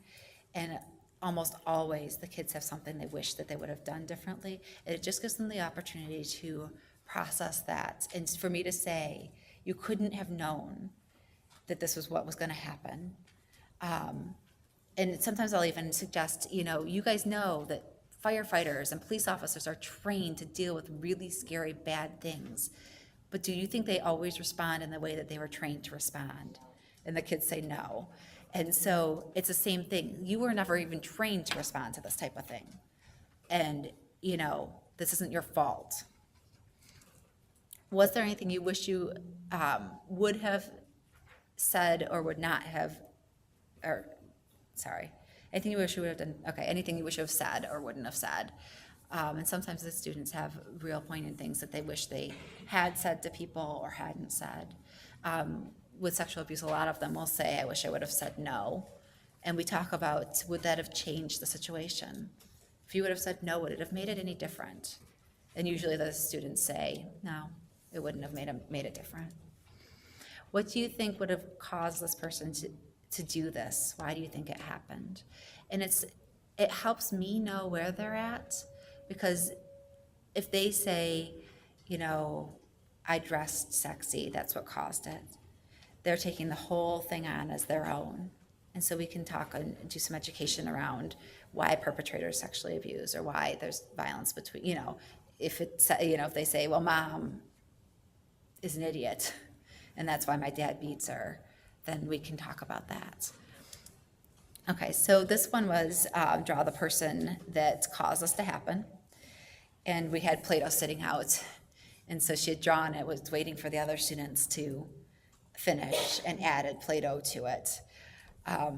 And almost always the kids have something they wish that they would have done differently. And it just gives them the opportunity to process that. And for me to say, you couldn't have known that this was what was going to happen. And sometimes I'll even suggest, you guys know that firefighters and police officers are trained to deal with really scary, bad things. But do you think they always respond in the way that they were trained to respond? And the kids say no. And so it's the same thing. You were never even trained to respond to this type of thing. And, this isn't your fault. Was there anything you wish you would have said or would not have, anything you wish you would have done, anything you wish you have said or wouldn't have said. And sometimes the students have real poignant things that they wish they had said to people or hadn't said. With sexual abuse, a lot of them will say, I wish I would have said no. And we talk about, would that have changed the situation? If you would have said no, would it have made it any different? And usually the students say, no, it wouldn't have made it different. What do you think would have caused this person to do this? Why do you think it happened? And it helps me know where they're at, because if they say, I dressed sexy, that's what caused it, they're taking the whole thing on as their own. And so we can talk and do some education around why perpetrators sexually abuse or why there's violence between, if it's, if they say, well, mom is an idiot and that's why my dad beats her, then we can talk about that. Okay, so this one was draw the person that caused this to happen. And we had Play-Doh sitting out. And so she had drawn it, was waiting for the other students to finish, and added Play-Doh to it.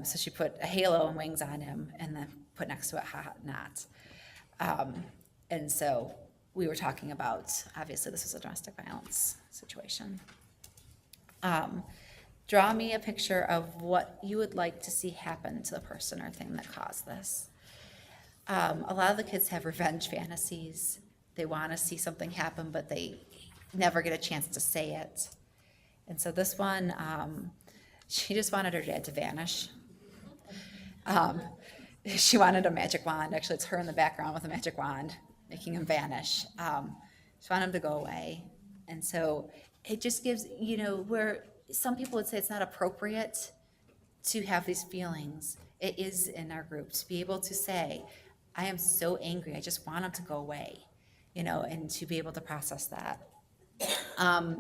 So she put a halo and wings on him and then put next to it, ha ha, not. And so we were talking about, obviously this was a domestic violence situation. Draw me a picture of what you would like to see happen to the person or thing that caused this. A lot of the kids have revenge fantasies. They want to see something happen, but they never get a chance to say it. And so this one, she just wanted her dad to vanish. She wanted a magic wand. Actually, it's her in the background with a magic wand, making him vanish. She wanted him to go away. And so it just gives, where some people would say it's not appropriate to have these feelings. It is in our group to be able to say, I am so angry, I just want him to go away, and to be able to process that.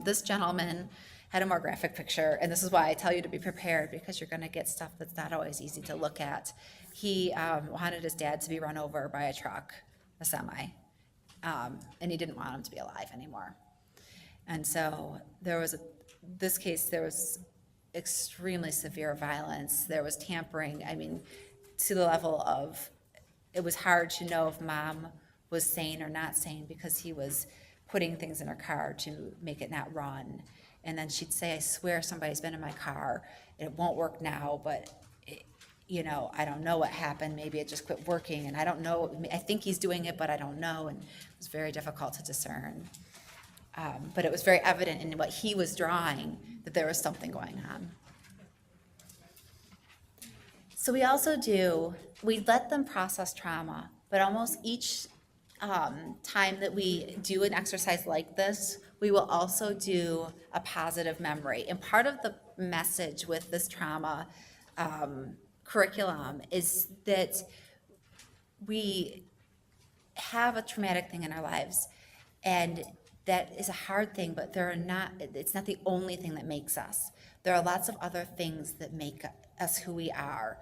This gentleman had a more graphic picture, and this is why I tell you to be prepared, because you're going to get stuff that's not always easy to look at. He wanted his dad to be run over by a truck, a semi, and he didn't want him to be alive anymore. And so there was extremely severe violence. There was tampering, to the level of, it was hard to know if mom was sane or not sane, because he was putting things in her car to make it not run. And then she'd say, I swear somebody's been in my car. It won't work now, but I don't know what happened. Maybe it just quit working, and I don't know. I think he's doing it, but I don't know. And it was very difficult to discern. But it was very evident in what he was drawing that there was something going on. So we let them process trauma, but almost each time that we do an exercise like this, we will also do a positive memory. And part of the message with this trauma curriculum is that we have a traumatic thing in our lives, and that is a hard thing, but it's not the only thing that makes us. There are lots of other things that make us who we are,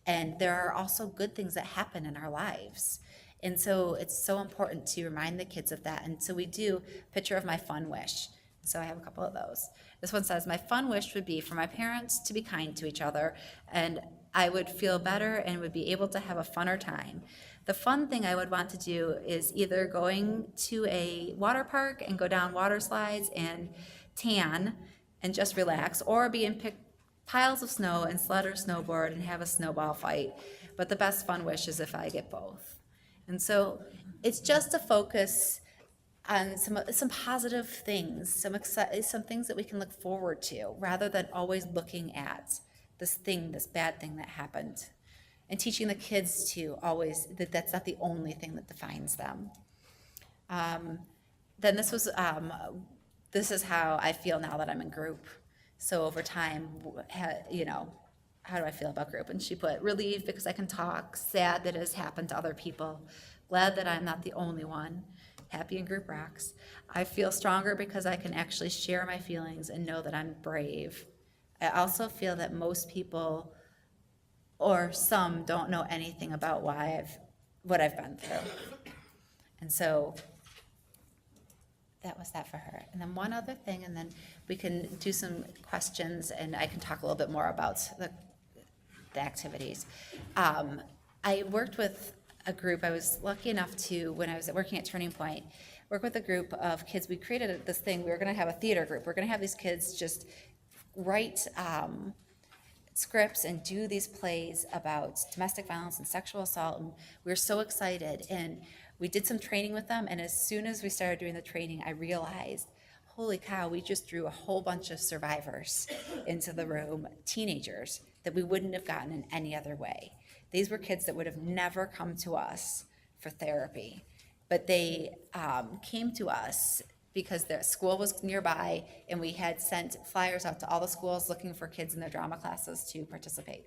and there are also good things that happen in our lives. And so it's so important to remind the kids of that. And so we do picture of my fun wish. So I have a couple of those. This one says, my fun wish would be for my parents to be kind to each other, and I would feel better and would be able to have a funner time. The fun thing I would want to do is either going to a water park and go down water slides and tan and just relax, or be in piles of snow and sled or snowboard and have a snowball fight. But the best fun wish is if I get both. And so it's just a focus on some positive things, some things that we can look forward to, rather than always looking at this bad thing that happened. And teaching the kids to always, that's not the only thing that defines them. Then this is how I feel now that I'm in group. So over time, how do I feel about group? And she put, relieved because I can talk, sad that it has happened to other people, glad that I'm not the only one, happy in group rocks. I feel stronger because I can actually share my feelings and know that I'm brave. I also feel that most people, or some, don't know anything about what I've been through. And so that was that for her. And then one other thing, and then we can do some questions, and I can talk a little bit more about the activities. I worked with a group. I was lucky enough to, when I was working at Turning Point, work with a group of kids. We created this thing. We were going to have a theater group. We're going to have these kids just write scripts and do these plays about domestic violence and sexual assault, and we were so excited. And we did some training with them, and as soon as we started doing the training, I realized, holy cow, we just drew a whole bunch of survivors into the room, teenagers, that we wouldn't have gotten in any other way. These were kids that would have never come to us for therapy, but they came to us because their school was nearby, and we had sent flyers out to all the schools looking for kids in their drama classes to participate.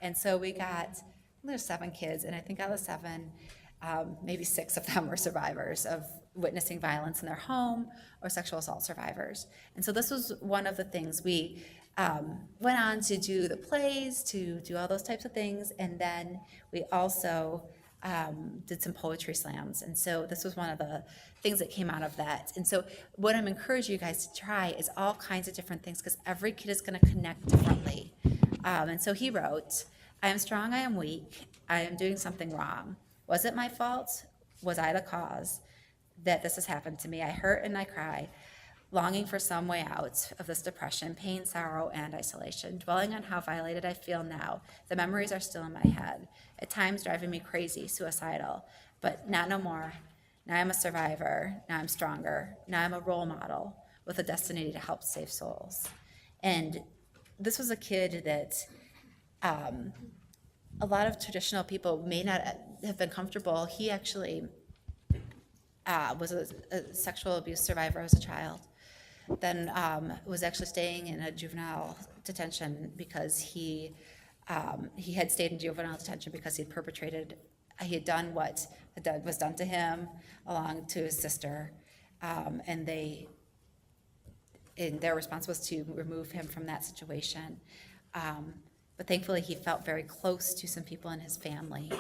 And so we got, there's 7 kids, and I think out of the 7, maybe 6 of them were survivors of witnessing violence in their home or sexual assault survivors. And so this was one of the things. We went on to do the plays, to do all those types of things, and then we also did some poetry slams. And so this was one of the things that came out of that. And so what I'm encouraging you guys to try is all kinds of different things, because every kid is going to connect differently. And so he wrote, I am strong, I am weak, I am doing something wrong. Was it my fault? Was I the cause that this has happened to me? I hurt and I cry, longing for some way out of this depression, pain, sorrow, and isolation, dwelling on how violated I feel now. The memories are still in my head, at times driving me crazy, suicidal, but not no more. Now I'm a survivor, now I'm stronger, now I'm a role model with a destiny to help save souls. And this was a kid that a lot of traditional people may not have been comfortable. He actually was a sexual abuse survivor as a child. Then was actually staying in a juvenile detention because he had stayed in juvenile detention because he had done what was done to him along to his sister, and their response was to remove him from that situation. But thankfully, he felt very close to some people in his family,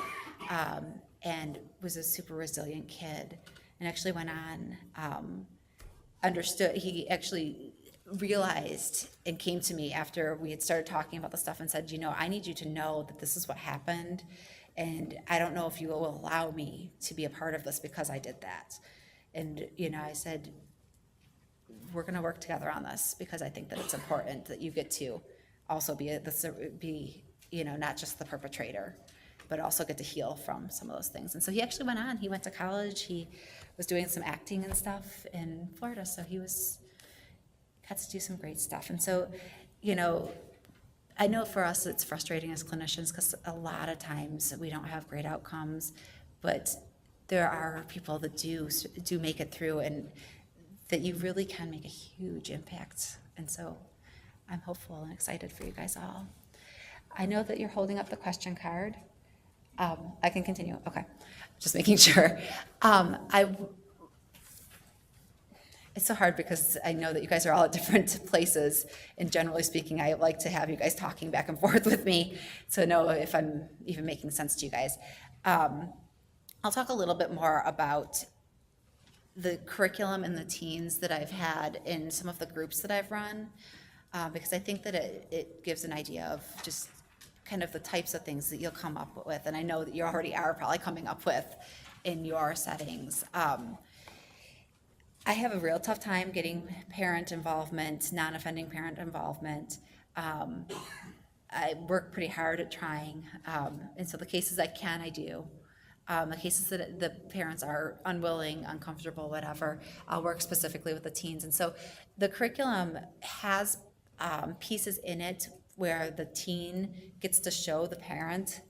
and was a super resilient kid, and actually went on, understood, he actually realized and came to me after we had started talking about the stuff and said, I need you to know that this is what happened, and I don't know if you will allow me to be a part of this because I did that. And, I said, we're gonna work together on this because I think that it's important that you get to also be not just the perpetrator, but also get to heal from some of those things. And so he actually went on. He went to college. He was doing some acting and stuff in Florida. So he got to do some great stuff. And so, I know for us it's frustrating as clinicians because a lot of times we don't have great outcomes, but there are people that do make it through, and that you really can make a huge impact. And so I'm hopeful and excited for you guys all. I know that you're holding up the question card. I can continue. Okay, just making sure. It's so hard because I know that you guys are all at different places, and generally speaking, I like to have you guys talking back and forth with me to know if I'm even making sense to you guys. I'll talk a little bit more about the curriculum and the teens that I've had in some of the groups that I've run, because I think that it gives an idea of just kind of the types of things that you'll come up with, and I know that you already are probably coming up with in your settings. I have a real tough time getting parent involvement, non-offending parent involvement. I work pretty hard at trying, and so the cases I can, I do. The cases that the parents are unwilling, uncomfortable, whatever, I'll work specifically with the teens. And so the curriculum has pieces in it where the teen gets to show the parent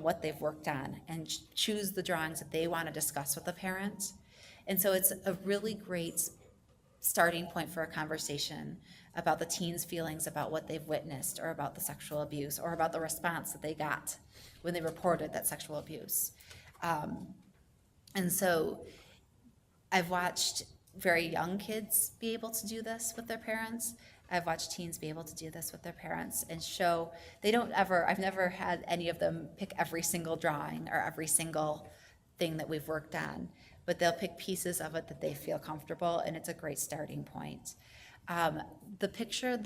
what they've worked on and choose the drawings that they want to discuss with the parent. And so it's a really great starting point for a conversation about the teen's feelings about what they've witnessed, or about the sexual abuse, or about the response that they got when they reported that sexual abuse. And so I've watched very young kids be able to do this with their parents. I've watched teens be able to do this with their parents and show, I've never had any of them pick every single drawing or every single thing that we've worked on, but they'll pick pieces of it that they feel comfortable, and it's a great starting point. The picture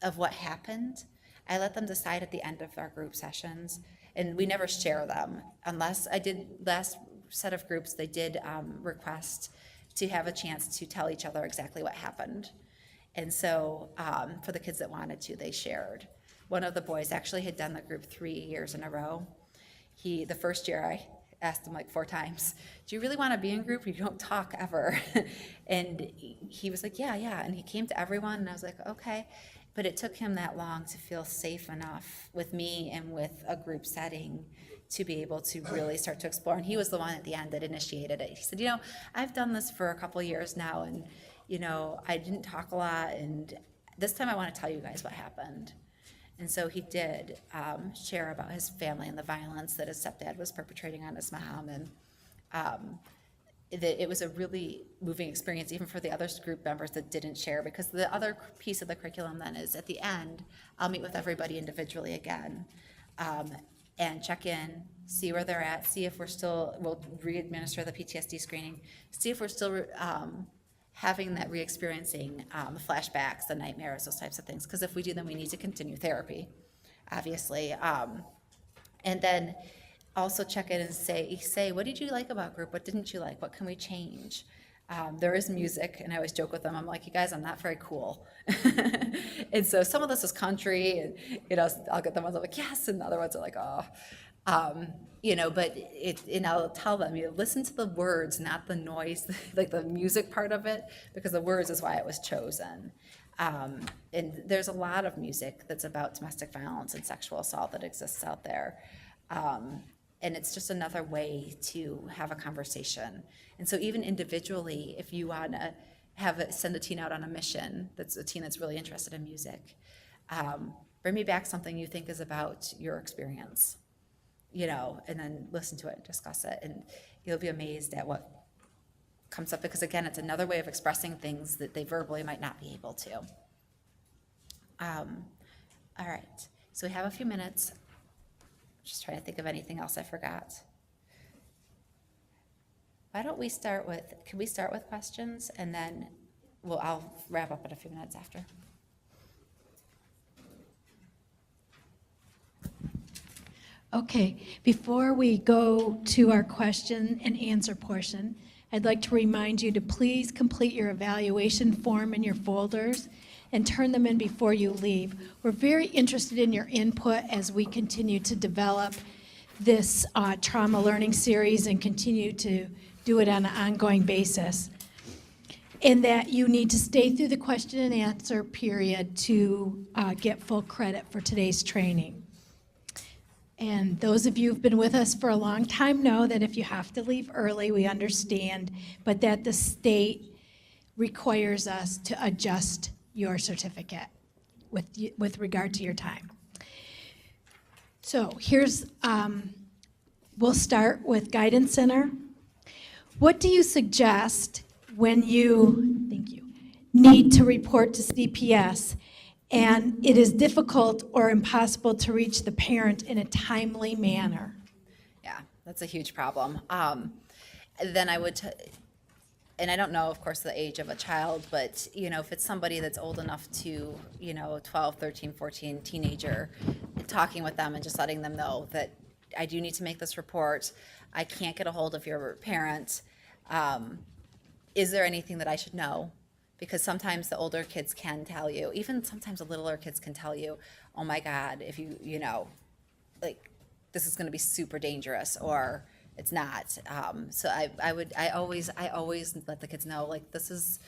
of what happened, I let them decide at the end of our group sessions, and we never share them, unless last set of groups, they did request to have a chance to tell each other exactly what happened. And so for the kids that wanted to, they shared. One of the boys actually had done the group 3 years in a row. The first year I asked him like 4 times, do you really want to be in group? You don't talk ever. And he was like, yeah. And he came to everyone, and I was like, okay. But it took him that long to feel safe enough with me and with a group setting to be able to really start to explore. And he was the one at the end that initiated it. He said, I've done this for a couple of years now, and I didn't talk a lot, and this time I want to tell you guys what happened. And so he did share about his family and the violence that his stepdad was perpetrating on his mom, and that it was a really moving experience, even for the other group members that didn't share, because the other piece of the curriculum then is at the end, I'll meet with everybody individually again, and check in, see where they're at, see if we'll re-administer the PTSD screening, see if we're still having that re-experiencing, the flashbacks, the nightmares, those types of things. Because if we do, then we need to continue therapy, obviously. And then also check in and say, what did you like about group? What didn't you like? What can we change? There is music, and I always joke with them. I'm like, you guys, I'm not very cool. And so some of this is country, and I'll get the ones I'm like, yes, and the other ones are like, oh. But and I'll tell them, listen to the words, not the noise, like the music part of it, because the words is why it was chosen. And there's a lot of music that's about domestic violence and sexual assault that exists out there. And it's just another way to have a conversation. And so even individually, if you want to send a teen out on a mission, that's a teen that's really interested in music, bring me back something you think is about your experience. And then listen to it and discuss it, and you'll be amazed at what comes up, because again, it's another way of expressing things that they verbally might not be able to. All right, so we have a few minutes. Just trying to think of anything else I forgot. Why don't we can we start with questions, and then I'll wrap up in a few minutes after. Okay, before we go to our question and answer portion, I'd like to remind you to please complete your evaluation form in your folders and turn them in before you leave. We're very interested in your input as we continue to develop this trauma learning series and continue to do it on an ongoing basis. And that you need to stay through the question and answer period to get full credit for today's training. And those of you who've been with us for a long time know that if you have to leave early, we understand, but that the state requires us to adjust your certificate with regard to your time. So here's, we'll start with Guidance Center. What do you suggest when you, thank you, need to report to CPS and it is difficult or impossible to reach the parent in a timely manner? Yeah, that's a huge problem. Then I would, and I don't know, of course, the age of a child, but, you know, if it's somebody that's old enough to, you know, 12, 13, 14, teenager, talking with them and just letting them know that I do need to make this report. I can't get a hold of your parent. Is there anything that I should know? Because sometimes the older kids can tell you, even sometimes the littler kids can tell you, oh my God, if you know, like, this is gonna be super dangerous, or it's not. So I always let the kids know, like, this is,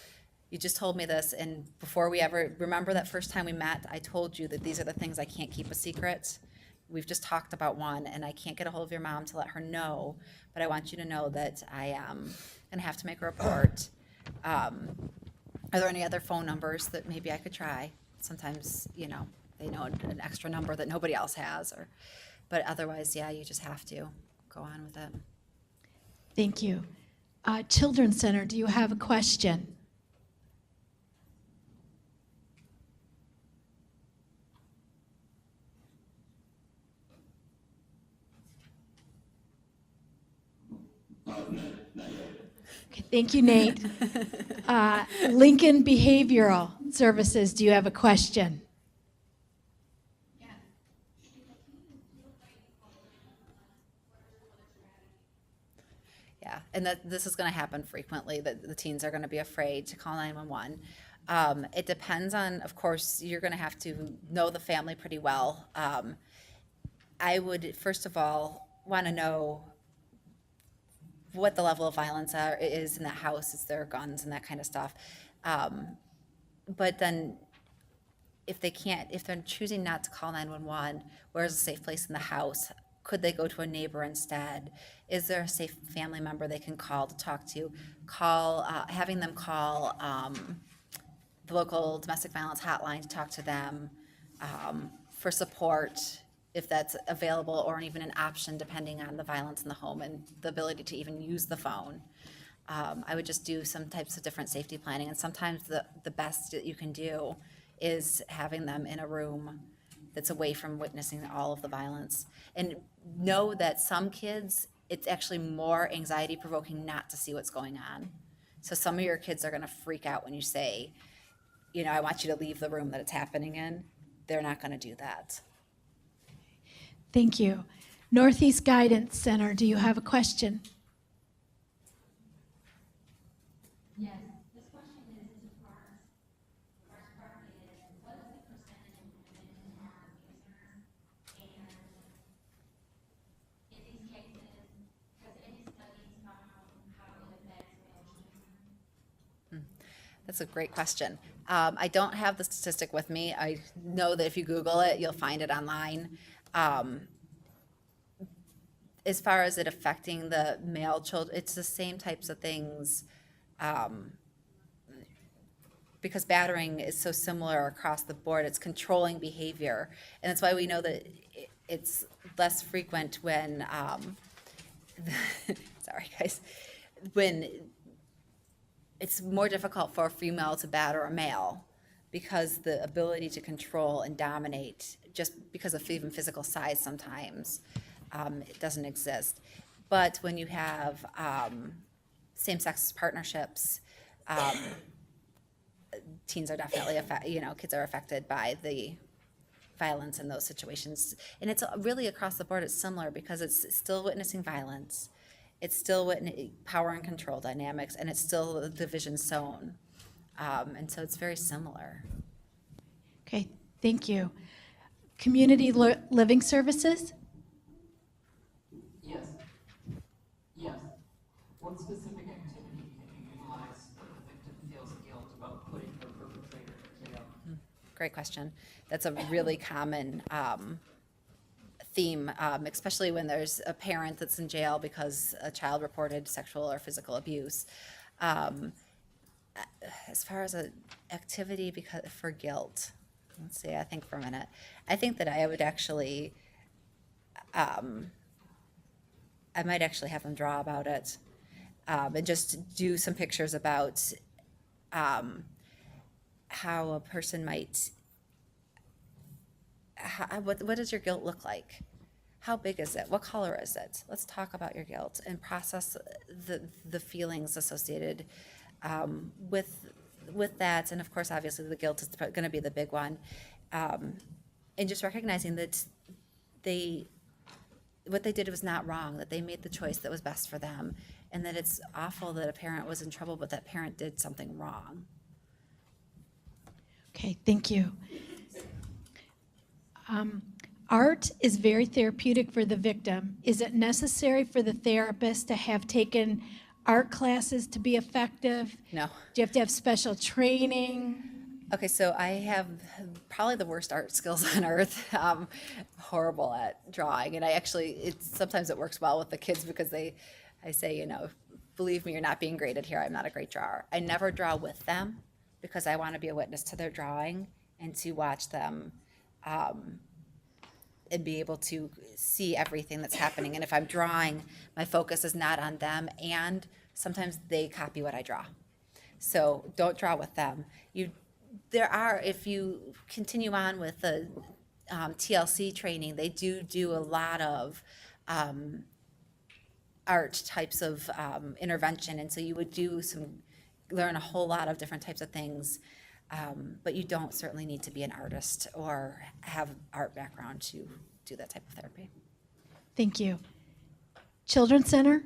you just told me this, and before we ever, remember that first time we met, I told you that these are the things I can't keep a secret. We've just talked about one, and I can't get a hold of your mom to let her know, but I want you to know that I am gonna have to make a report. Are there any other phone numbers that maybe I could try? Sometimes, you know, they know an extra number that nobody else has, or, but otherwise, yeah, you just have to go on with it. Thank you. Children's Center, do you have a question? Okay, thank you, Nate. Lincoln Behavioral Services, do you have a question? Yeah, and that this is going to happen frequently, that the teens are going to be afraid to call 911. It depends on, of course, you're going to have to know the family pretty well. I would, first of all, want to know what the level of violence is in that house. Is there guns and that kind of stuff? But then if they can't, if they're choosing not to call 911, where's a safe place in the house? Could they go to a neighbor instead? Is there a safe family member they can call to talk to? Having them call the local domestic violence hotline to talk to them for support, if that's available, or even an option depending on the violence in the home and the ability to even use the phone. I would just do some types of different safety planning, and sometimes the best that you can do is having them in a room that's away from witnessing all of the violence. And know that some kids, it's actually more anxiety provoking not to see what's going on. So some of your kids are gonna freak out when you say, you know, I want you to leave the room that it's happening in. They're not gonna do that. Thank you. Northeast Guidance Center, do you have a question? Yes, this question is two-part. First part is, what is the percentage of women who are abusers? And in these cases, has any studies found how it affects male children? That's a great question. I don't have the statistic with me. I know that if you Google it, you'll find it online. As far as it affecting the male children, it's the same types of things, because battering is so similar across the board. It's controlling behavior, and that's why we know that it's less frequent when, sorry guys, when it's more difficult for a female to batter a male, because the ability to control and dominate, just because of even physical size sometimes, it doesn't exist. But when you have same-sex partnerships, teens are definitely kids are affected by the violence in those situations. And it's really across the board, it's similar, because it's still witnessing violence. It's still power and control dynamics, and it's still the division zone. And so it's very similar. Okay, thank you. Community Living Services? Yes. Yes. What specific activity can you utilize when the victim feels guilt about putting her perpetrator in jail? Great question. That's a really common theme, especially when there's a parent that's in jail because a child reported sexual or physical abuse. as far as an activity because for guilt, let's see, I think for a minute. I think that I would actually, I might actually have them draw about it, and just do some pictures about how a person might, what does your guilt look like? How big is it? What color is it? Let's talk about your guilt and process the feelings associated with that. And of course, obviously, the guilt is going to be the big one. And just recognizing that what they did was not wrong, that they made the choice that was best for them, and that it's awful that a parent was in trouble, but that parent did something wrong. Okay, thank you. Art is very therapeutic for the victim. Is it necessary for the therapist to have taken art classes to be effective? No. Do you have to have special training? Okay, so I have probably the worst art skills on earth. Horrible at drawing, and sometimes it works well with the kids because I say, believe me, you're not being graded here. I'm not a great drawer. I never draw with them because I want to be a witness to their drawing and to watch them and be able to see everything that's happening. And if I'm drawing, my focus is not on them, and sometimes they copy what I draw. So don't draw with them. If you continue on with the TLC training, they do a lot of art types of intervention, and so you would learn a whole lot of different types of things, but you don't certainly need to be an artist or have art background to do that type of therapy. Thank you. Children's Center?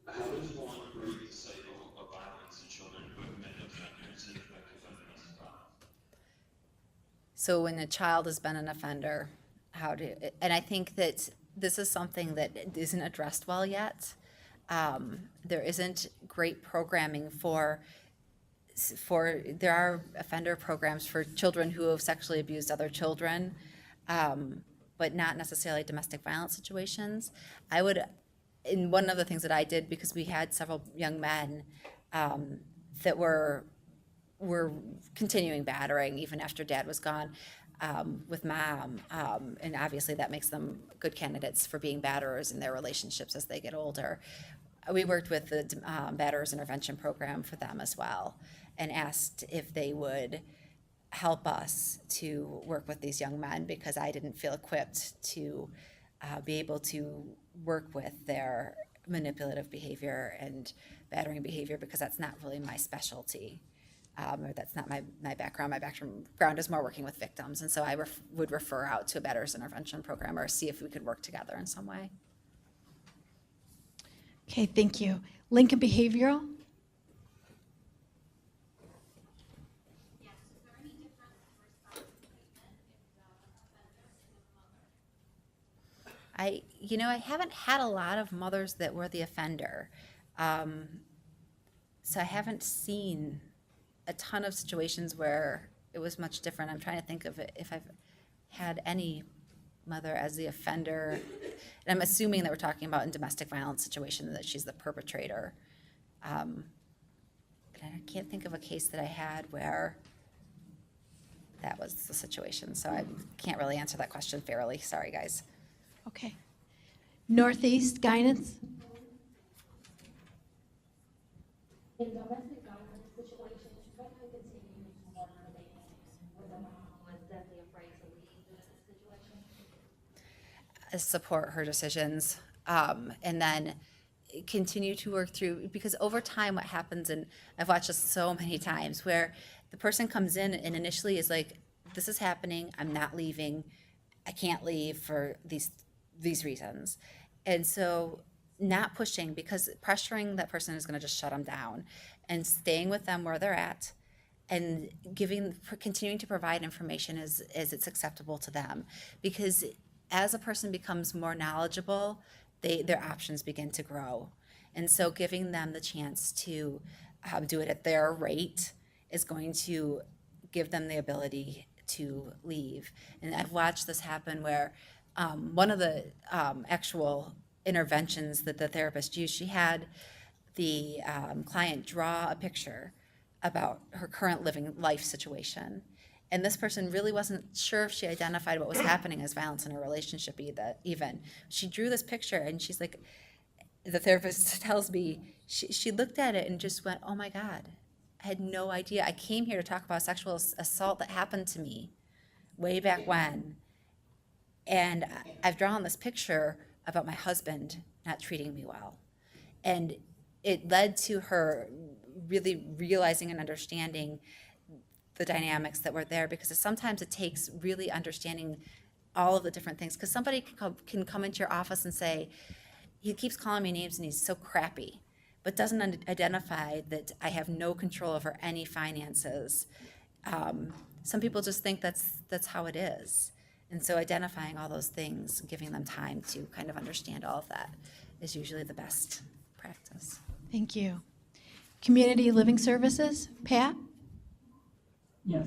How does one break the cycle of violence in children who have been offenders and effective domestic violence? So when a child has been an offender, and I think that this is something that isn't addressed well yet. There isn't great programming there are offender programs for children who have sexually abused other children, but not necessarily domestic violence situations. And one of the things that I did, because we had several young men that were continuing battering even after dad was gone with mom, and obviously that makes them good candidates for being batterers in their relationships as they get older. We worked with the batterers intervention program for them as well, and asked if they would help us to work with these young men, because I didn't feel equipped to be able to work with their manipulative behavior and battering behavior, because that's not really my specialty, or that's not my background. My background is more working with victims, and so I would refer out to a batterers intervention program or see if we could work together in some way. Okay, thank you. Lincoln Behavioral? Yes, is there any difference in response to treatment if the offender is a mother? I haven't had a lot of mothers that were the offender. So I haven't seen a ton of situations where it was much different. I'm trying to think of it, if I've had any mother as the offender. And I'm assuming that we're talking about in domestic violence situation, that she's the perpetrator. And I can't think of a case that I had where that was the situation. So I can't really answer that question fairly. Sorry, guys. Okay. Northeast Guidance? In domestic violence situations, what can continue to support her when the mom was deathly afraid to leave the situation? Support her decisions, and then continue to work through, because over time what happens, and I've watched this so many times, where the person comes in and initially is like, this is happening, I'm not leaving, I can't leave for these reasons. And so not pushing, because pressuring that person is going to just shut them down, and staying with them where they're at, and continuing to provide information as it's acceptable to them. Because as a person becomes more knowledgeable, their options begin to grow. And so giving them the chance to do it at their rate is going to give them the ability to leave. And I've watched this happen where one of the actual interventions that the therapist used, she had the client draw a picture about her current living life situation. And this person really wasn't sure if she identified what was happening as violence in her relationship even. She drew this picture and she's like, the therapist tells me, she looked at it and just went, oh my God, I had no idea. I came here to talk about sexual assault that happened to me way back when. And I've drawn this picture about my husband not treating me well. And it led to her really realizing and understanding the dynamics that were there, because sometimes it takes really understanding all of the different things. Because somebody can come into your office and say, he keeps calling me names and he's so crappy, but doesn't identify that I have no control over any finances. Some people just think that's how it is. And so identifying all those things, giving them time to kind of understand all of that is usually the best practice. Thank you. Community Living Services, Pat? Yes.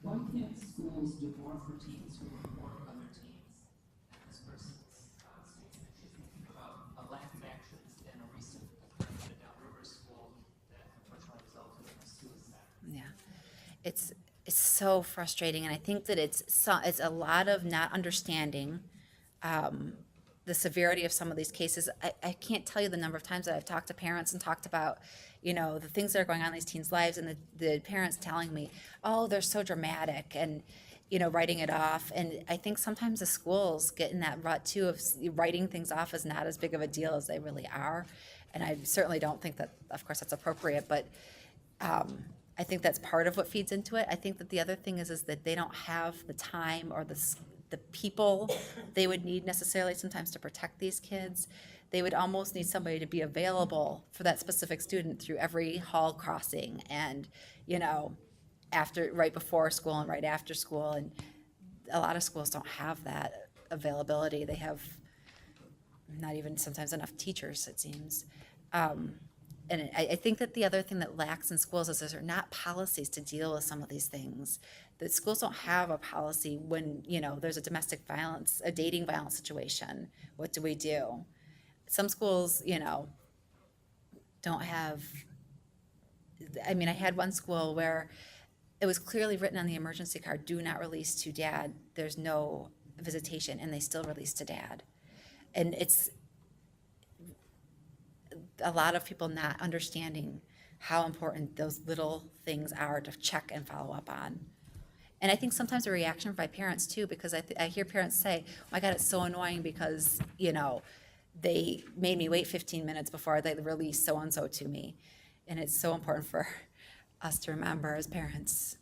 Why can't schools do more for teens who report other teens? This person's statement is thinking about a lack of actions in a recent occurrence at Downriver School that unfortunately resulted in a suicide. Yeah, it's so frustrating, and I think that it's a lot of not understanding the severity of some of these cases. I can't tell you the number of times that I've talked to parents and talked about, the things that are going on in these teens' lives, and the parents telling me, oh, they're so dramatic, and, writing it off. And I think sometimes the schools get in that rut too of writing things off as not as big of a deal as they really are. And I certainly don't think that, of course, that's appropriate, but I think that's part of what feeds into it. I think that the other thing is that they don't have the time or the people they would need necessarily sometimes to protect these kids. They would almost need somebody to be available for that specific student through every hall crossing and, right before school and right after school. And a lot of schools don't have that availability. They have not even sometimes enough teachers, it seems. And I think that the other thing that lacks in schools is there are not policies to deal with some of these things. That schools don't have a policy when, there's a domestic violence, a dating violence situation. What do we do? Some schools, don't have, I had one school where it was clearly written on the emergency card, do not release to dad. There's no visitation, and they still release to dad. And it's a lot of people not understanding how important those little things are to check and follow up on. And I think sometimes a reaction by parents too, because I hear parents say, oh my God, it's so annoying because, they made me wait 15 minutes before they released so-and-so to me. And it's so important for us to remember as parents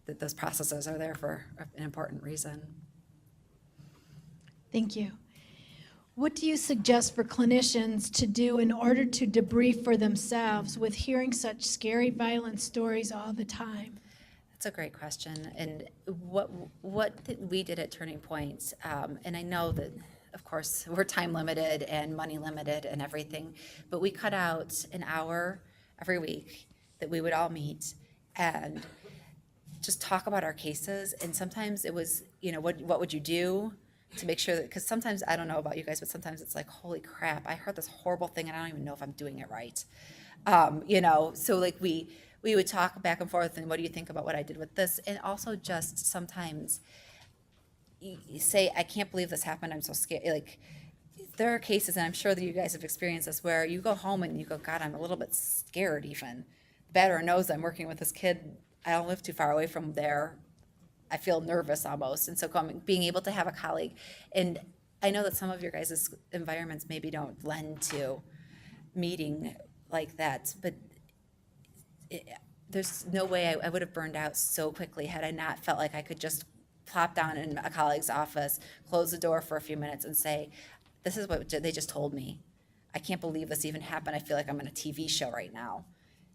that those processes are there for an important reason. Thank you. What do you suggest for clinicians to do in order to debrief for themselves with hearing such scary violent stories all the time? That's a great question. And what we did at Turning Point, and I know that, of course, we're time limited and money limited and everything, but we cut out an hour every week that we would all meet and just talk about our cases. And sometimes it was, what would you do to make sure that, because sometimes, I don't know about you guys, but sometimes it's like, holy crap, I heard this horrible thing and I don't even know if I'm doing it right. So like we would talk back and forth, and what do you think about what I did with this? And also just sometimes you say, I can't believe this happened, I'm so scared. Like, there are cases, and I'm sure that you guys have experienced this, where you go home and you go, God, I'm a little bit scared even. The batterer knows I'm working with this kid. I don't live too far away from there. I feel nervous almost. And so being able to have a colleague, and I know that some of your guys' environments maybe don't lend to meeting like that, but there's no way I would have burned out so quickly had I not felt like I could just plop down in a colleague's office, close the door for a few minutes and say, this is what they just told me. I can't believe this even happened. I feel like I'm in a TV show right now,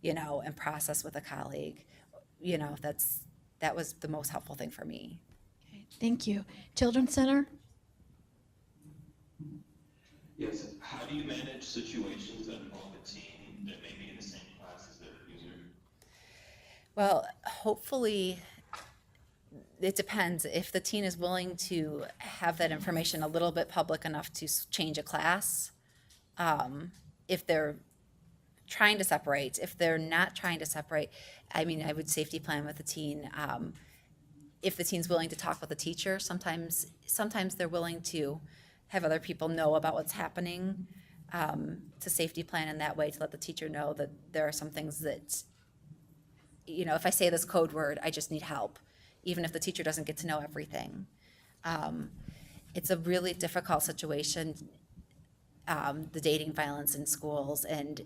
and process with a colleague. That was the most helpful thing for me. Okay, thank you. Children's Center? Yes, how do you manage situations that involve a teen that may be in the same class as their abuser? Well, hopefully it depends. If the teen is willing to have that information a little bit public enough to change a class, if they're trying to separate, if they're not trying to separate, I mean, I would safety plan with the teen. If the teen's willing to talk with the teacher, sometimes they're willing to have other people know about what's happening, to safety plan in that way, to let the teacher know that there are some things that, you know, if I say this code word, I just need help, even if the teacher doesn't get to know everything. It's a really difficult situation, the dating violence in schools, and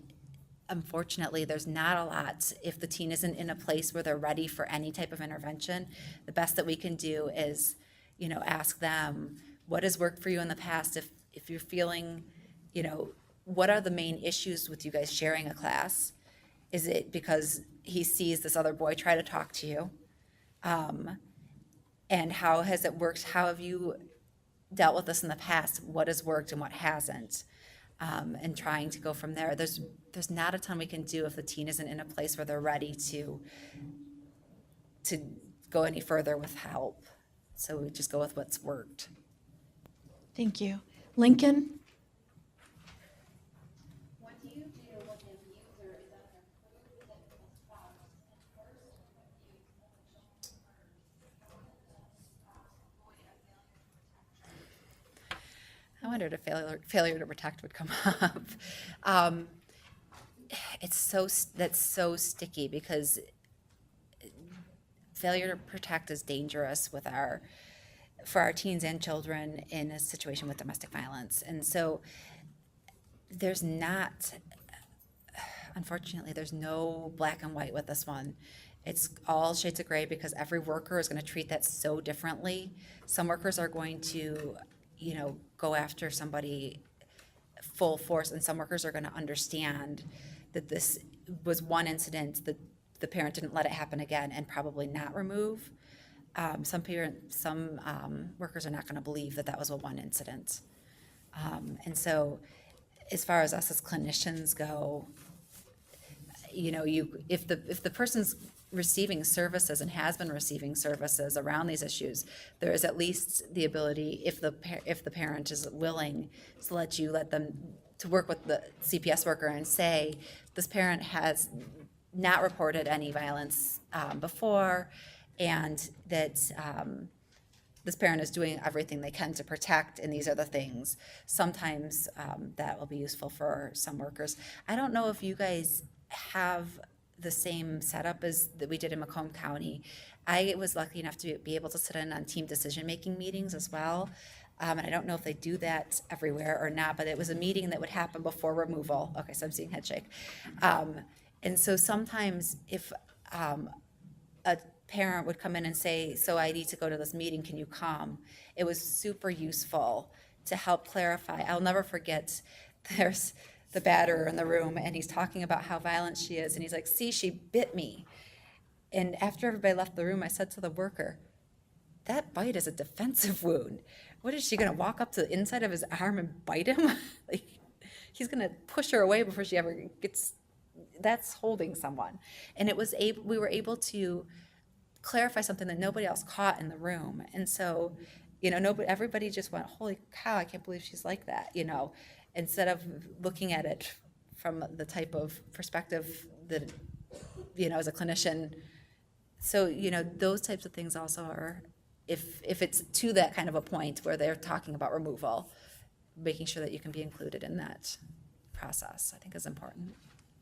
unfortunately, there's not a lot. If the teen isn't in a place where they're ready for any type of intervention, the best that we can do is, you know, ask them, what has worked for you in the past? If you're feeling, you know, what are the main issues with you guys sharing a class? Is it because he sees this other boy try to talk to you? And how has it worked? How have you dealt with this in the past? What has worked and what hasn't? And trying to go from there. There's not a ton we can do if the teen isn't in a place where they're ready to go any further with help. So we just go with what's worked. Thank you. Lincoln? What do you do when the abuser is at their crude and spouse and first I wondered if failure to protect would come up. That's so sticky because failure to protect is dangerous for our teens and children in a situation with domestic violence. And so unfortunately, there's no black and white with this one. It's all shades of gray because every worker is going to treat that so differently. Some workers are going to, you know, go after somebody full force, and some workers are going to understand that this was one incident, that the parent didn't let it happen again, and probably not remove. Some workers are not going to believe that that was a one incident. And so as far as us as clinicians go, you know, if the person's receiving services and has been receiving services around these issues, there is at least the ability, if the parent is willing, to let them to work with the CPS worker and say, this parent has not reported any violence before, and that this parent is doing everything they can to protect, and these are the things. Sometimes that will be useful for some workers. I don't know if you guys have the same setup as that we did in Macomb County. I was lucky enough to be able to sit in on team decision-making meetings as well. And I don't know if they do that everywhere or not, but it was a meeting that would happen before removal. Okay, so I'm seeing head shake. And so sometimes if a parent would come in and say, so I need to go to this meeting, can you come? It was super useful to help clarify. I'll never forget, there's the batterer in the room, and he's talking about how violent she is, and he's like, see, she bit me. And after everybody left the room, I said to the worker, that bite is a defensive wound. What is she going to walk up to the inside of his arm and bite him? Like, he's going to push her away before she ever gets, that's holding someone. And we were able to clarify something that nobody else caught in the room. And so, you know, everybody just went, holy cow, I can't believe she's like that, you know, instead of looking at it from the type of perspective that, you know, as a clinician. So, you know, those types of things also are, if it's to that kind of a point where they're talking about removal, making sure that you can be included in that process, I think is important.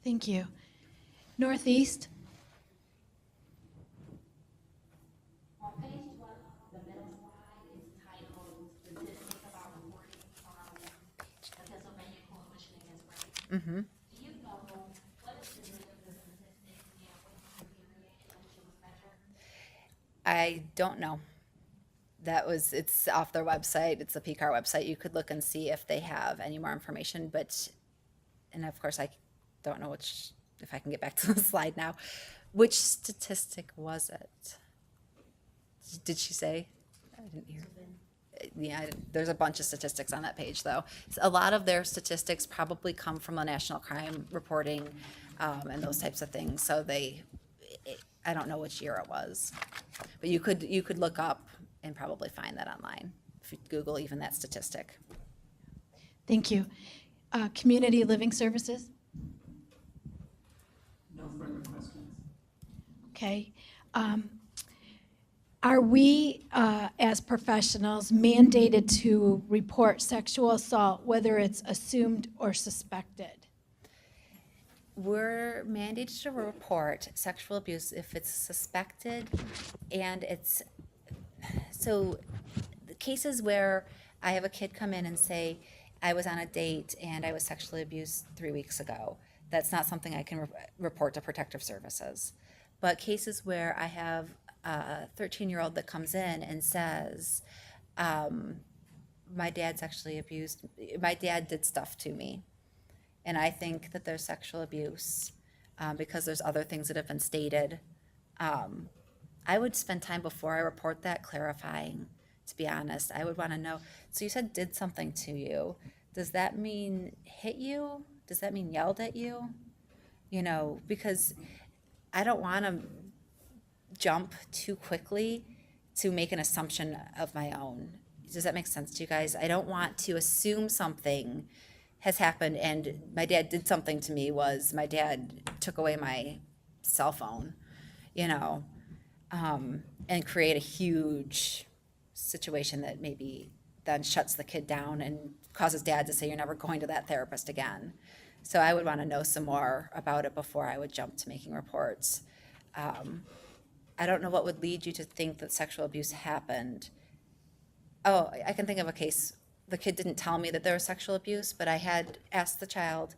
Thank you. Northeast? On page 12, the middle slide is titled Statistics about Reporting from the Pennsylvania Coalition Against Rape. Do you know what is the name of the statistics and what time period in which it was measured? I don't know. It's off their website. It's the PCAR website. You could look and see if they have any more information, and of course I don't know if I can get back to the slide now. Which statistic was it? Did she say? I didn't hear. Yeah, there's a bunch of statistics on that page though. A lot of their statistics probably come from the national crime reporting and those types of things. So I don't know which year it was. But you could look up and probably find that online, if you Google even that statistic. Thank you. Community Living Services? No further questions? Okay. Are we, as professionals, mandated to report sexual assault, whether it's assumed or suspected? We're mandated to report sexual abuse if it's suspected, and so the cases where I have a kid come in and say, I was on a date and I was sexually abused 3 weeks ago, that's not something I can report to Protective Services. But cases where I have a 13-year-old that comes in and says, my dad sexually abused, my dad did stuff to me, and I think that there's sexual abuse because there's other things that have been stated, I would spend time before I report that clarifying, to be honest. I would want to know, so you said did something to you. Does that mean hit you? Does that mean yelled at you? You know, because I don't want to jump too quickly to make an assumption of my own. Does that make sense to you guys? I don't want to assume something has happened and my dad did something to me, was my dad took away my cell phone, you know, and create a huge situation that maybe then shuts the kid down and causes dad to say, you're never going to that therapist again. So I would want to know some more about it before I would jump to making reports. I don't know what would lead you to think that sexual abuse happened. Oh, I can think of a case. The kid didn't tell me that there was sexual abuse, but I had asked the child,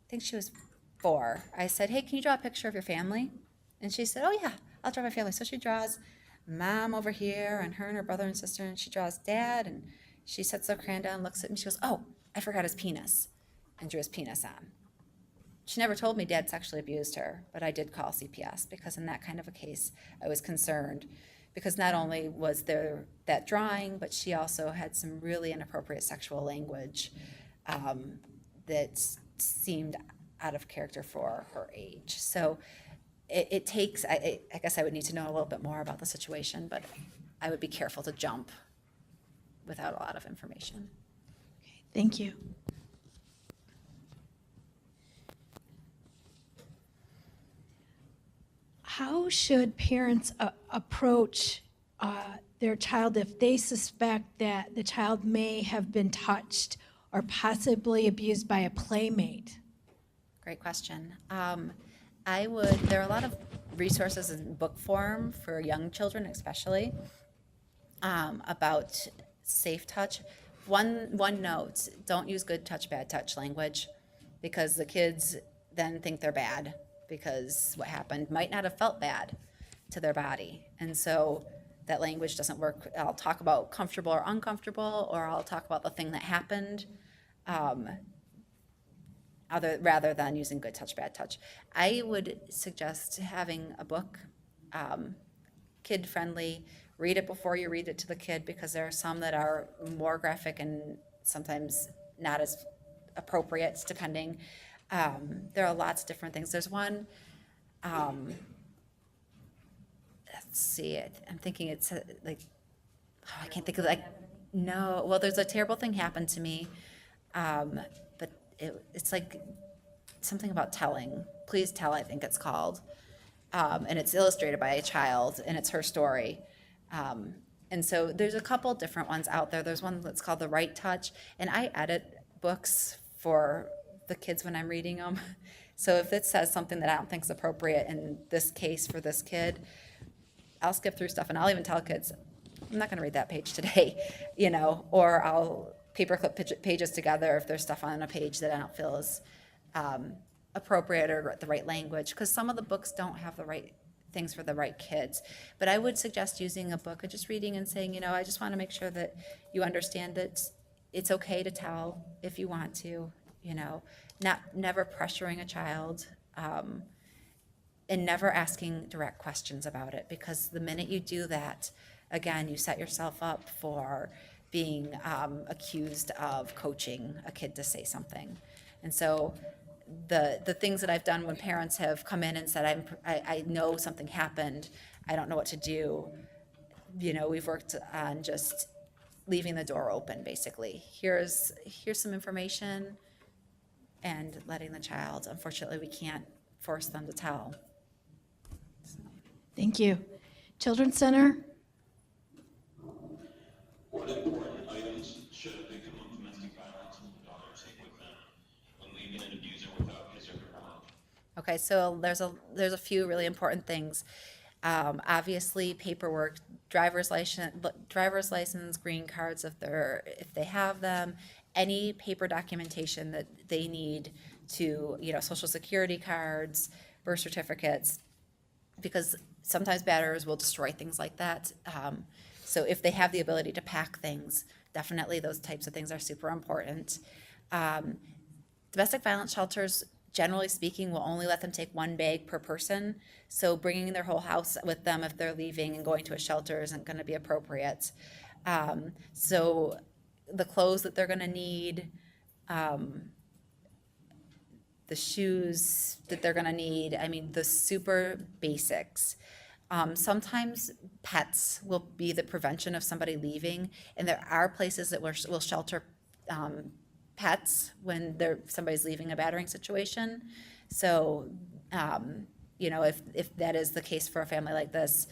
I think she was 4. I said, hey, can you draw a picture of your family? And she said, oh yeah, I'll draw my family. So she draws mom over here and her and her brother and sister, and she draws dad, and she sets the crayon down, looks at me, she goes, oh, I forgot his penis, and drew his penis on. She never told me dad sexually abused her, but I did call CPS because in that kind of a case, I was concerned because not only was there that drawing, but she also had some really inappropriate sexual language that seemed out of character for her age. So it takes, I guess I would need to know a little bit more about the situation, but I would be careful to jump without a lot of information. Thank you. How should parents approach their child if they suspect that the child may have been touched or possibly abused by a playmate? Great question. There are a lot of resources in book form for young children especially about safe touch. One note, don't use good touch, bad touch language because the kids then think they're bad because what happened might not have felt bad to their body. And so that language doesn't work. I'll talk about comfortable or uncomfortable, or I'll talk about the thing that happened rather than using good touch, bad touch. I would suggest having a book, kid-friendly. Read it before you read it to the kid because there are some that are more graphic and sometimes not as appropriate, depending. There are lots of different things. There's one, let's see it. I'm thinking it's I can't think of no. Well, there's a terrible thing happened to me, but it's like something about telling. Please tell, I think it's called, and it's illustrated by a child, and it's her story. And so there's a couple different ones out there. There's one that's called The Right Touch, and I edit books for the kids when I'm reading them. So if it says something that I don't think is appropriate in this case for this kid, I'll skip through stuff, and I'll even tell kids, I'm not going to read that page today, you know, or I'll paperclip pages together if there's stuff on a page that I don't feel is appropriate or the right language, because some of the books don't have the right things for the right kids. But I would suggest using a book and just reading and saying, you know, I just want to make sure that you understand that it's okay to tell if you want to, you know, never pressuring a child, and never asking direct questions about it, because the minute you do that, again, you set yourself up for being accused of coaching a kid to say something. And so the things that I've done when parents have come in and said, I know something happened, I don't know what to do. You know, we've worked on just leaving the door open, basically. Here's some information, and letting the child, unfortunately, we can't force them to tell. Thank you. Children's Center? What important items should a victim of domestic violence and the daughter take with them when leaving an abuser without his or her knowledge? Okay, so there's a few really important things. Obviously, paperwork, driver's license, green cards if they have them, any paper documentation that they need to, you know, social security cards, birth certificates, because sometimes batterers will destroy things like that. So if they have the ability to pack things, definitely those types of things are super important. Domestic violence shelters, generally speaking, will only let them take one bag per person. So bringing their whole house with them if they're leaving and going to a shelter isn't going to be appropriate. So the clothes that they're going to need, the shoes that they're going to need, I mean, the super basics. Sometimes pets will be the prevention of somebody leaving, and there are places that will shelter pets when somebody's leaving a battering situation. So, you know, if that is the case for a family like this,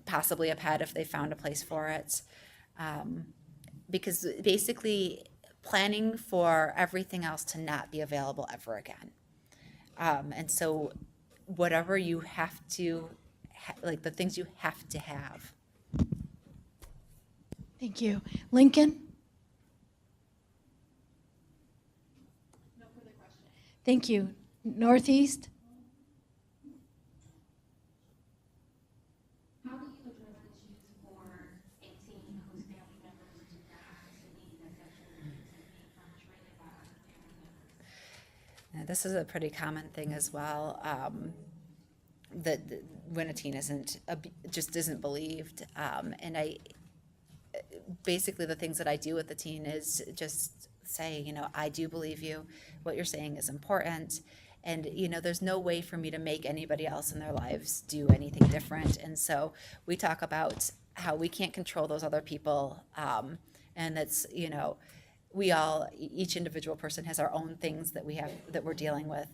possibly a pet if they found a place for it. Because basically planning for everything else to not be available ever again. And so whatever you have to, like the things you have to have. Thank you. Lincoln? No further questions. Thank you. Northeast? How do you address issues for a teen whose family members do not believe that sexual abuse is being perpetrated by other family members? This is a pretty common thing as well. That when a teen just isn't believed, and basically the things that I do with the teen is just say, you know, I do believe you. What you're saying is important. And, you know, there's no way for me to make anybody else in their lives do anything different. And so we talk about how we can't control those other people. And that's, you know, each individual person has our own things that we're dealing with,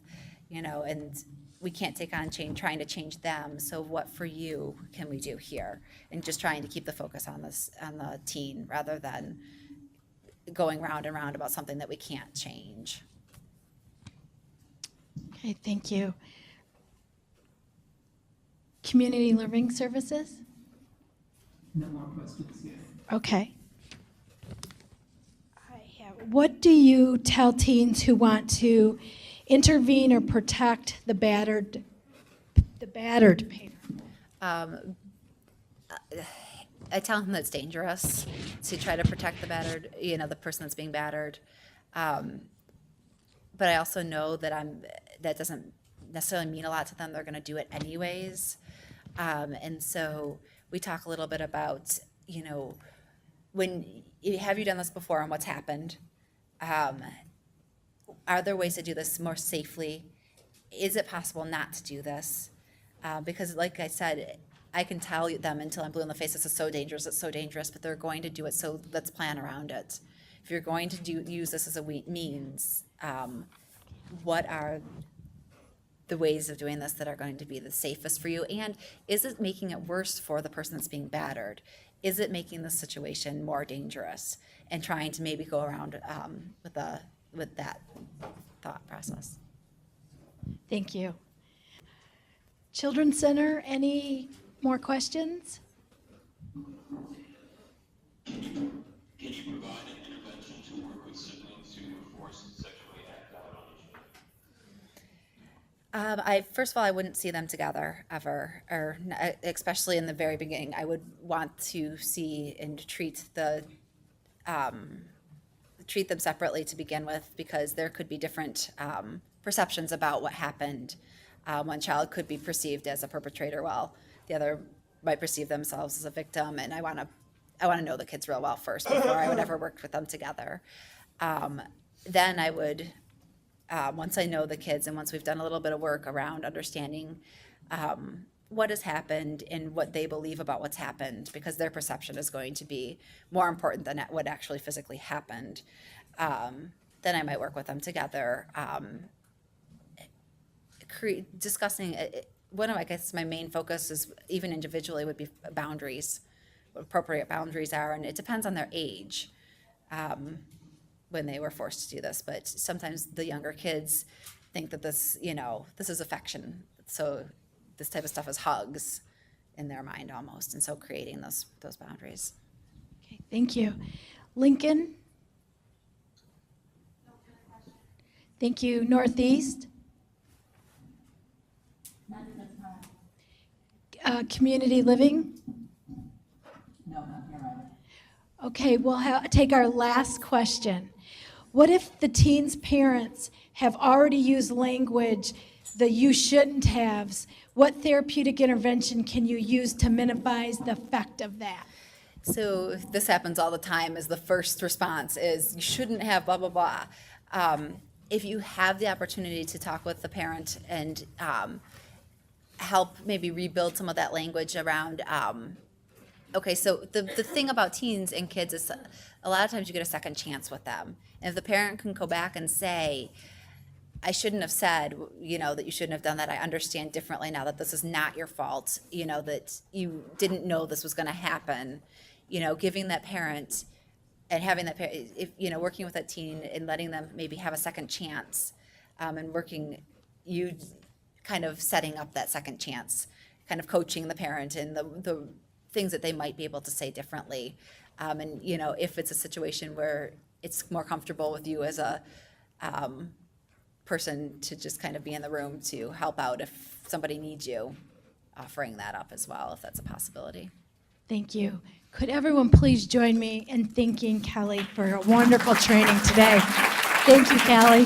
you know, and we can't take on trying to change them. So what for you can we do here? And just trying to keep the focus on the teen rather than going round and round about something that we can't change. Okay, thank you. Community Living Services? No more questions yet. Okay. What do you tell teens who want to intervene or protect the battered parent? I tell them that it's dangerous to try to protect the person that's being battered. But I also know that doesn't necessarily mean a lot to them. They're going to do it anyways. And so we talk a little bit about, you know, have you done this before and what's happened? Are there ways to do this more safely? Is it possible not to do this? Because like I said, I can tell them until I'm blue in the face, this is so dangerous, but they're going to do it, so let's plan around it. If you're going to use this as a means, what are the ways of doing this that are going to be the safest for you? And is it making it worse for the person that's being battered? Is it making the situation more dangerous? And trying to maybe go around with that thought process. Thank you. Children's Center, any more questions? Can you provide an intervention to work with siblings who were forced to sexually act out on each other? First of all, I wouldn't see them together ever, or especially in the very beginning. I would want to see and treat them separately to begin with, because there could be different perceptions about what happened. One child could be perceived as a perpetrator, while the other might perceive themselves as a victim. And I want to know the kids real well first before I would ever work with them together. Then I would once I know the kids and once we've done a little bit of work around understanding what has happened and what they believe about what's happened, because their perception is going to be more important than what actually physically happened, then I might work with them together, discussing one of, I guess, my main focus is even individually would be boundaries, what appropriate boundaries are, and it depends on their age when they were forced to do this. But sometimes the younger kids think that this, this is affection. So this type of stuff is hugs in their mind almost. And so creating those boundaries. Okay, thank you. Lincoln? Thank you. Northeast? Community living? No, not here either. Okay, we'll take our last question. What if the teen's parents have already used language that you shouldn't haves? What therapeutic intervention can you use to minimize the effect of that? So this happens all the time, is the first response is, you shouldn't have blah, blah, blah. If you have the opportunity to talk with the parent and help maybe rebuild some of that language around, okay, so the thing about teens and kids is a lot of times you get a second chance with them. And if the parent can go back and say, I shouldn't have said, that you shouldn't have done that. I understand differently now that this is not your fault, that you didn't know this was going to happen, giving that parent and having that parent, working with that teen and letting them maybe have a second chance, and you kind of setting up that second chance, kind of coaching the parent and the things that they might be able to say differently. And, if it's a situation where it's more comfortable with you as a person to just kind of be in the room to help out if somebody needs you, offering that up as well, if that's a possibility. Thank you. Could everyone please join me in thanking Kelly for a wonderful training today? Thank you, Kelly.